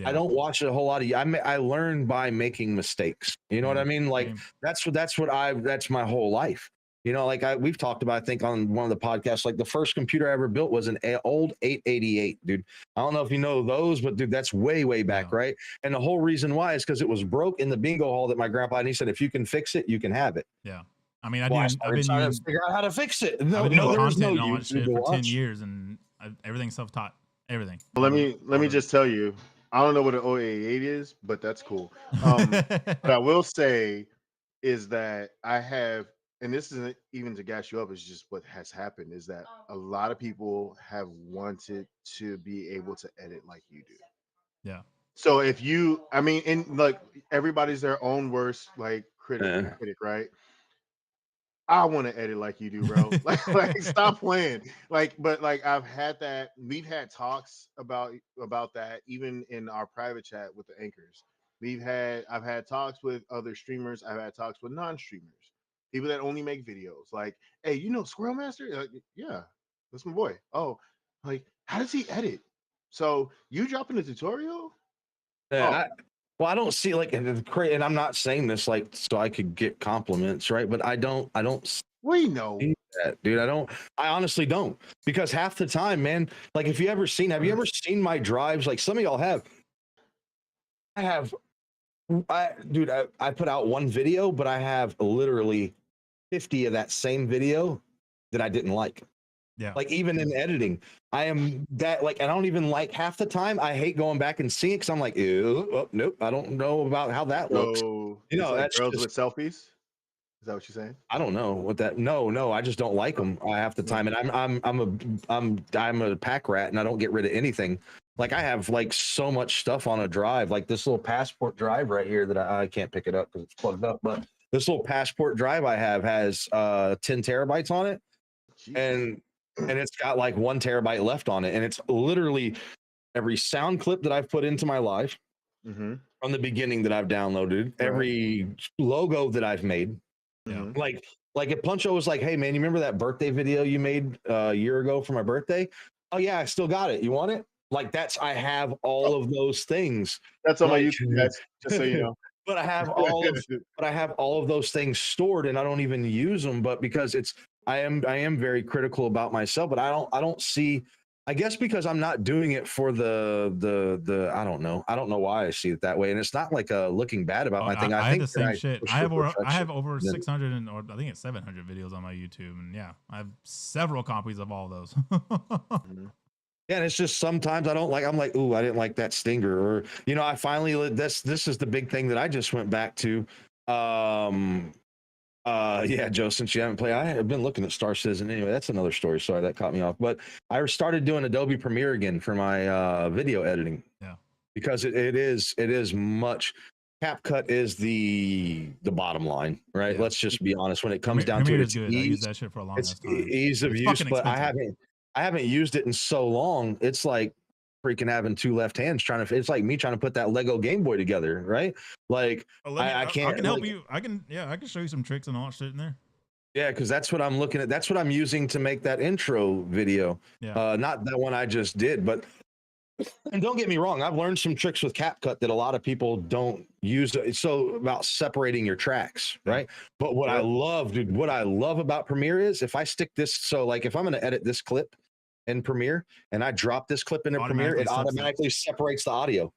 I don't watch a whole lot of. I learn by making mistakes. You know what I mean? Like that's my whole life. You know, like we've talked about, I think on one of the podcasts, like the first computer I ever built was an old 888, dude. I don't know if you know those, but dude, that's way back, right? And the whole reason why is because it was broke in the bingo hall that my grandpa, and he said, if you can fix it, you can have it. Yeah. I mean, I've been trying to figure out how to fix it. No, there's no YouTube for 10 years, and everything's self-taught. Everything. Let me just tell you, I don't know what an 088 is, but that's cool. What I will say is that I have, and this isn't even to gas you up, it's just what has happened is that a lot of people have wanted to be able to edit like you do. Yeah. So if you, I mean, in like everybody's their own worst like critic, right? I want to edit like you do, bro. Like stop playing. But I've had that. We've had talks about that even in our private chat with the anchors. I've had talks with other streamers. I've had talks with non-streamers, people that only make videos. Like, hey, Squirrel Master? Yeah, that's my boy. Oh, like, how does he edit? So you dropping a tutorial? Yeah, I don't see like, and I'm not saying this like so I could get compliments, right? But I don't We know. see that, dude. I honestly don't, because half the time, man, like have you ever seen my drives? Like some of y'all have. I have, dude, I put out one video, but I have literally 50 of that same video that I didn't like. Yeah. Like even in editing, I am that like I don't even like half the time. I hate going back and seeing it because I'm like, ew, oh, nope, I don't know about how that looks. So You it's know, like that's girls just, with selfies. Is that what you're saying? I don't know what that. No, I just don't like them half the time, and I'm a pack rat, and I don't get rid of anything. Like I have like so much stuff on a drive, like this little passport drive right here that I can't pick it up because it's plugged up, but this little passport drive I have has 10 terabytes on it, Jesus. and it's got like 1 terabyte left on it, and it's literally every sound clip that I've put into my live Mm-hmm. from the beginning that I've downloaded, Right. every logo that I've made. Yeah. Like if Puncho was like, hey man, you remember that birthday video you made a year ago for my birthday? Oh yeah, I still got it. You want it? Like I have all of those things. That's on my Like, YouTube, guys. Just so you know. but I have all of those things stored, and I don't even use them. But because I am very critical about myself, but I don't see. I guess because I'm not doing it for the I don't know why I see it that way, and it's not like looking bad about my thing. I think had the same shit. I have perfection. over 600 or I think it's 700 videos on my YouTube, and yeah, I have several copies of all those. Yeah, and it's just sometimes I don't like. I'm like, ooh, I didn't like that stinger, or I finally this is the big thing that I just went back to. Yeah, Joe, since you haven't played, I have been looking at Star Citizen. Anyway, that's another story. Sorry, that caught me off. But I started doing Adobe Premiere again for my video editing. Yeah, because it is much. CapCut is the bottom line, right? Yeah. Let's just be honest. When it comes down Premiere to it, is good. I used that shit for a long it's time. ease of It's use, fucking but I expensive. haven't used it in so long. It's like freaking having two left hands trying to. It's like me trying to put that Lego Game Boy together, right? Like I can't. I can help you. I can show you some tricks and all that shit in there. Yeah, because that's what I'm looking at. That's what I'm using to make that intro video. Yeah. Not that one I just did, but and don't get me wrong, I've learned some tricks with CapCut that a lot of people don't use. It's so about separating your tracks, right? But what I love, dude, what I love about Premiere is if I stick this, so like if I'm going to edit this clip in Premiere and I drop this clip into Premiere, it automatically separates the audio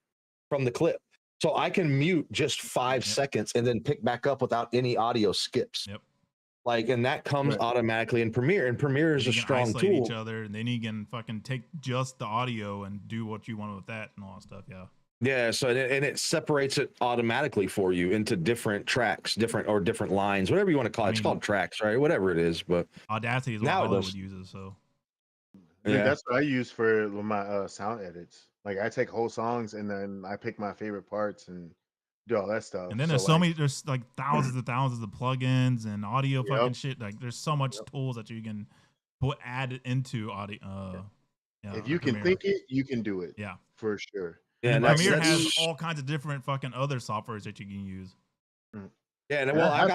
from the clip. So I can mute just 5 seconds and then pick back up without any audio skips. Yep. Like, and that comes automatically in Premiere, and Premiere is a strong tool. Each other, and then you can fucking take just the audio and do what you want with that and all that stuff. Yeah. Yeah. So and it separates it automatically for you into different tracks, different lines, whatever you want to call it. It's called tracks, right? Whatever it is, but Audacity is what Hollywood uses. So yeah, that's what I use for my sound edits. Like I take whole songs and then I pick my favorite parts and do all that stuff. And then there's there's like thousands of plugins and audio fucking shit. Like there's so much tools that you can add into audio. If you can think it, you can do it. Yeah, for sure. Yeah, and Premiere has all kinds of different fucking other softwares that you can use. Yeah, and well, I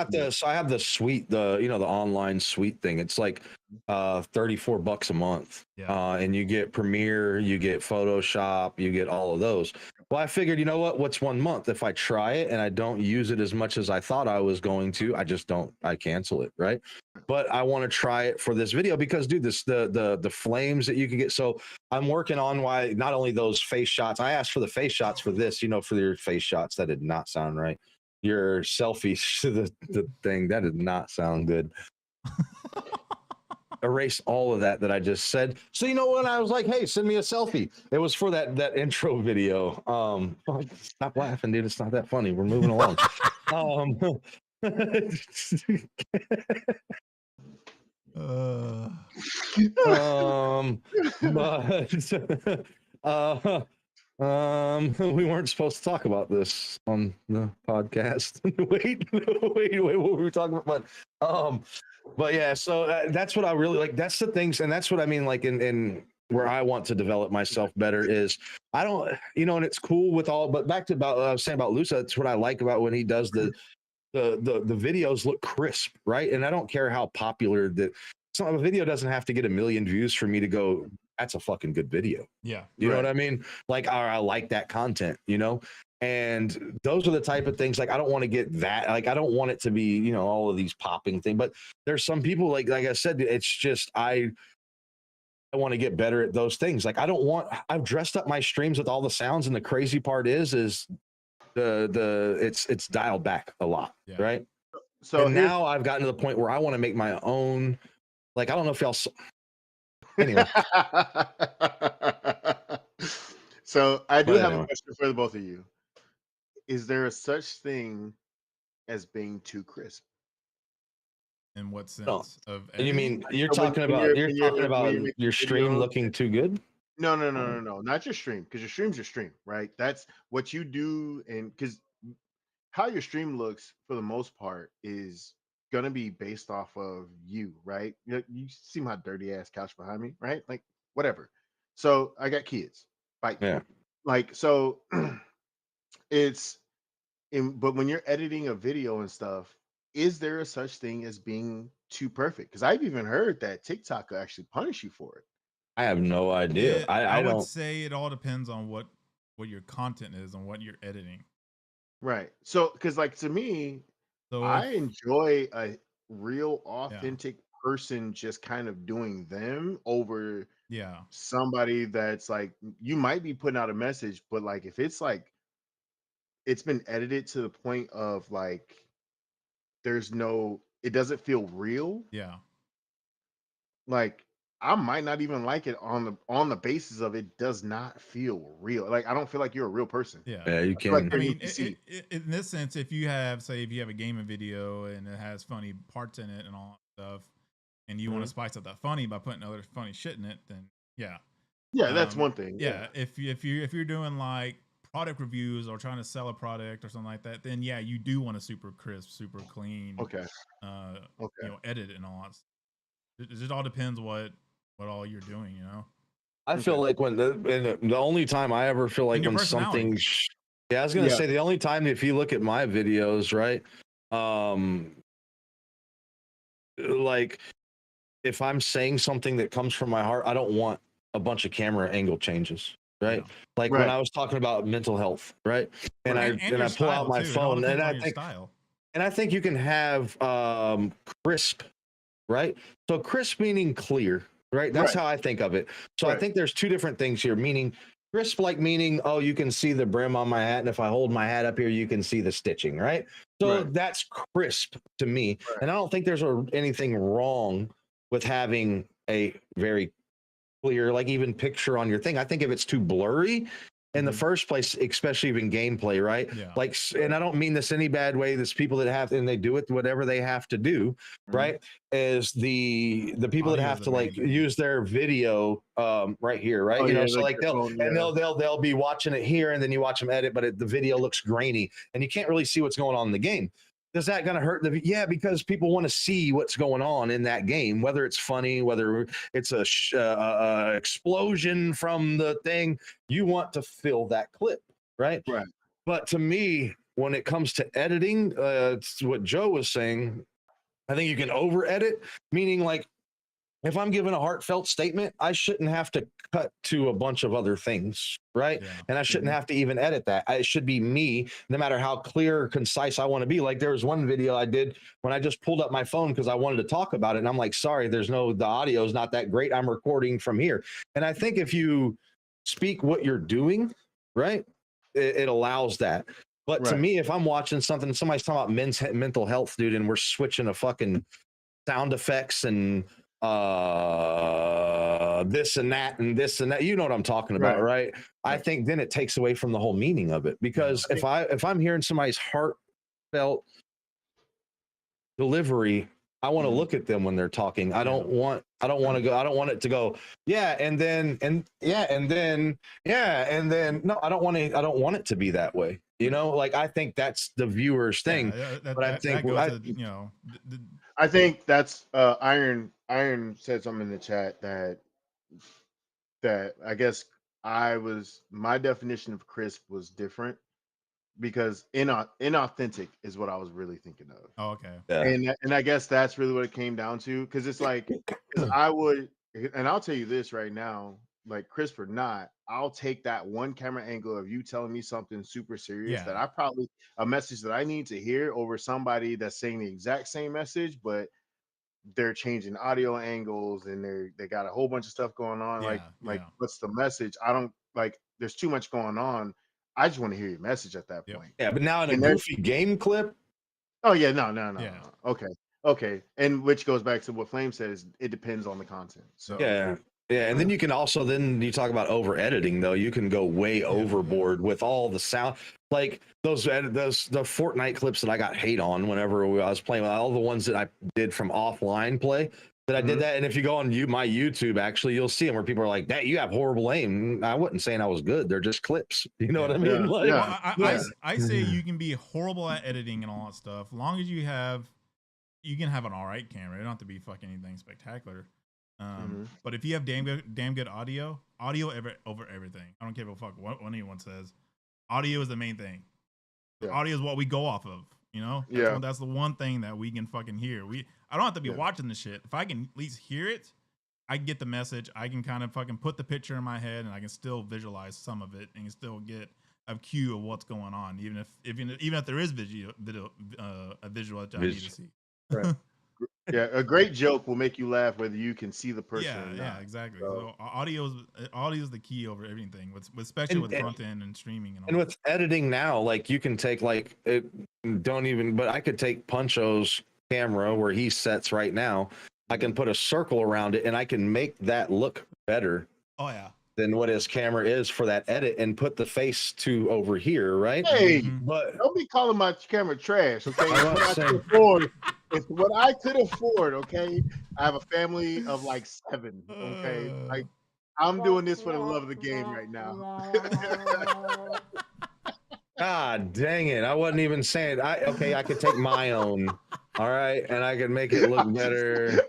have the suite, the online suite thing. It's like $34 a month. Yeah. And you get Premiere, you get Photoshop, you get all of those. Well, I figured, what's 1 month? If I try it and I don't use it as much as I thought I was going to, I cancel it, right? But I want to try it for this video because, dude, the flames that you can get. So I'm working on not only those face shots. I asked for the face shots for this, for your face shots. That did not sound right. Your selfies to the thing, that did not sound good. Erase all of that I just said. So when I was like, hey, send me a selfie, it was for that intro video. Stop laughing, dude. It's not that funny. We're moving along. We weren't supposed to talk about this on the podcast. wait, what were we talking about? But yeah, so that's what I really like. That's the things, and that's what I mean. Like in where I want to develop myself better is I don't, and it's cool with all. But back to about I was saying about Lusa, that's what I like about when he does the videos look crisp, right? And I don't care how popular that. So a video doesn't have to get 1 million views for me to go, that's a fucking good video. Yeah. You know what I mean? Like, I like that content, And those are the type of things, like, I don't want to get that. Like, I don't want it to be, all of these popping things. But there's some people, like I said, it's just, I want to get better at those things. Like, I've dressed up my streams with all the sounds. And the crazy part is it's dialed back a lot. Yeah. Right. So and now I've gotten to the point where I want to make my own, like, I don't know if y'all anyway. So I do have a question for the both of you. Is there a such thing as being too crisp? In what sense? Of you mean you're talking about your stream looking too good? No, not your stream, because your stream's your stream, right? That's what you do, and because how your stream looks for the most part is gonna be based off of you, right? You see my dirty ass couch behind me, right? Like, whatever. So I got kids, like, yeah, like, so it's but when you're editing a video and stuff, is there a such thing as being too perfect? Because I've even heard that TikTok will actually punish you for it. I have no idea. I would say it all depends on what your content is and what you're editing. Right. So, because like to me, I enjoy a real authentic person just kind of doing them over somebody that's like, you might be putting out a message, but like if it's like it's been edited to the point of like it doesn't feel real. Yeah. Like I might not even like it on the basis of it does not feel real. Like I don't feel like you're a real person. Yeah, you can. Like, I mean, in this sense, if you have a gaming video and it has funny parts in it and all that stuff, and you want to spice up that funny by putting other funny shit in it, then yeah, that's one thing. Yeah, if you're doing like product reviews or trying to sell a product or something like that, then yeah, you do want a super crisp, super clean, edit and all that stuff. It just all depends what all you're doing, I feel like when the only time I ever feel like when something, I was gonna say the only time, if you look at my videos, right, like if I'm saying something that comes from my heart, I don't want a bunch of camera angle changes, right? Like when I was talking about mental health, right, and I pull out my phone, and I think you can have crisp. Right. So crisp meaning clear, right? That's how I think of it. So I think there's two different things here, meaning crisp, like meaning, oh, you can see the brim on my hat. And if I hold my hat up here, you can see the stitching, right? So that's crisp to me. And I don't think there's anything wrong with having a very clear, like even picture on your thing. I think if it's too blurry in the first place, especially even gameplay, right? Yeah. Like, and I don't mean this any bad way. There's people that have, and they do it whatever they have to do, right? Is the people that have to like use their video right here, right? So like they'll be watching it here, and then you watch them edit, but the video looks grainy, and you can't really see what's going on in the game. Is that going to hurt because people want to see what's going on in that game, whether it's funny, whether it's a explosion from the thing. You want to fill that clip, right? But to me, when it comes to editing, it's what Joe was saying. I think you can over edit, meaning like if I'm giving a heartfelt statement, I shouldn't have to cut to a bunch of other things, right? Yeah. And I shouldn't have to even edit that. It should be me, no matter how clear or concise I want to be. Like there was one video I did when I just pulled up my phone because I wanted to talk about it. And I'm like, sorry, the audio is not that great. I'm recording from here. And I think if you speak what you're doing, right, it allows that. But to me, if I'm watching something, somebody's talking about mental health, dude, and we're switching to fucking sound effects and this and that and this and that, you know what I'm talking about, right? I think then it takes away from the whole meaning of it, because if I'm hearing somebody's heartfelt delivery, I want to look at them when they're talking. I don't want it to go no, I don't want it to be that way. You know, like I think that's the viewer's thing. But I think that goes to, you know, I think that's Iron. Iron said something in the chat that I guess my definition of crisp was different because inauthentic is what I was really thinking of. oh, okay. yeah. And I guess that's really what it came down to because it's like because I would and I'll tell you this right now, like crisp or not, I'll take that one camera angle of you telling me something super serious that Yeah. I probably a message that I need to hear over somebody that's saying the exact same message, but they're changing audio angles and they got a whole bunch of stuff going on. Like Yeah. what's the message? I don't like there's too much going on. I just want to hear your message at that Yep. point. Yeah, but now in a And there, goofy game clip, oh yeah, no. Yeah. Okay. And which goes back to what Flame says, it depends on the content. So yeah. Yeah, and then you can also then you talk about over editing though. You can go way overboard with all the sound, like the Fortnite clips that I got hate on whenever I was playing. All the ones that I did from offline play that I did that. And if you go on my YouTube, actually, you'll see them where people are like, "That you have horrible aim." I wasn't saying I was good. They're just clips. You know what I mean? Like, Well, I say you can be horrible at editing and all that stuff, as long as you can have an all right camera. It don't have to be fucking anything spectacular. But if you have damn good audio over everything. I don't care what what anyone says. Audio is the main thing. Yeah. Audio is what we go off of. You know, that's the one thing that we can fucking hear. I don't have to be watching the shit. If I can at least hear it, I can get the message. I can kind of fucking put the picture in my head, and I can still visualize some of it, and can still get a cue of what's going on, even if there is a visual that I need to see. right. Yeah, a great joke will make you laugh whether you can see the person or not. Yeah, exactly. So audio is the key over everything, especially with front end and streaming and all. And with editing now, like you can take but I could take Puncho's camera where he sets right now. I can put a circle around it and I can make that look better. Oh yeah. Than what his camera is for that edit and put the face to over here, right? Hey, but don't be calling my camera trash, okay? It's what I could afford, okay? I have a family of like 7, okay? Like I'm doing this for the love of the game right now. God dang it. I wasn't even saying I could take my own. All right, and I could make it look better.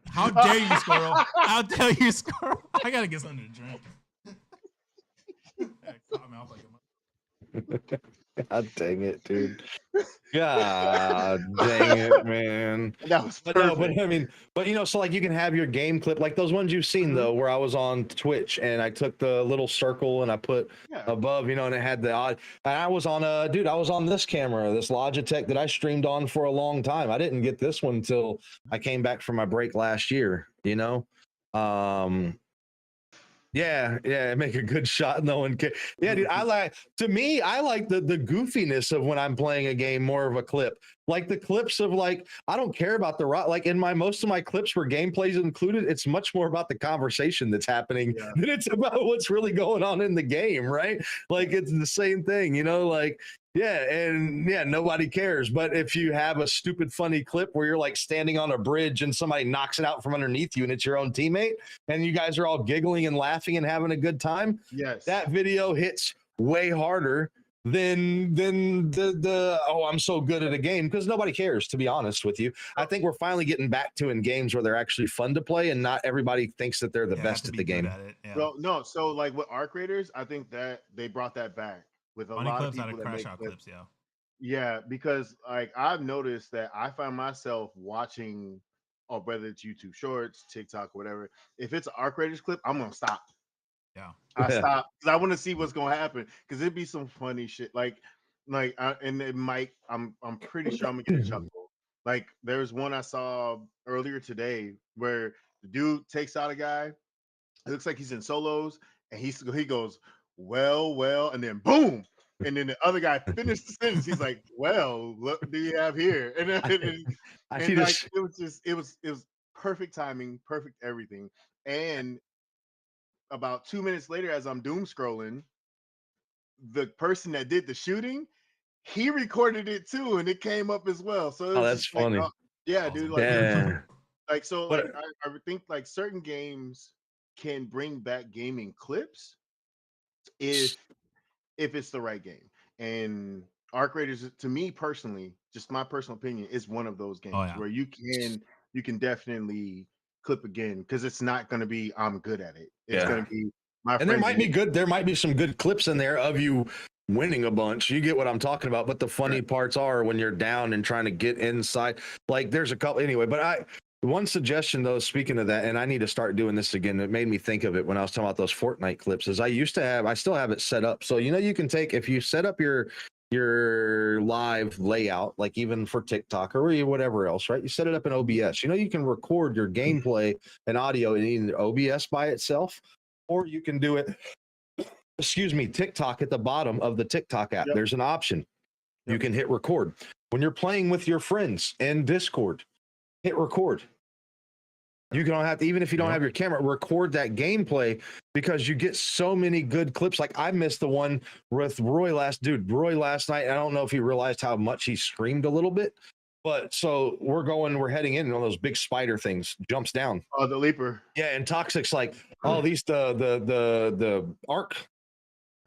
How dare you, Squirrel? How dare you, Squirrel? I gotta get something to drink. God dang it, dude. God dang it, man. That was perfect. But I mean, so like you can have your game clip, like those ones you've seen though, where I was on Twitch and I took the little circle and I put above, and it had the odd. And I was on this camera, this Logitech that I streamed on for a long time. I didn't get this one until I came back from my break last year. Yeah, make a good shot. No one can. Yeah, dude. I like the goofiness of when I'm playing a game more of a clip. Like the clips of like, I don't care about the like in most of my clips where gameplay is included, it's much more about the conversation that's happening than it's about what's really going on in the game, right? Like it's the same thing, like. Yeah, nobody cares. But if you have a stupid, funny clip where you're like standing on a bridge and somebody knocks it out from underneath you and it's your own teammate and you guys are all giggling and laughing and having a good time, that video hits way harder than the I'm so good at a game, because nobody cares, to be honest with you. I think we're finally getting back to in games where they're actually fun to play and not everybody thinks that they're the best at the game. Well, no, so like with Arc Raiders, I think that they brought that back. With a lot of people that make clips, yeah, because like I've noticed that I find myself watching, or whether it's YouTube Shorts, TikTok, whatever. If it's an Arc Raiders clip, I'm gonna stop. Yeah, I stop because I want to see what's gonna happen. Because it'd be some funny shit, and it might. I'm pretty sure I'm gonna get a chuckle. Like there's one I saw earlier today where the dude takes out a guy. It looks like he's in solos, and he goes, well, and then boom, and then the other guy finished the sentence. He's like, well, what do you have here? And it was perfect timing, perfect everything. And about 2 minutes later, as I'm doom scrolling, the person that did the shooting, he recorded it too, and it came up as well. So that's funny. Yeah, dude. Like so, like I would think like certain games can bring back gaming clips if if it's the right game. And Arc Raiders, to me personally, just my personal opinion, is one of those Oh games yeah. where you can definitely clip again because it's not going to be I'm good at it. It's Yeah. going to be my And there friends. might be good. There might be some good clips in there of you winning a bunch. You get what I'm talking about. But the funny parts are when you're down and trying to get inside. Like there's a couple anyway. But one suggestion though, speaking of that, and I need to start doing this again. It made me think of it when I was talking about those Fortnite clips. Is I still have it set up. So you can take if you set up your live layout, like even for TikTok or whatever else, right? You set it up in OBS. You can record your gameplay and audio in either OBS by itself, or you can do it, TikTok at the bottom of the TikTok app. Yep. There's an option. You can hit record. When you're playing with your friends in Discord, hit record. You don't have to, even if you don't have your camera, record that gameplay because you get so many good clips. Like I missed the one with Roy last night. I don't know if he realized how much he screamed a little bit, but so we're heading in, and one of those big spider things jumps down. Oh, the leaper. Yeah. And Toxic's like, oh, these, the arc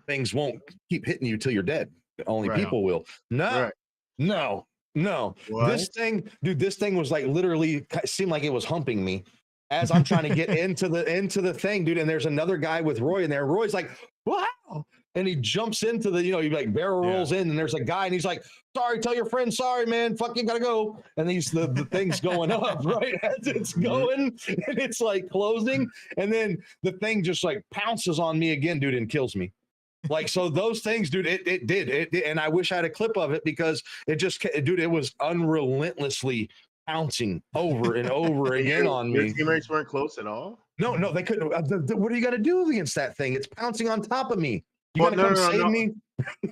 things won't keep hitting you till you're dead. Only people will. No. What? This thing was like literally seemed like it was humping me as I'm trying to get into the thing, dude. And there's another guy with Roy in there. Roy's like, wow. And he jumps into the, he like barrel rolls in, and there's a guy, and he's like, sorry, tell your friend, sorry, man, fucking gotta go. And the thing's going up, right? As it's going, and it's like closing. And then the thing just like pounces on me again, dude, and kills me. Like, so those things, dude, it did. And I wish I had a clip of it because it was unrelentlessly pouncing over and over again on me. Your teammates weren't close at all? No, they couldn't. What are you got to do against that thing? It's pouncing on top of me. You got to come save me?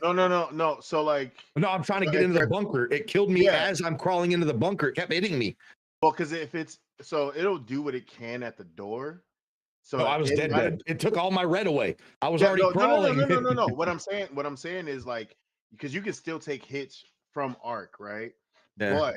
No. So like, no, I'm trying to get into the bunker. It killed me as I'm crawling into the bunker. It kept hitting me. Well, because it'll do what it can at the door. So I was dead. It took all my red away. I was already crawling. No. What I'm saying is like, because you can still take hits from arc, right? Yeah. But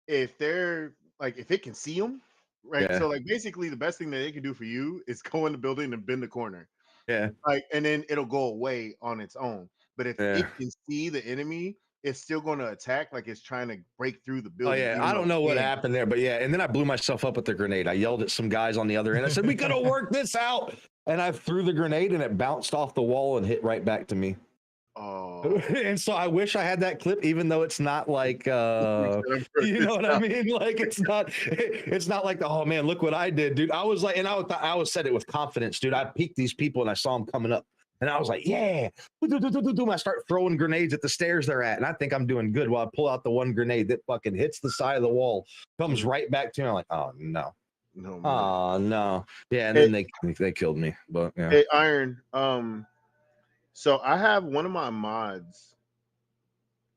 if it can see them, right? Yeah. So like basically the best thing that it can do for you is go in the building and bend the corner. Yeah. Like, and then it'll go away on its own. But if it can see the enemy, it's still going to attack like it's trying to break through the building. Oh yeah, I don't know what happened there, but yeah, and then I blew myself up with the grenade. I yelled at some guys on the other end. I said, "We gotta work this out," and I threw the grenade, and it bounced off the wall and hit right back to me. Oh, and so I wish I had that clip, even though it's not like, you know what I mean? Like it's not like oh man, look what I did, dude. I was like, and I said it with confidence, dude. I peeked these people and I saw them coming up. And I was like, yeah. I start throwing grenades at the stairs they're at. And I think I'm doing good while I pull out the one grenade that fucking hits the side of the wall, comes right back to me. I'm like, oh, no. Oh, no. Yeah, and then they killed me. But yeah. Hey, Iron, so I have one of my mods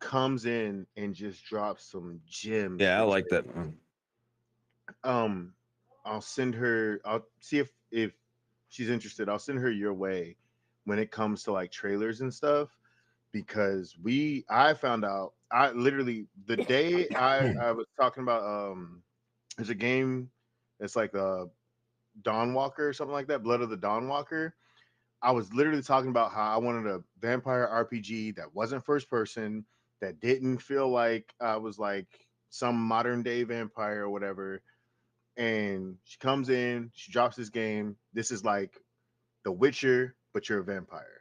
comes in and just drops some gems. Yeah, I like that. I'll send her, I'll see if she's interested. I'll send her your way when it comes to like trailers and stuff, because I found out, I literally the day I was talking about there's a game that's like a Dawnwalker or something like that, Blood of the Dawnwalker. I was literally talking about how I wanted a vampire RPG that wasn't first person, that didn't feel like I was like some modern day vampire or whatever. And she comes in, she drops this game. This is like The Witcher, but you're a vampire.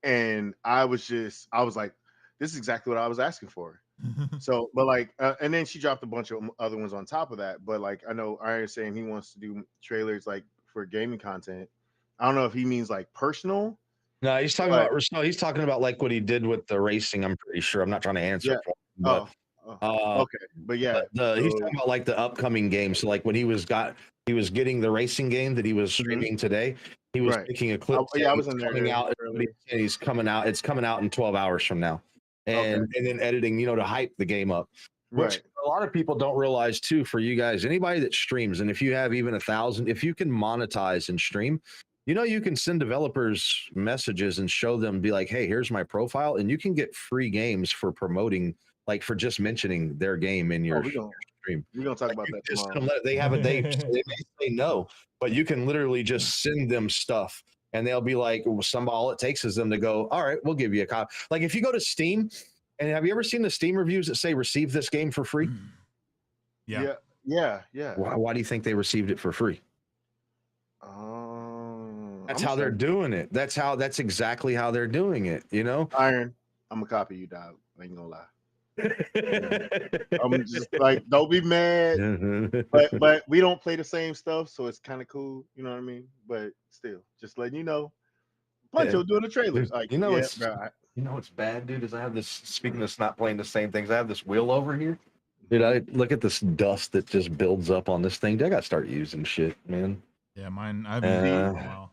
And I was like, this is exactly what I was asking for. So, but like, and then she dropped a bunch of other ones on top of that. But like, I know Iron's saying he wants to do trailers like for gaming content. I don't know if he means like personal. No, he's talking about like what he did with the racing. I'm pretty sure. I'm not trying to answer. Yeah. But, okay, but yeah, he's talking about like the upcoming game. So like when he was getting the racing game that he was streaming today. He was making a clip. I was in there. He's coming out. It's coming out in 12 hours from now, and then editing, to hype the game up. Which a lot of people don't realize too. For you guys, anybody that streams, and if you have even 1,000, if you can monetize and stream, you can send developers messages and show them, be like, hey, here's my profile, and you can get free games for promoting, like for just mentioning their game in your stream. We're gonna talk about that tomorrow. They may say no, but you can literally just send them stuff and they'll be like, all it takes is them to go, all right, we'll give you a copy. Like if you go to Steam, and have you ever seen the Steam reviews that say receive this game for free? Yeah. Why do you think they received it for free? That's how they're doing it. That's exactly how they're doing it. You know, Iron, I'm gonna copy you, dog. I ain't gonna lie. I'm just like, don't be mad, but we don't play the same stuff, so it's kind of cool. You know what I mean? But still, just letting you know, Puncho doing the trailers. Like, you know, yeah, it's bro, you know what's bad, dude, is I have this. Speaking of not playing the same things, I have this wheel over here. Dude, I look at this dust that just builds up on this thing. Dude, I gotta start using shit, man. Yeah, mine. I've been using it for a while.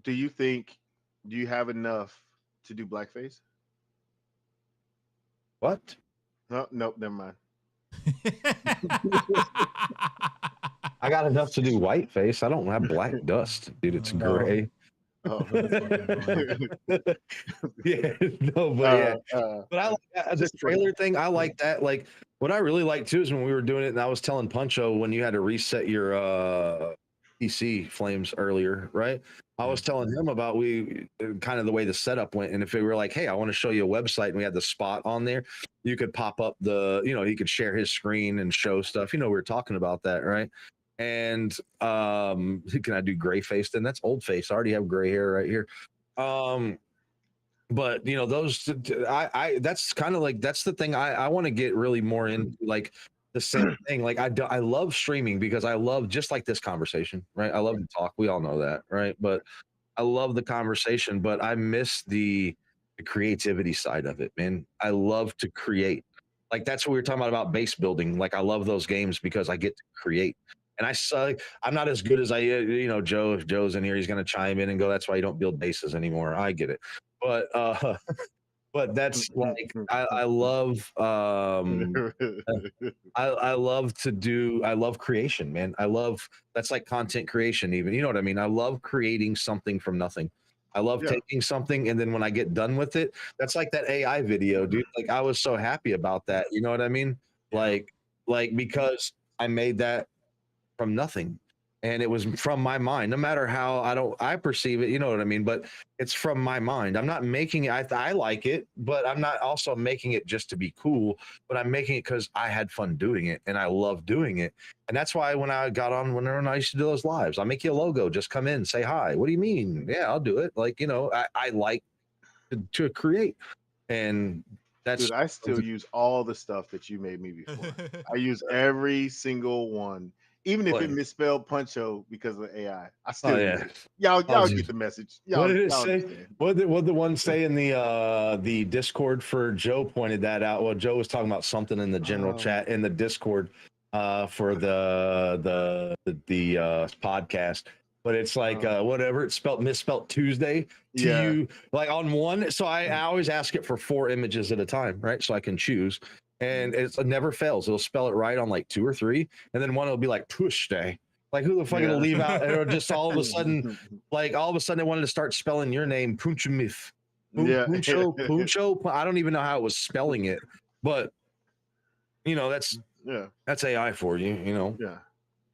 Do you have enough to do blackface? What? No, nope, never mind. I got enough to do white face. I don't have black dust, dude. It's gray. Oh. Yeah, no, but but I like the trailer thing. I like that. Like, what I really like too is when we were doing it, and I was telling Puncho when you had to reset your PC flames earlier, right? I was telling him about kind of the way the setup went, and if we were like, hey, I want to show you a website, and we had the spot on there, you could pop up he could share his screen and show stuff. We were talking about that, right? And can I do gray face? Then that's old face. I already have gray hair right here. But those that's kind of like, that's the thing I want to get really more into, like the same thing. Like I love streaming because I love, just like this conversation, right? I love to talk. We all know that, right? But I love the conversation, but I miss the creativity side of it, man. I love to create. Like that's what we were talking about base building. Like I love those games because I get to create. And I'm not as good as Joe. If Joe's in here, he's going to chime in and go, that's why you don't build bases anymore. I get it. But but that's like, I love I love creation, man. That's like content creation, even. You know what I mean? I love creating something from nothing. I love taking something, and then when I get done with it, that's like that AI video, dude. Like I was so happy about that. You know what I mean? Like because I made that from nothing, and it was from my mind. No matter how I perceive it, you know what I mean? But it's from my mind. I'm not making it. I like it, but I'm not also making it just to be cool. But I'm making it because I had fun doing it, and I love doing it. And that's why when I got on, when I used to do those lives, I'll make you a logo. Just come in, say hi. What do you mean? Yeah, I'll do it. Like I like to create, and that's. Dude, I still use all the stuff that you made me before. I use every single one, even if it misspelled Puncho because of AI. I still use it. Y'all get the message. What did it say? Understand. What did the one say in the Discord for Joe pointed that out? Well, Joe was talking about something in the general chat in the Discord for the podcast. But it's like whatever, it's misspelled Tuesday to you, like on one. So I always ask it for 4 images at a time, right? So I can choose, and it never fails. It'll spell it right on like 2 or 3, and then one will be like push day. Like who the fuck gonna leave out, or just all of a sudden, they wanted to start spelling your name PunchoMouf. Puncho. I don't even know how it was spelling it, but that's AI for you. Yeah.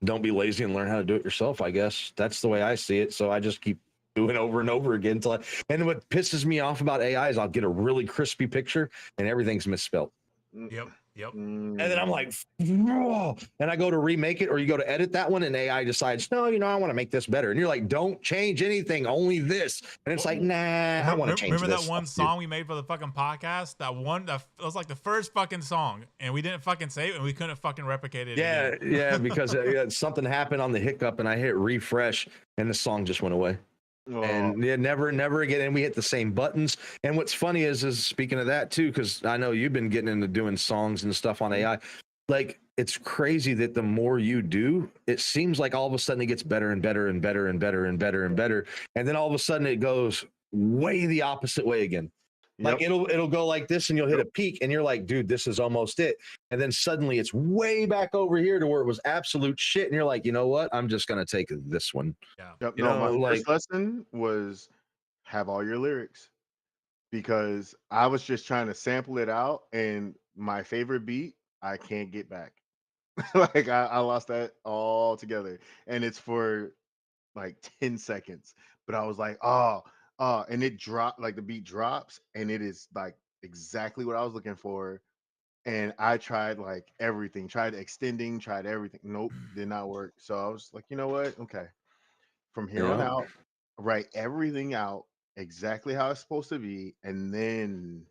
Don't be lazy and learn how to do it yourself. I guess that's the way I see it. So I just keep doing it over and over again and what pisses me off about AI is I'll get a really crispy picture and everything's misspelled. Yep. And then I'm like, whoa. And I go to remake it, or you go to edit that one, and AI decides, no, I want to make this better. And you're like, don't change anything, only this. And it's like, nah, I want to change this. Remember that one song we made for the fucking podcast? That was like the first fucking song, and we didn't fucking save it, and we couldn't fucking replicate it. Yeah, because something happened on the hiccup, and I hit refresh, and the song just went away. And never again. And we hit the same buttons. And what's funny is speaking of that too, because I know you've been getting into doing songs and stuff on AI. Like it's crazy that the more you do, it seems like all of a sudden it gets better and better and better and better and better and better. And then all of a sudden it goes way the opposite way again. Like it'll go like this, and you'll hit a peak, and you're like, dude, this is almost it. And then suddenly it's way back over here to where it was absolute shit. And you're like, you know what? I'm just gonna take this one. My first lesson was have all your lyrics, because I was just trying to sample it out, and my favorite beat I can't get back. Like I lost that all together, and it's for like 10 seconds. but I was like, and it dropped, like the beat drops, and it is like exactly what I was looking for. And I tried like everything, tried extending, tried everything. Nope, did not work. So I was like, you know what? Okay, from here on Yeah. out, write everything out exactly how it's supposed to be, and then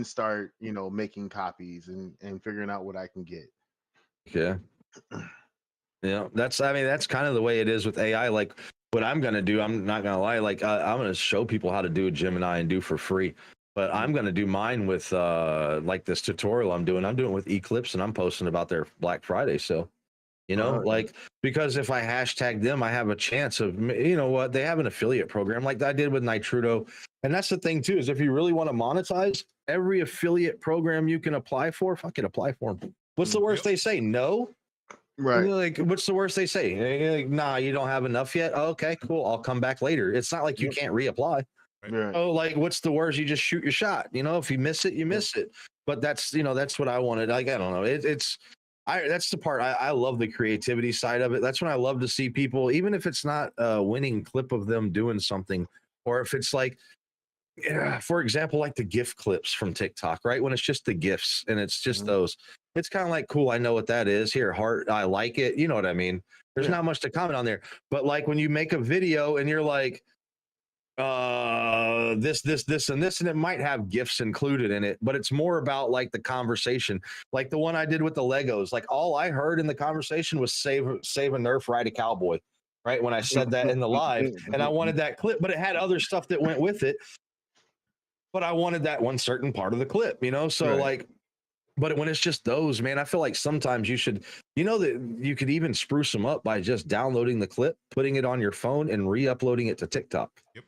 start, making copies and figuring out what I can get. Yeah. Yeah. I mean, that's kind of the way it is with AI. Like what I'm going to do, I'm not going to lie. Like I'm going to show people how to do a Gemini and do for free. But I'm going to do mine with like this tutorial I'm doing. I'm doing with Eclipse and I'm posting about their Black Friday sale. Like because if I hashtag them, I have a chance of, what, they have an affiliate program like I did with Nitrudo. And that's the thing too, is if you really want to monetize every affiliate program you can apply for, fuck it, apply for them. What's the worst they say? No. Right. Like, what's the worst they say? Like, nah, you don't have enough yet. Oh, okay, cool. I'll come back later. It's not like you can't reapply. Right. Oh, like, what's the worst? You just shoot your shot. If you miss it, you miss it. But that's what I wanted. Like, I don't know. That's the part I love, the creativity side of it. That's when I love to see people, even if it's not a winning clip of them doing something, or if it's like, for example, like the GIF clips from TikTok, right? When it's just the GIFs and it's just those, it's kind of like, cool, I know what that is. Here, heart, I like it. You know what I mean? There's not much to comment on there. But like when you make a video and you're like, this, and this, and it might have GIFs included in it, but it's more about like the conversation. Like the one I did with the Legos, like all I heard in the conversation was save a Nerf, ride a cowboy. Right when I said that in the live, and I wanted that clip, but it had other stuff that went with it. But I wanted that one certain part of the clip, So like, but when it's just those, man, I feel like sometimes you should, that you could even spruce them up by just downloading the clip, putting it on your phone, and re-uploading it to TikTok. Yep.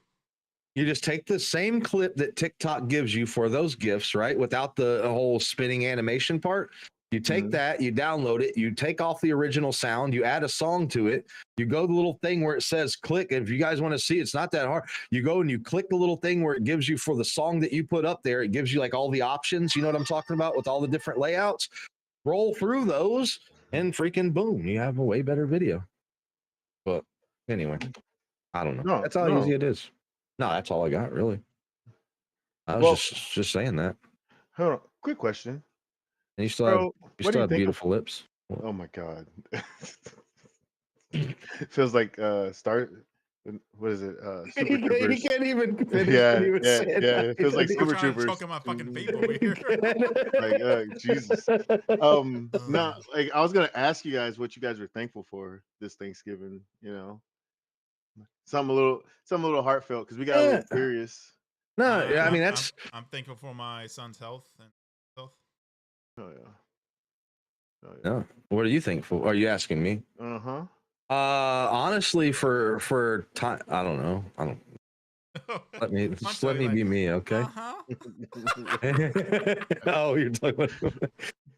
You just take the same clip that TikTok gives you for those GIFs, right? Without the whole spinning animation part. You take that, you download it, you take off the original sound, you add a song to it, you go to the little thing where it says click. And if you guys want to see, it's not that hard. You go and you click the little thing where it gives you, for the song that you put up there, it gives you like all the options. You know what I'm talking about, with all the different layouts. Roll through those and freaking boom, you have a way better video. But anyway, I don't know. No, That's how easy it is. No, that's all I got, really. I was just saying that. Hold on. Quick question. And you still Bro, what do you have think beautiful lips. Oh my god. Feels like what is it? Super He Troopers. can't even finish what Yeah, he was yeah, saying. yeah. It feels like I'm Super trying to Troopers. choke on my fucking vape over here. Like Jesus. No, like I was gonna ask you guys what you guys were thankful for this Thanksgiving, Something a little heartfelt, because we got a little curious. No, yeah, I mean that's. I'm thankful for my son's health and health. Oh yeah. Oh yeah. No. What are you thankful? Are you asking me? Uh-huh. Honestly, for time, I don't know. I don't. Let me be me, okay? Oh, you're talking about.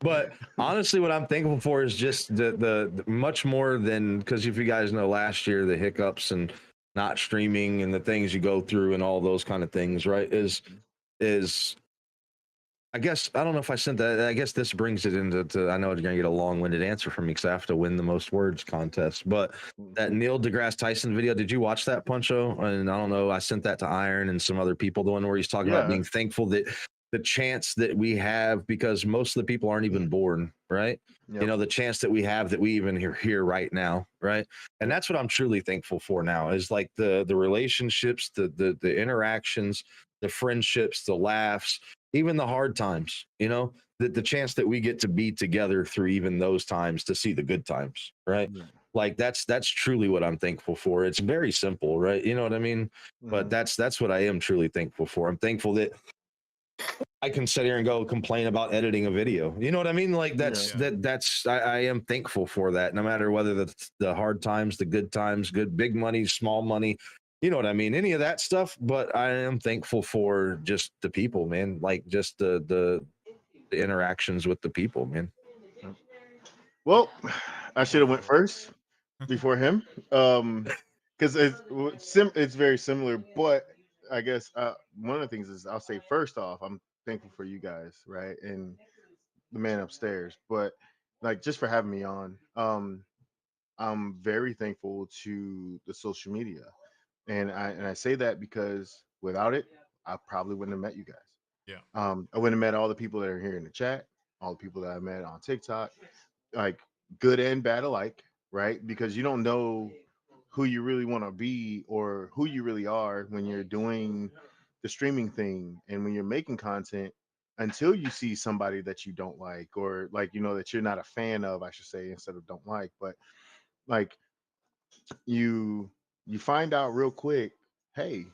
But honestly, what I'm thankful for is just the much more than, because if you guys know, last year the hiccups and not streaming and the things you go through and all those kind of things, right? Is I guess, I don't know if I sent that. I guess this brings it into. I know it's gonna get a long-winded answer from me because I have to win the most words contest. But that Neil deGrasse Tyson video, did you watch that, Puncho? And I don't know. I sent that to Iron and some other people. The one where he's talking about being thankful that the chance that we have, because most of the people aren't even born, right? Yep. The chance that we have, that we even are here right now, right? And that's what I'm truly thankful for now, is like the relationships, the interactions, the friendships, the laughs, even the hard times, the chance that we get to be together through even those times, to see the good times, right? Like that's truly what I'm thankful for. It's very simple, right? You know what I mean? But that's what I am truly thankful for. I'm thankful that I can sit here and go complain about editing a video. You know what I mean? Like I am thankful for that, no matter whether the hard times, the good times, big money, small money, you know what I mean? Any of that stuff. But I am thankful for just the people, man. Like just the interactions with the people, man. Well, I should have went first before him. Because it's very similar, but I guess one of the things is, I'll say first off, I'm thankful for you guys, right, and the man upstairs. But like, just for having me on, I'm very thankful to the social media. And I say that because without it, I probably wouldn't have met you guys. Yeah. I wouldn't have met all the people that are here in the chat, all the people that I met on TikTok, like good and bad alike, right? Because you don't know who you really want to be or who you really are when you're doing the streaming thing and when you're making content until you see somebody that you don't like or like that you're not a fan of, I should say, instead of don't like. But like you you find out real quick, hey,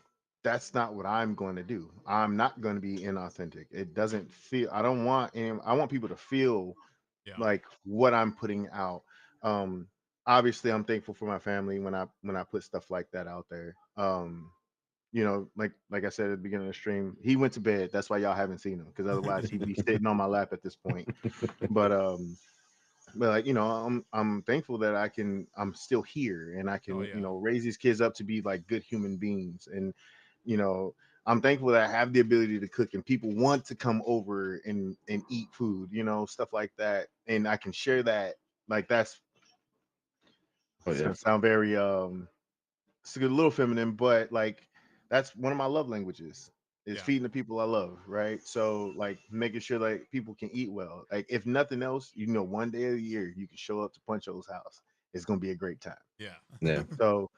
that's not what I'm going to do. I'm not going to be inauthentic. It doesn't feel, I don't want any, I want people to feel Yeah. like what I'm putting out. um Obviously I'm thankful for my family when I put stuff like that out there. Like I said at the beginning of the stream, he went to bed. That's why y'all haven't seen him, because otherwise he'd be sitting on my lap at this point. But like I'm thankful that I'm still here and I Oh can yeah. raise these kids up to be like good human beings. And you know I'm thankful that I have the ability to cook and people want to come over and eat food, stuff like that, and I can share that. Like that's Oh it's yeah. gonna sound very it's a little feminine, but like that's one of my love languages, is Yeah. feeding the people I love, right? So like making sure like people can eat well. Like if nothing else, one day of the year you can show up to Puncho's house. It's gonna be a great time. Yeah. Yeah. So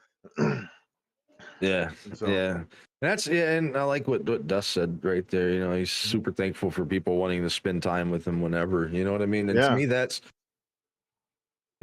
Yeah. so Yeah. That's yeah, and I like what Dust said right there. He's super thankful for people wanting to spend time with him whenever. You know what I mean? And to yeah. me,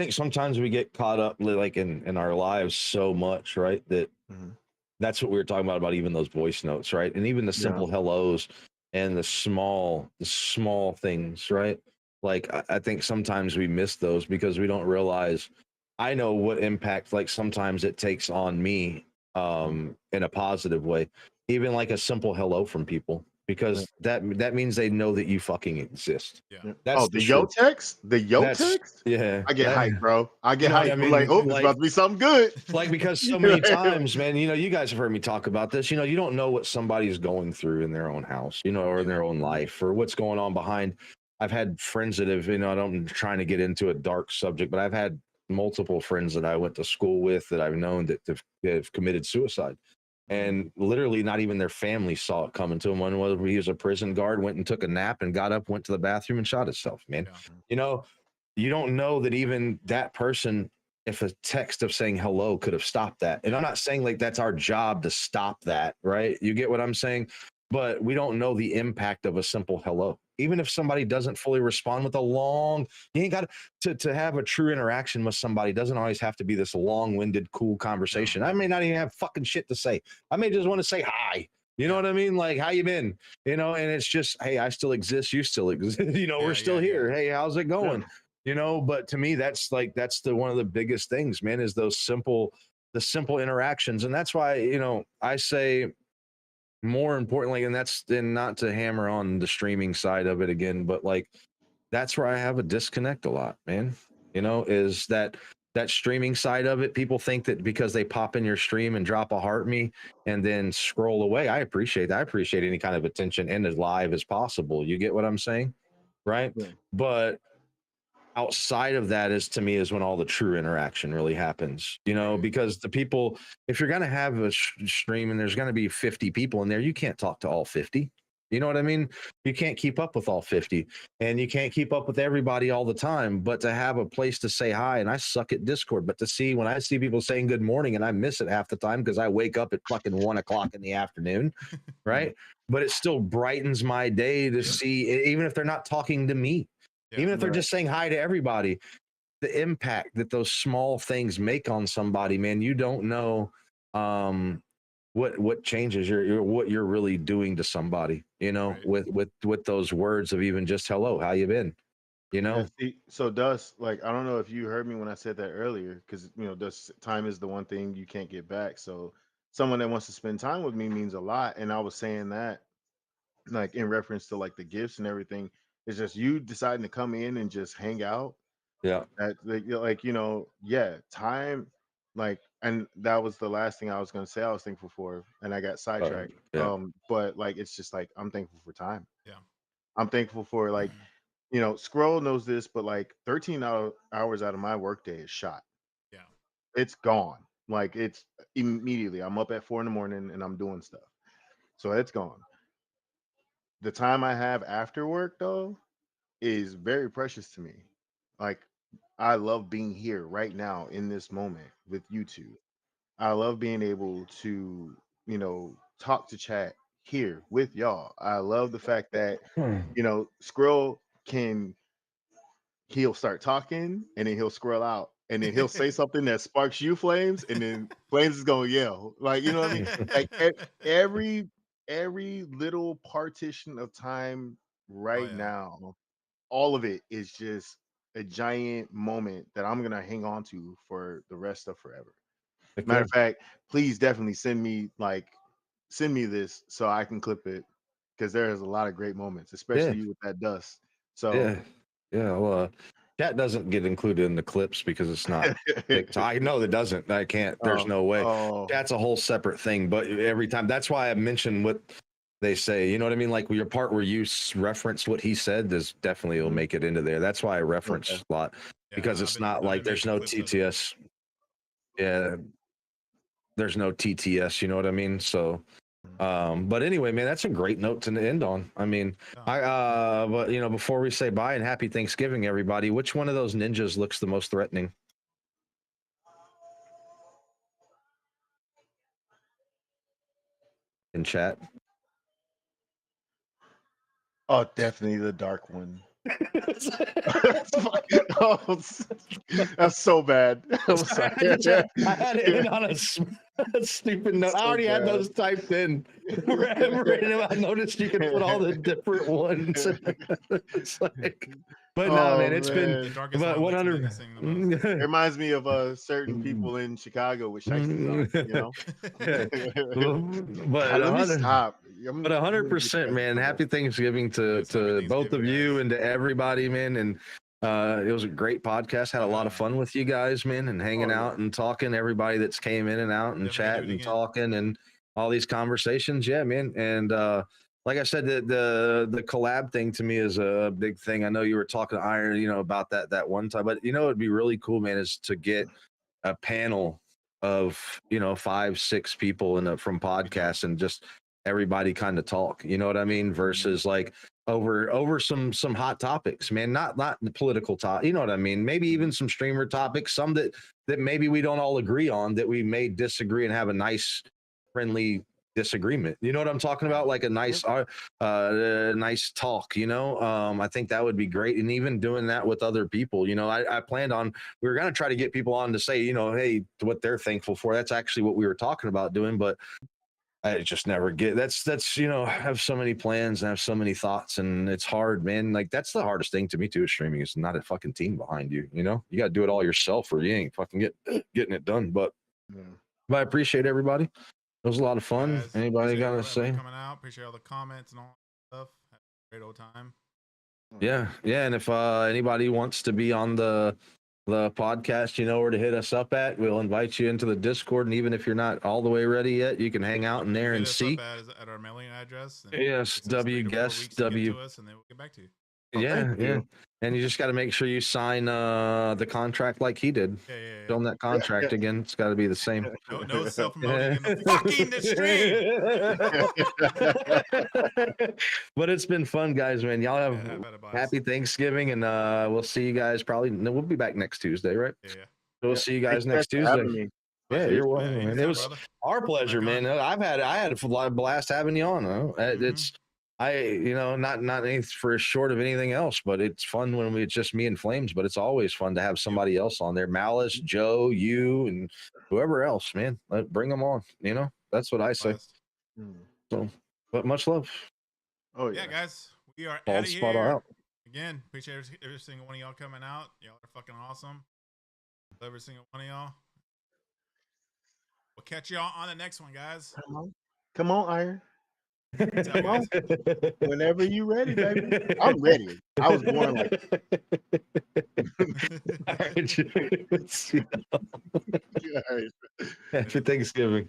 I think sometimes we get caught up like in our lives so much, right? Mhm. That's what we were talking about even those voice notes, right? And even the Yeah. simple hellos and the small things, right? Like I think sometimes we miss those because we don't realize. I know what impact like sometimes it takes on me Mhm. in a positive way. Even like a simple hello from people, Yeah. because that means they know that you fucking exist. Yeah. Yeah. Oh, That's the the yo truth. text, That's yeah. I get hyped, bro. I You get know what I hyped. I'm like, mean? oh, it's about to be something good. Like because so many times, man, you guys have heard me talk about this. You don't know what somebody's going through in their own house, or in Yeah. their own life, or what's going on behind. I've had friends that have, I'm trying to get into a dark subject, but I've had multiple friends that I went to school with that I've known that have committed suicide. Mhm. And literally, not even their family saw it coming to him. One was he was a prison guard, went and took a nap, and got up, went to the bathroom, and shot himself. Man, Yeah. you know, you don't know that even that person, if a text of saying hello could have stopped that. And I'm Yeah. not saying like that's our job to stop that, right? You get what I'm saying? But we don't know the impact of a simple hello. Even if somebody doesn't fully respond with a long, you ain't got to have a true interaction with somebody. Doesn't always have to be this long-winded, cool No. conversation. I may not even have fucking shit to say. I may just want to say hi. You know Yeah. what I mean? Like, how you been? And it's just, hey, I still exist. You still exist. We're Yeah. still Yeah. Yeah. here. Hey, how's it Yeah. going? But to me that's the one of the biggest things, man, is the simple interactions. And that's why I say, more importantly, and that's then not to hammer on the streaming side of it again, but like that's where I have a disconnect a lot, man. Is that streaming side of it. People think that because they pop in your stream and drop a heart me and then scroll away. I appreciate that. I appreciate any kind of attention and as live as possible. You get what I'm saying? Right. Yeah. But outside of that is to me is when all the true interaction really happens, Right. because the people, if you're going to have a stream and there's going to be 50 people in there, you can't talk to all 50. You know what I mean? You can't keep up with all 50 and you can't keep up with everybody all the time, but to have a place to say hi, and I suck at Discord, but to see when I see people saying good morning and I miss it half the time because I wake up at fucking 1 o'clock in the afternoon, Mhm. right? But it still brightens my day to see, even if they're not talking to me, Yeah. even if they're Right. just saying hi to everybody, the impact that those small things make on somebody, man, you don't know what changes what you're really doing to somebody, Right. with those words of even just hello, how you been, you Yeah, know? see, so Dust, like I don't know if you heard me when I said that earlier, because Dust, time is the one thing you can't get back. So someone that wants to spend time with me means a lot. And I was saying that like in reference to like the gifts and everything. It's just you deciding to come in and just hang out. Yeah. That yeah, time, like, and that was the last thing I was gonna say I was thankful for, and I got sidetracked. Yeah. But like it's just like I'm thankful for time. Yeah. I'm thankful for like, Scroll knows this, but like 13 hours out of my workday is shot. Yeah. It's gone. Like it's immediately. I'm up at 4 in the morning and I'm doing stuff. So it's gone. The time I have after work though is very precious to me. Like I love being here right now in this moment with you two. I love being able to, talk to chat here with y'all. I love the fact that, Skrill can he'll start talking and then he'll scroll out and then he'll say something that sparks you flames and then flames is gonna yell. Like, you know what I mean? Like every every little partition of time Oh right yeah. now, all of it is just a giant moment that I'm gonna hang on to for the rest of forever. Heck Matter yeah. of fact, please definitely send me this so I can clip it because there's a lot of great moments, Yeah. especially with that dust. So Yeah. Yeah. Well, chat doesn't get included in the clips because it's not TikTok. I know that doesn't. I can't. There's oh, no way. oh, Chat's a whole separate thing. But every time, that's why I mentioned what they say. You know what I mean? Like your part where you referenced what he said, does definitely will mhm, make it into there. That's why I okay, reference a lot Yeah, because it's not I've like been there's making no clips of it. TTS. Yeah, there's no TTS. You know what I mean? So. But anyway, man, that's a great note to end on. I mean, but before we say bye and happy Thanksgiving, everybody, which one of those ninjas looks the most threatening in chat? oh, definitely the dark one. Oh, that's so bad. I'm Sorry, sorry. I had to end on a stupid note. I So already had bad. those typed in. I noticed you could put all the different ones. It's like, but no, man, Oh it's been The man. darkest but one makes me 100. sing the most. It reminds me of certain people in Chicago with shiesties on, you know? Yeah, but God, let me 100. stop. But I'm gonna get you 100%, guys in man. trouble. Happy Thanksgiving Yes, happy to both Thanksgiving, of you guys. and to everybody, man. And it was a great podcast. Had a lot of fun with you guys, man, and hanging Oh yeah. out and talking. Everybody that's came in and out and Definitely do chat it and again. talking and all these conversations. Yeah, man. And like I said, the collab thing to me is a big thing. I know you were talking to Iron, about that one time, but it'd be really cool, man, is to get a panel of 5-6 people from Be dope. podcasts and just everybody kind of talk, you know what I mean, versus like over some hot topics, man, not the political talk, you know what I mean, maybe even some streamer topics, some that maybe we don't all agree on, that we may disagree and have a nice friendly disagreement, you know what I'm talking about, like a nice nice talk, I think that would be great. And even doing that with other people, I planned on, we were going to try to get people on to say, hey, what they're thankful for. That's actually what we were talking about doing, but I just never get that's I have so many plans and I have so many thoughts, and it's hard, man. Like that's the hardest thing to me too, is streaming, is not a fucking team behind you. You got to do it all yourself or you ain't fucking getting it done. But Yeah. I appreciate everybody. It was a lot of fun. Guys, Anybody appreciate got to everybody say? coming out. Appreciate all the comments and all that stuff. Had a great old time. Yeah. And if anybody wants to be on the podcast, you know where to hit us up at. We'll invite you into the Discord, and even if you're not all the way ready yet, you can hang out in there Hit and us see. up at our mailing address. And Yes, it takes us 3 W to 4 guest weeks to get W. to us, and then we'll get back to you. Oh, Yeah, thank yeah. you. And you just got to make sure you sign the contract like he did. Yeah. Show him that contract again. It's got to be the same. No self promoting in the fucking stream. But it's been fun, guys, man. Y'all have I've had a blast. happy Thanksgiving, and we'll see you guys probably. No, we'll be back next Tuesday, right? Yeah. So we'll Yeah. see you Thank guys you guys next for Tuesday. having me. Yeah, Seriously. you're welcome, man. Anytime, It was brother. our pleasure, man. I had a blast having you on. It's not anything for short of anything else, but it's fun when it's just me and Flames. But it's always fun to have somebody else on there. Malice, Joe, you, and whoever else, man. Bring them on. That's what I say. Mm. So, but much love. Oh Yeah, yeah. guys, we are Bald out of spot here. out. Again, appreciate every single one of y'all coming out. Y'all are fucking awesome. Love every single one of y'all. We'll catch y'all on the next one, guys. Come on, Iron. What's up, guys? Whenever you ready, baby. I'm ready. I was born like All right. Happy Thanksgiving.